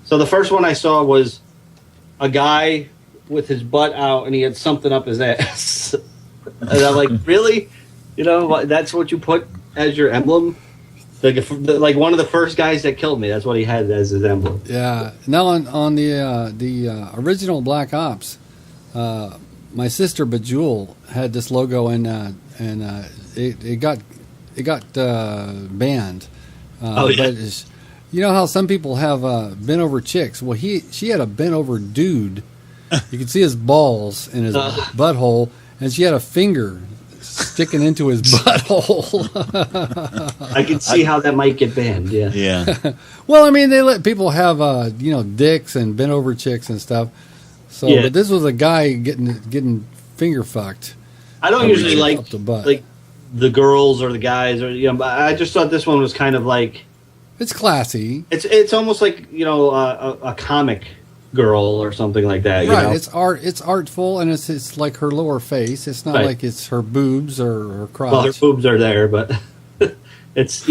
So the first one I saw was a guy with his butt out and he had something up his ass. And I'm like, really? That's what you put as your emblem? Like one of the first guys that killed me, that's what he had as his emblem. Yeah. Now on the original Black Ops, my sister Bejewel had this logo and it got banned. But you know how some people have bent over chicks? Well, she had a bent over dude. You could see his balls in his butthole, and she had a finger sticking into his butthole. I can see how that might get banned. Yeah. Yeah. Well, I mean, they let people have dicks and bent over chicks and stuff. So, but this was a guy getting finger fucked. I don't usually like the girls or the guys but I just thought this one was kind of like it's classy. It's almost like a comic girl or something like that. Right. It's art. It's artful, and it's like her lower face. It's not like it's her boobs or her crotch. Well, her boobs are there, but it's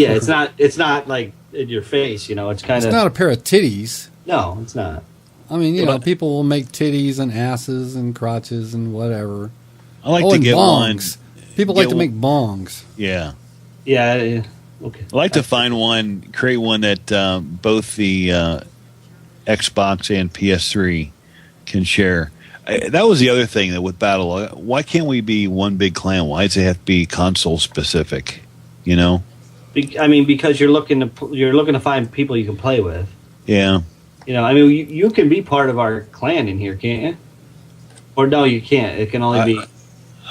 not like in your face. It's kind of. It's not a pair of titties. No, it's not. I mean, people will make titties and asses and crotches and whatever. I like to get bongs. People like to make bongs. Yeah. Yeah. Okay. I like to find create one that both the Xbox and PS3 can share. That was the other thing that with Battle. Why can't we be one big clan? Why does it have to be console specific? I mean, because you're looking to find people you can play with. Yeah. I mean, you can be part of our clan in here, can't you? Or no, you can't. It can only be.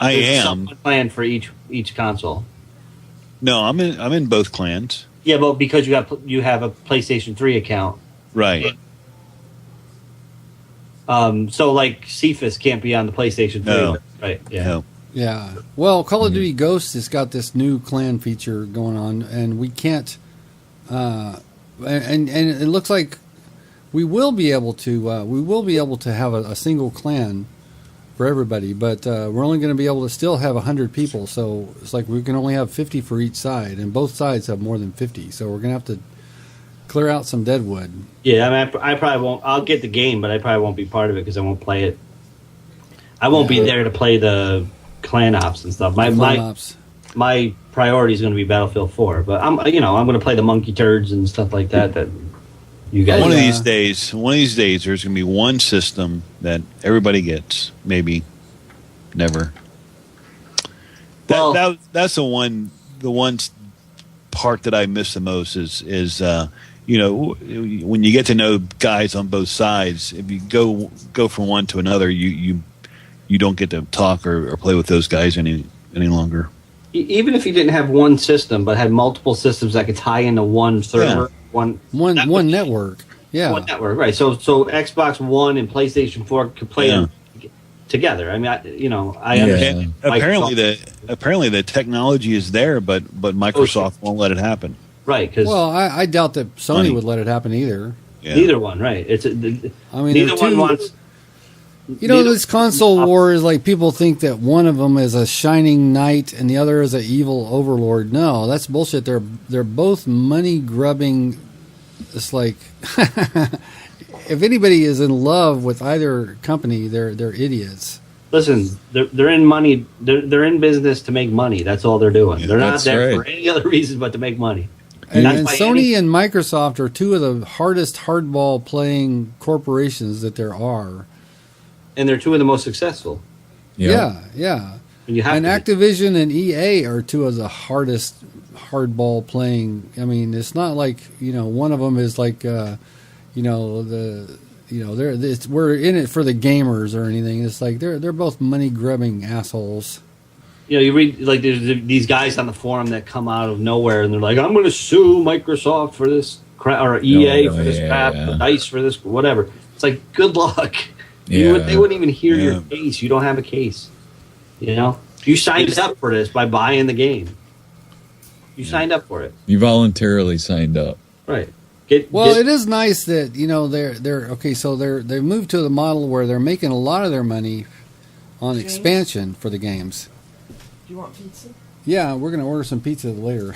I am a clan for each console. No, I'm in both clans. Yeah, but because you have a PlayStation 3 account, right? So like Cephas can't be on the PlayStation 3, no. Right? Yeah. No. Yeah. Well, Call of Duty Ghosts has got this new clan feature going on, and we can't. And it looks like we will be able to have a single clan for everybody, but we're only going to be able to still have 100 people. So it's like we can only have 50 for each side, and both sides have more than 50. So we're going to have to clear out some deadwood. Yeah, I mean, I probably won't. I'll get the game, but I probably won't be part of it because I won't play it. I won't be there to play the clan ops and stuff. My priority is going to be Battlefield 4, but I'm going to play the monkey turds and stuff like that. That you guys. One of these days, there's going to be one system that everybody gets. Maybe, never. That's the one part that I miss the most is when you get to know guys on both sides. If you go from one to another, you don't get to talk or play with those guys any longer. Even if you didn't have one system, but had multiple systems that could tie into one server, one network. Yeah, one network. Right. So Xbox One and PlayStation 4 could play together. I mean, I understand. Apparently the technology is there, but Microsoft won't let it happen. Right. Because I doubt that Sony would let it happen either. Yeah. Neither one, right? Neither one wants. This console war is like people think that one of them is a shining knight and the other is an evil overlord. No, that's bullshit. They're both money grubbing. It's like if anybody is in love with either company, they're idiots. Listen, they're in money. They're in business to make money. That's all they're doing. Yeah, they're not there for any other reason but to make money. And Sony and Microsoft are two of the hardest hardball playing corporations that there are. And they're two of the most successful. Yeah. And to Activision and EA are two of the hardest hardball playing. I mean, it's not like one of them is like we're in it for the gamers or anything. It's like they're both money grubbing assholes. You read like there's these guys on the forum that come out of nowhere and they're like, I'm going to sue Microsoft for this crap or EA for this crap, DICE for this whatever. It's like good luck. Yeah. They wouldn't even hear your case. You don't have a case. You signed up for this by buying the game. You signed up for it. You voluntarily signed up, right? It is nice that they're okay. So they moved to the model where they're making a lot of their money on expansion for the games. Do you want pizza? Yeah, we're gonna order some pizza later.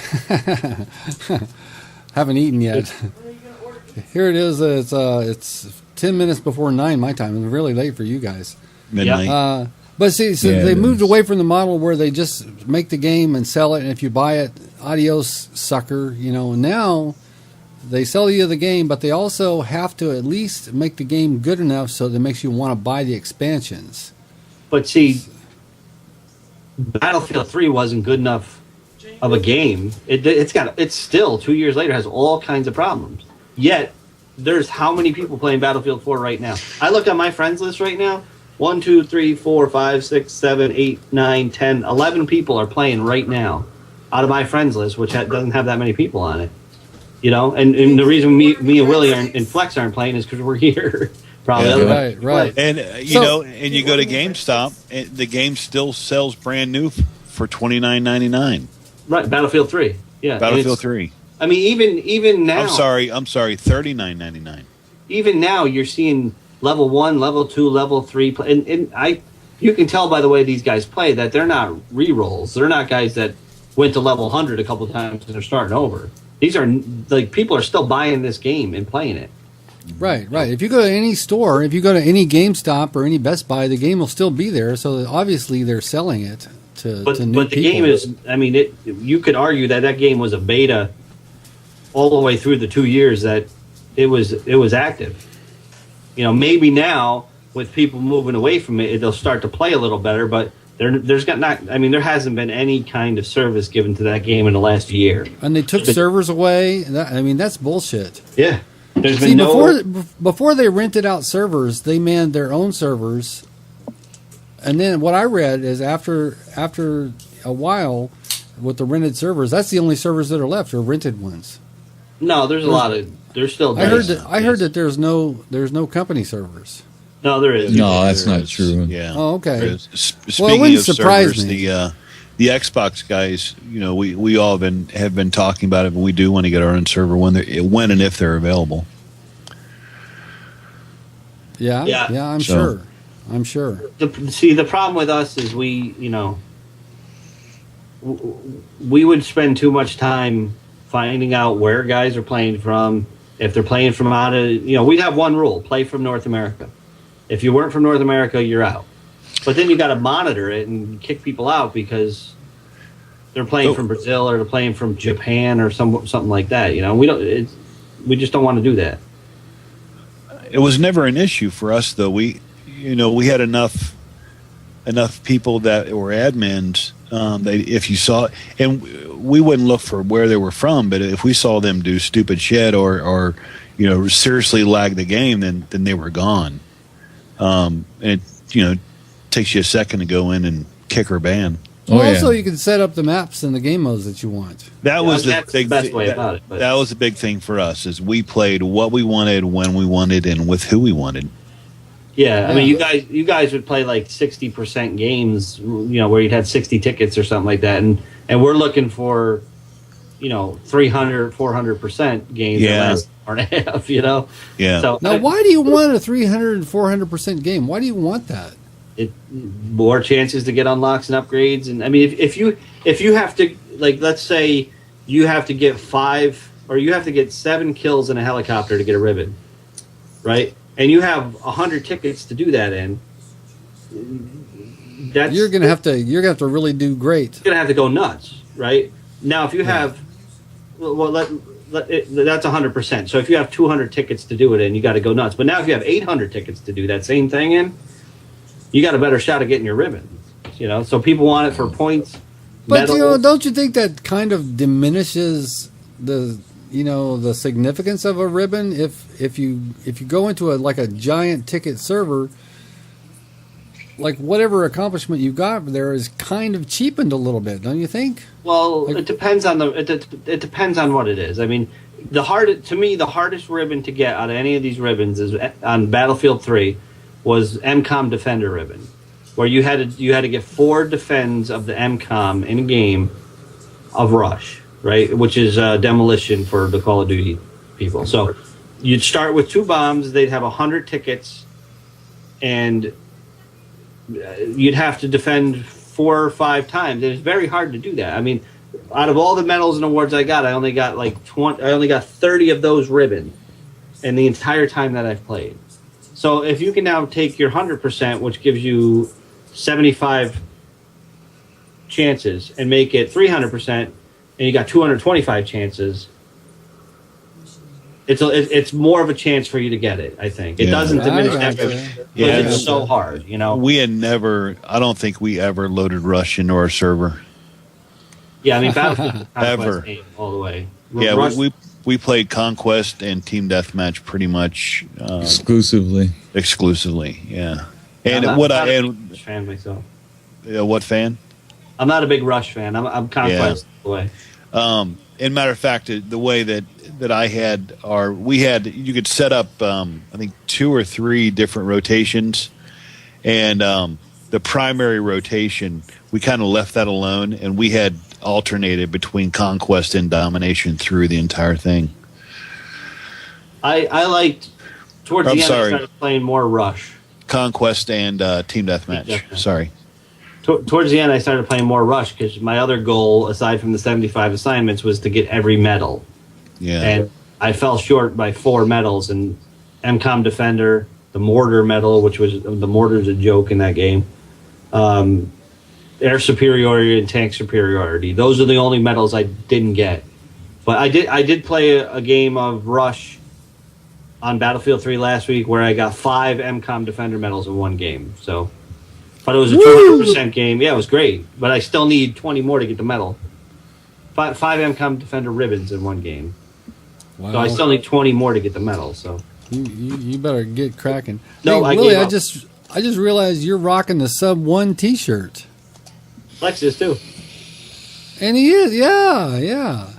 Haven't eaten yet. Where are you gonna order pizza? Here it is. It's 10 minutes before 9 my time. It's really late for you guys. Midnight. But see, so they moved away from the model where they just make the game and sell it, and if you buy it, adios, sucker. Now they sell you the game, but they also have to at least make the game good enough so that it makes you want to buy the expansions. But see, Battlefield 3 wasn't good enough of a game. It's still 2 years later has all kinds of problems. Yet there's how many people playing Battlefield 4 right now? I look at my friends list right now. 1, 2, 3, 4, 5, 6, 7, 8, 9, 10, 11 people are playing right now out of my friends list, which doesn't have that many people on it. And the reason me and Willie and Flex aren't playing is because we're here. Probably. Right. And you go to GameStop, and the game still sells brand new for $29.99. Right, Battlefield 3. Yeah, Battlefield 3. I mean, even now. I'm sorry, $39.99. Even now, you're seeing level 1, level 2, level 3, and you can tell by the way these guys play that they're not re-rolls. They're not guys that went to level 100 a couple of times and they're starting over. These are like people are still buying this game and playing it. Right. If you go to any store, if you go to any GameStop or any Best Buy, the game will still be there. So obviously they're selling it to new people. But the game is, I mean, you could argue that game was a beta all the way through the 2 years that it was active. Maybe now with people moving away from it, they'll start to play a little better. But there hasn't been any kind of service given to that game in the last year. And they took servers away. That's bullshit. Yeah. There's been before they rented out servers, they manned their own servers. And then what I read is after a while with the rented servers, that's the only servers that are left are rented ones. No, there's still. I heard that there's no company servers. No, there is. No, that's not true. Yeah. Oh, okay. Speaking of servers, the Xbox guys, we all have been talking about it, but we do want to get our own server when and if they're available. Yeah. I'm sure. The problem with us is we would spend too much time finding out where guys are playing from. If they're playing from out of, we'd have one rule: play from North America. If you weren't from North America, you're out. But then you got to monitor it and kick people out because they're playing from Brazil or they're playing from Japan or something like that. We just don't want to do that. It was never an issue for us, though. We had enough people that were admins. If you saw, and we wouldn't look for where they were from, but if we saw them do stupid shit or seriously lag the game, then they were gone. And it takes you a second to go in and kick or ban. Also, you can set up the maps and the game modes that you want. That was the best way about it. That was the big thing for us is we played what we wanted, when we wanted, and with who we wanted. Yeah, I mean, you guys would play like 60% games, where you'd have 60 tickets or something like that, and we're looking for, 300, 400% games that last hour and a half, you know? Yeah. So Now, why do you want a 300 and 400% game? Why do you want that? it more chances to get unlocks and upgrades. And I mean, if you have to, like, let's say you have to get 5 or you have to get 7 kills in a helicopter to get a ribbon, right? And you have 100 tickets to do that in. You're gonna have to really do great. You're gonna have to go nuts, right? Now, if you have, that's 100%. So if you have 200 tickets to do it in, you got to go nuts. But now, if you have 800 tickets to do that same thing in, you got a better shot of getting your ribbon. You know, so people want it for points. But medals. you know, don't you think that kind of diminishes the significance of a ribbon if you go into a giant ticket server? Like, whatever accomplishment you got there is kind of cheapened a little bit, don't you think? Well, it depends on it depends on what it is. I mean, the hardest ribbon to get out of any of these ribbons is on Battlefield 3 was MCOM Defender ribbon, where you had to get 4 defends of the MCOM in a game of Rush, right? Which is demolition for the Call of Duty people. So you'd start with 2 bombs. They'd have 100 tickets, and you'd have to defend 4 or 5 times. And it's very hard to do that. I mean, out of all the medals and awards I got, I only got 30 of those ribbons in the entire time that I've played. So if you can now take your 100%, which gives you 75 chances, and make it 300%, and you got 225 chances, it's more of a chance for you to get it, I think. It doesn't diminish effort, but it's so hard, you know. I don't think we ever loaded Rush into our server. Yeah, I mean, Battlefield ever game all the way. Yeah, Rush, we played Conquest and Team Deathmatch pretty much exclusively. Yeah. I'm And not what a I big and Rush fan myself. what fan? I'm not a big Rush fan. I'm Conquest all the way. In matter of fact, the way that I had you could set up I think 2 or 3 different rotations, and the primary rotation we kind of left that alone, and we had alternated between Conquest and Domination through the entire thing. I liked towards the end. I started playing more Rush. Conquest and Team Deathmatch. Sorry. Towards the end, I started playing more Rush because my other goal, aside from the 75 assignments, was to get every medal. Yeah. And I fell short by 4 medals, and MCOM Defender, the Mortar medal, which was the Mortar's a joke in that game. Air superiority and tank superiority. Those are the only medals I didn't get. But I did play a game of Rush on Battlefield 3 last week where I got 5 MCOM Defender medals in one game. So, but it was a 200% game. Yeah, it was great. But I still need 20 more to get the medal. 5 MCOM Defender ribbons in one game. Wow. So I still need 20 more to get the medal. So you better get cracking. No, hey, Willi, I just realized you're rocking the Sub 1 T-shirt. Lex is too. And he is, yeah.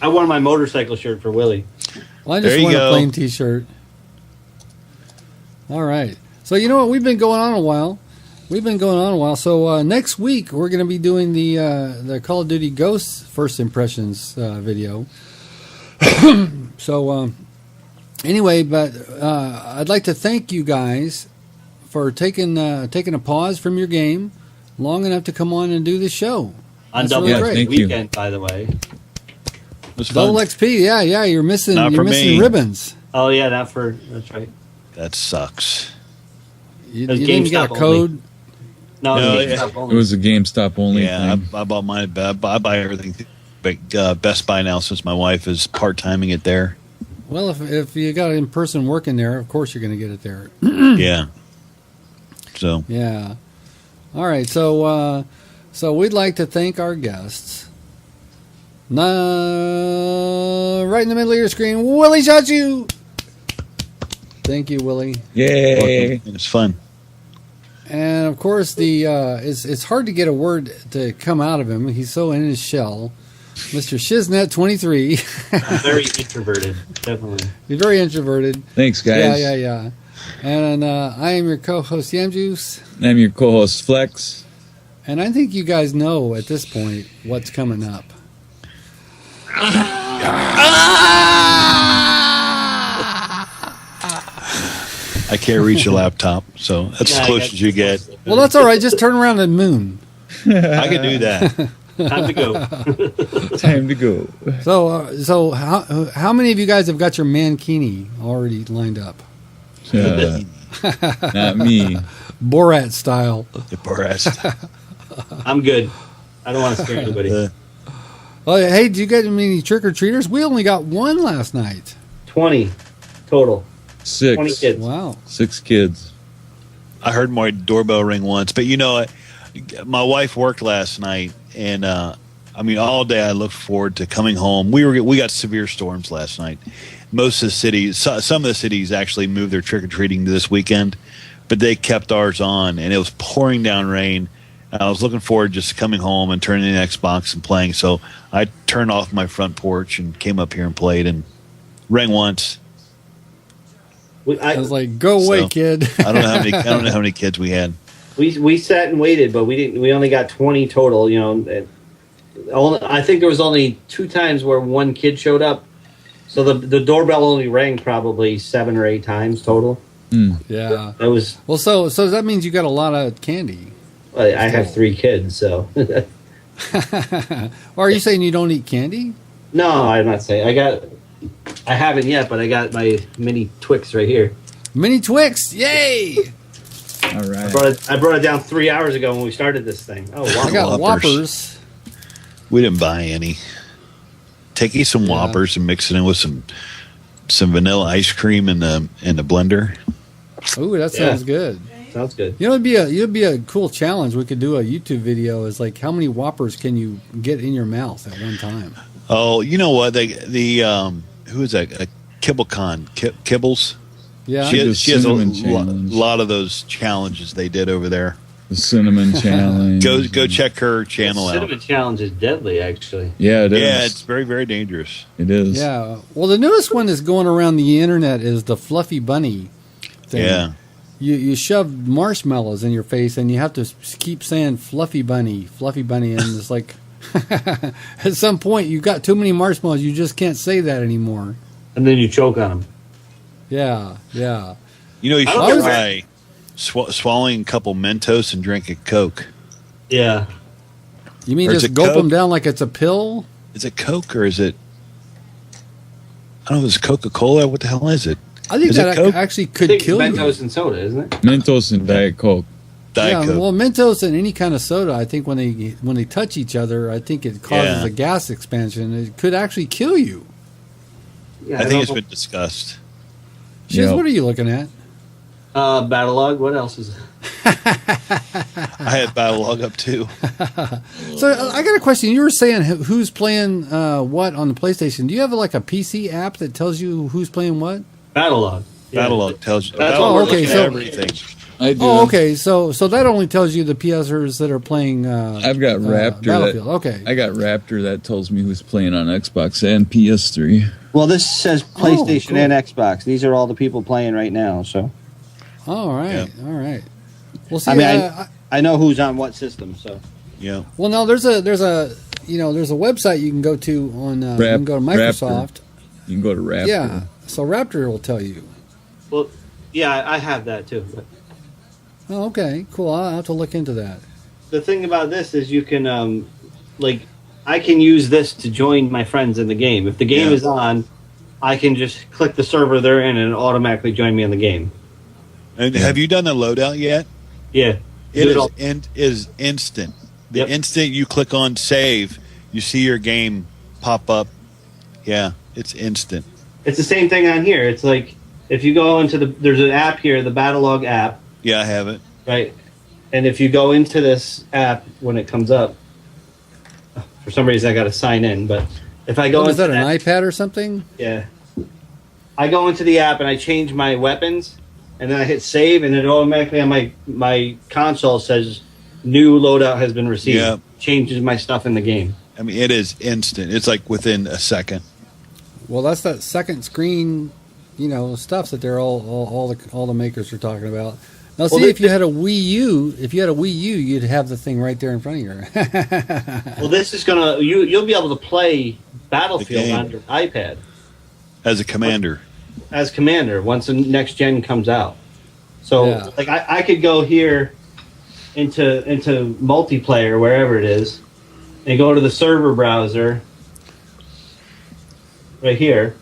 I wore my motorcycle shirt for Willi. Well, I just want a plain T-shirt. All right. So you know what? We've been going on a while. So next week we're going to be doing the Call of Duty Ghosts first impressions video. So anyway, but I'd like to thank you guys for taking a pause from your game long enough to come on and do the show. On Double XP weekend, by the way. Double XP, yeah. You're missing ribbons. Oh yeah, that's right. That sucks. You didn't get a code. No, it was a GameStop only. Yeah, thing. I bought mine. I buy everything. But Best Buy now, since my wife is part-timing it there. Well, if you got it in person working there, of course you're going to get it there. Yeah. So. Yeah. All right. So we'd like to thank our guests. Right in the middle of your screen, Willi shot you. Thank you, Willi. Yay! It's fun. And of course, it's hard to get a word to come out of him. He's so in his shell. Mr. Shiznet 23. Very introverted, definitely. He's very introverted. Thanks, guys. Yeah. And I am your co-host, Yamjuice. I'm your co-host, Flex. And I think you guys know at this point what's coming up. I can't reach a laptop, so that's as close as you get. Well, that's all right. Just turn around the moon. I can do that. Time to go. Time to go. So how many of you guys have got your mankini already lined up? Not me. Borat style. The breast. I'm good. I don't want to scare anybody. Oh, hey, did you get any trick-or-treaters? We only got one last night. 20 total. 6. 20 kids. Wow. 6 kids. I heard my doorbell ring once, but my wife worked last night, and all day I looked forward to coming home. We got severe storms last night. Most of the cities, some of the cities actually moved their trick-or-treating to this weekend, but they kept ours on, and it was pouring down rain. I was looking forward to just coming home and turning the Xbox and playing. So I turned off my front porch and came up here and played and rang once. I was like, "Go away, kid." I don't know how many kids we had. We sat and waited, but we didn't. We only got 20 total. I think there was only 2 times where one kid showed up. So the doorbell only rang probably 7 or 8 times total. Yeah. It was well. So that means you got a lot of candy. I have 3 kids, so. Or are you saying you don't eat candy? No, I'm not saying. I haven't yet, but I got my mini Twix right here. Mini Twix, yay! All right. I brought it down 3 hours ago when we started this thing. Oh, wow. I got Whoppers. We didn't buy any. Take some Whoppers and mix it in with some vanilla ice cream in the blender. Ooh, that sounds good. Sounds good. It'd be a cool challenge. We could do a YouTube video. Is like how many Whoppers can you get in your mouth at one time? Oh, you know what? Who is that? KibbleCon. Kibbles. Yeah, she has a lot of those challenges they did over there. The cinnamon challenge. Go check her channel out. The cinnamon challenge is deadly, actually. Yeah, it is. Yeah, it's very, very dangerous. It is. Yeah. Well, the newest one that's going around the internet is the fluffy bunny thing. Yeah. You shove marshmallows in your face, and you have to keep saying fluffy bunny, and it's like at some point you got too many marshmallows, you just can't say that anymore. And then you choke on them. Yeah. You should try swallowing a couple Mentos and drink a Coke. Yeah. You mean Or just gulp them down like it's a pill? Is it Coke or is it? I don't know if it's Coca-Cola. What the hell is it? I think that actually could kill you. Mentos and soda, isn't it? Mentos and Diet Coke. Diet Coke. Well, Mentos and any kind of soda, I think when they touch each other, I think it causes a gas expansion. It could actually kill you. Yeah, I think it's been discussed. Shiz, what are you looking at? Battlelog. What else is? I had Battlelog up too. So I got a question. You were saying who's playing what on the PlayStation. Do you have like a PC app that tells you who's playing what? Battlelog. Yeah. Battlelog tells you. That's all we're looking at. Everything. I do. Oh, okay. So that only tells you the PSers that are playing. I've got Raptor. Battlefield. Okay. I got Raptor that tells me who's playing on Xbox and PS3. Well, this says PlayStation cool. and Xbox. These are all the people playing right now. So. All right. Yeah. All right. Well, see, I mean, I know who's on what system. So. Yeah. Well, no, there's a website you can go to on. You can go to Microsoft. Raptor. You can go to Raptor. Yeah. So Raptor will tell you. Well, yeah, I have that too. But Oh, okay. Cool. I'll have to look into that. the thing about this is you can, I can use this to join my friends in the game. If the game is on, I can just click the server they're in and it'll automatically join me in the game. And have you done the loadout yet? Yeah. It is instant. The instant you click on save, you see your game pop up. Yeah, it's instant. It's the same thing on here. It's like if you go into there's an app here, the Battlelog app. Yeah, I have it. Right. And if you go into this app when it comes up, for some reason I got to sign in, but if I go is that an iPad or something? Yeah. I go into the app and I change my weapons, and then I hit save, and it automatically on my console says new loadout has been received. Yeah. Changes my stuff in the game. I mean, it is instant. It's like within a second. Well, that's that second screen, stuff that they're all the makers are talking about. Now, see, if you had a Wii U, you'd have the thing right there in front of you. Well, this is gonna you'll be able to play Battlefield on your iPad As a commander. as commander once the next gen comes out. So Yeah. like I could go here into multiplayer wherever it is, and go to the server browser right here,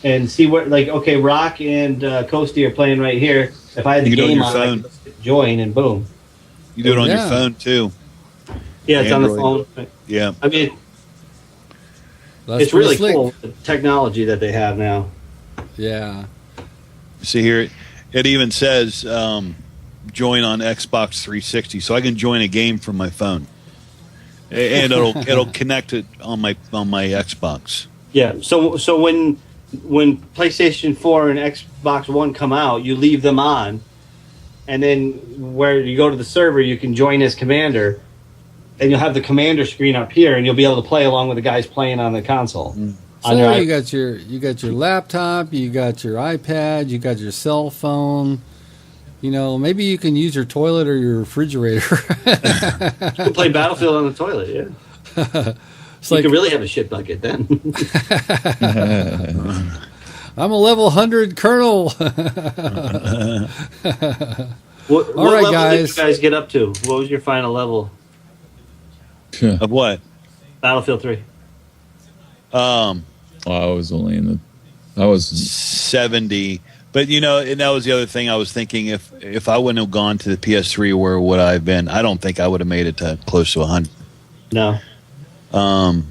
and see what okay, Rock and Coasty are playing right here. If I had the You can do it game on your on, I phone. could just join and boom. You do it on your Yeah. phone too. Yeah, it's on the Android. phone. Yeah. I mean, That's it's really pretty slick. cool the technology that they have now. Yeah. See here, it even says join on Xbox 360, so I can join a game from my phone, and it'll connect it on my Xbox. Yeah. So when PlayStation 4 and Xbox One come out, you leave them on, and then where you go to the server, you can join as commander, and you'll have the commander screen up here, and you'll be able to play along with the guys playing on the console. On So your you got your laptop, you got your iPad, you got your cell phone. Maybe you can use your toilet or your refrigerator. You can play Battlefield on the toilet. Yeah. It's like, you can really have a shit bucket then. I'm a level 100 colonel. What All right, level guys. did you guys get up to? What was your final level? Of what? Battlefield 3. Well, I was only I was 70. But and that was the other thing I was thinking. If I wouldn't have gone to the PS3, where would I have been? I don't think I would have made it to close to 100. No. Let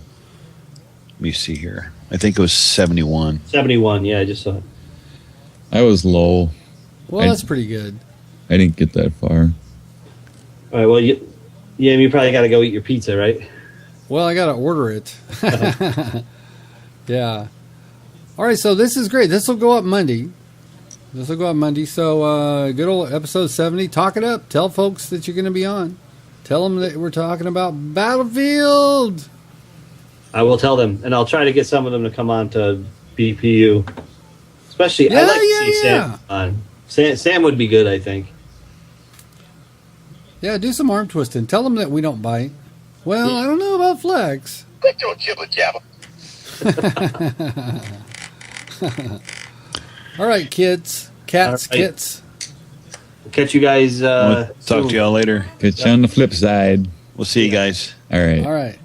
me see here. I think it was 71. 71. Yeah, I just saw it. I was low. Well, that's pretty good. I didn't get that far. All right. Well, you probably got to go eat your pizza, right? Well, I got to order it. Yeah. All right, so this is great. This will go up Monday. So, good old episode 70. Talk it up. Tell folks that you're going to be on. Tell them that we're talking about Battlefield. I will tell them, and I'll try to get some of them to come on to BPU. Especially, Yeah, I'd like to yeah, see yeah. Sam on. Sam would be good, I think. Yeah, do some arm twisting. Tell them that we don't bite. Well, I don't know about Flex. Quit your jibber jabber. All right, kids. Cats, All right. kits. We'll catch you guys. Talk soon. to y'all later. Catch you on the flip side. We'll see you guys. All right. All right.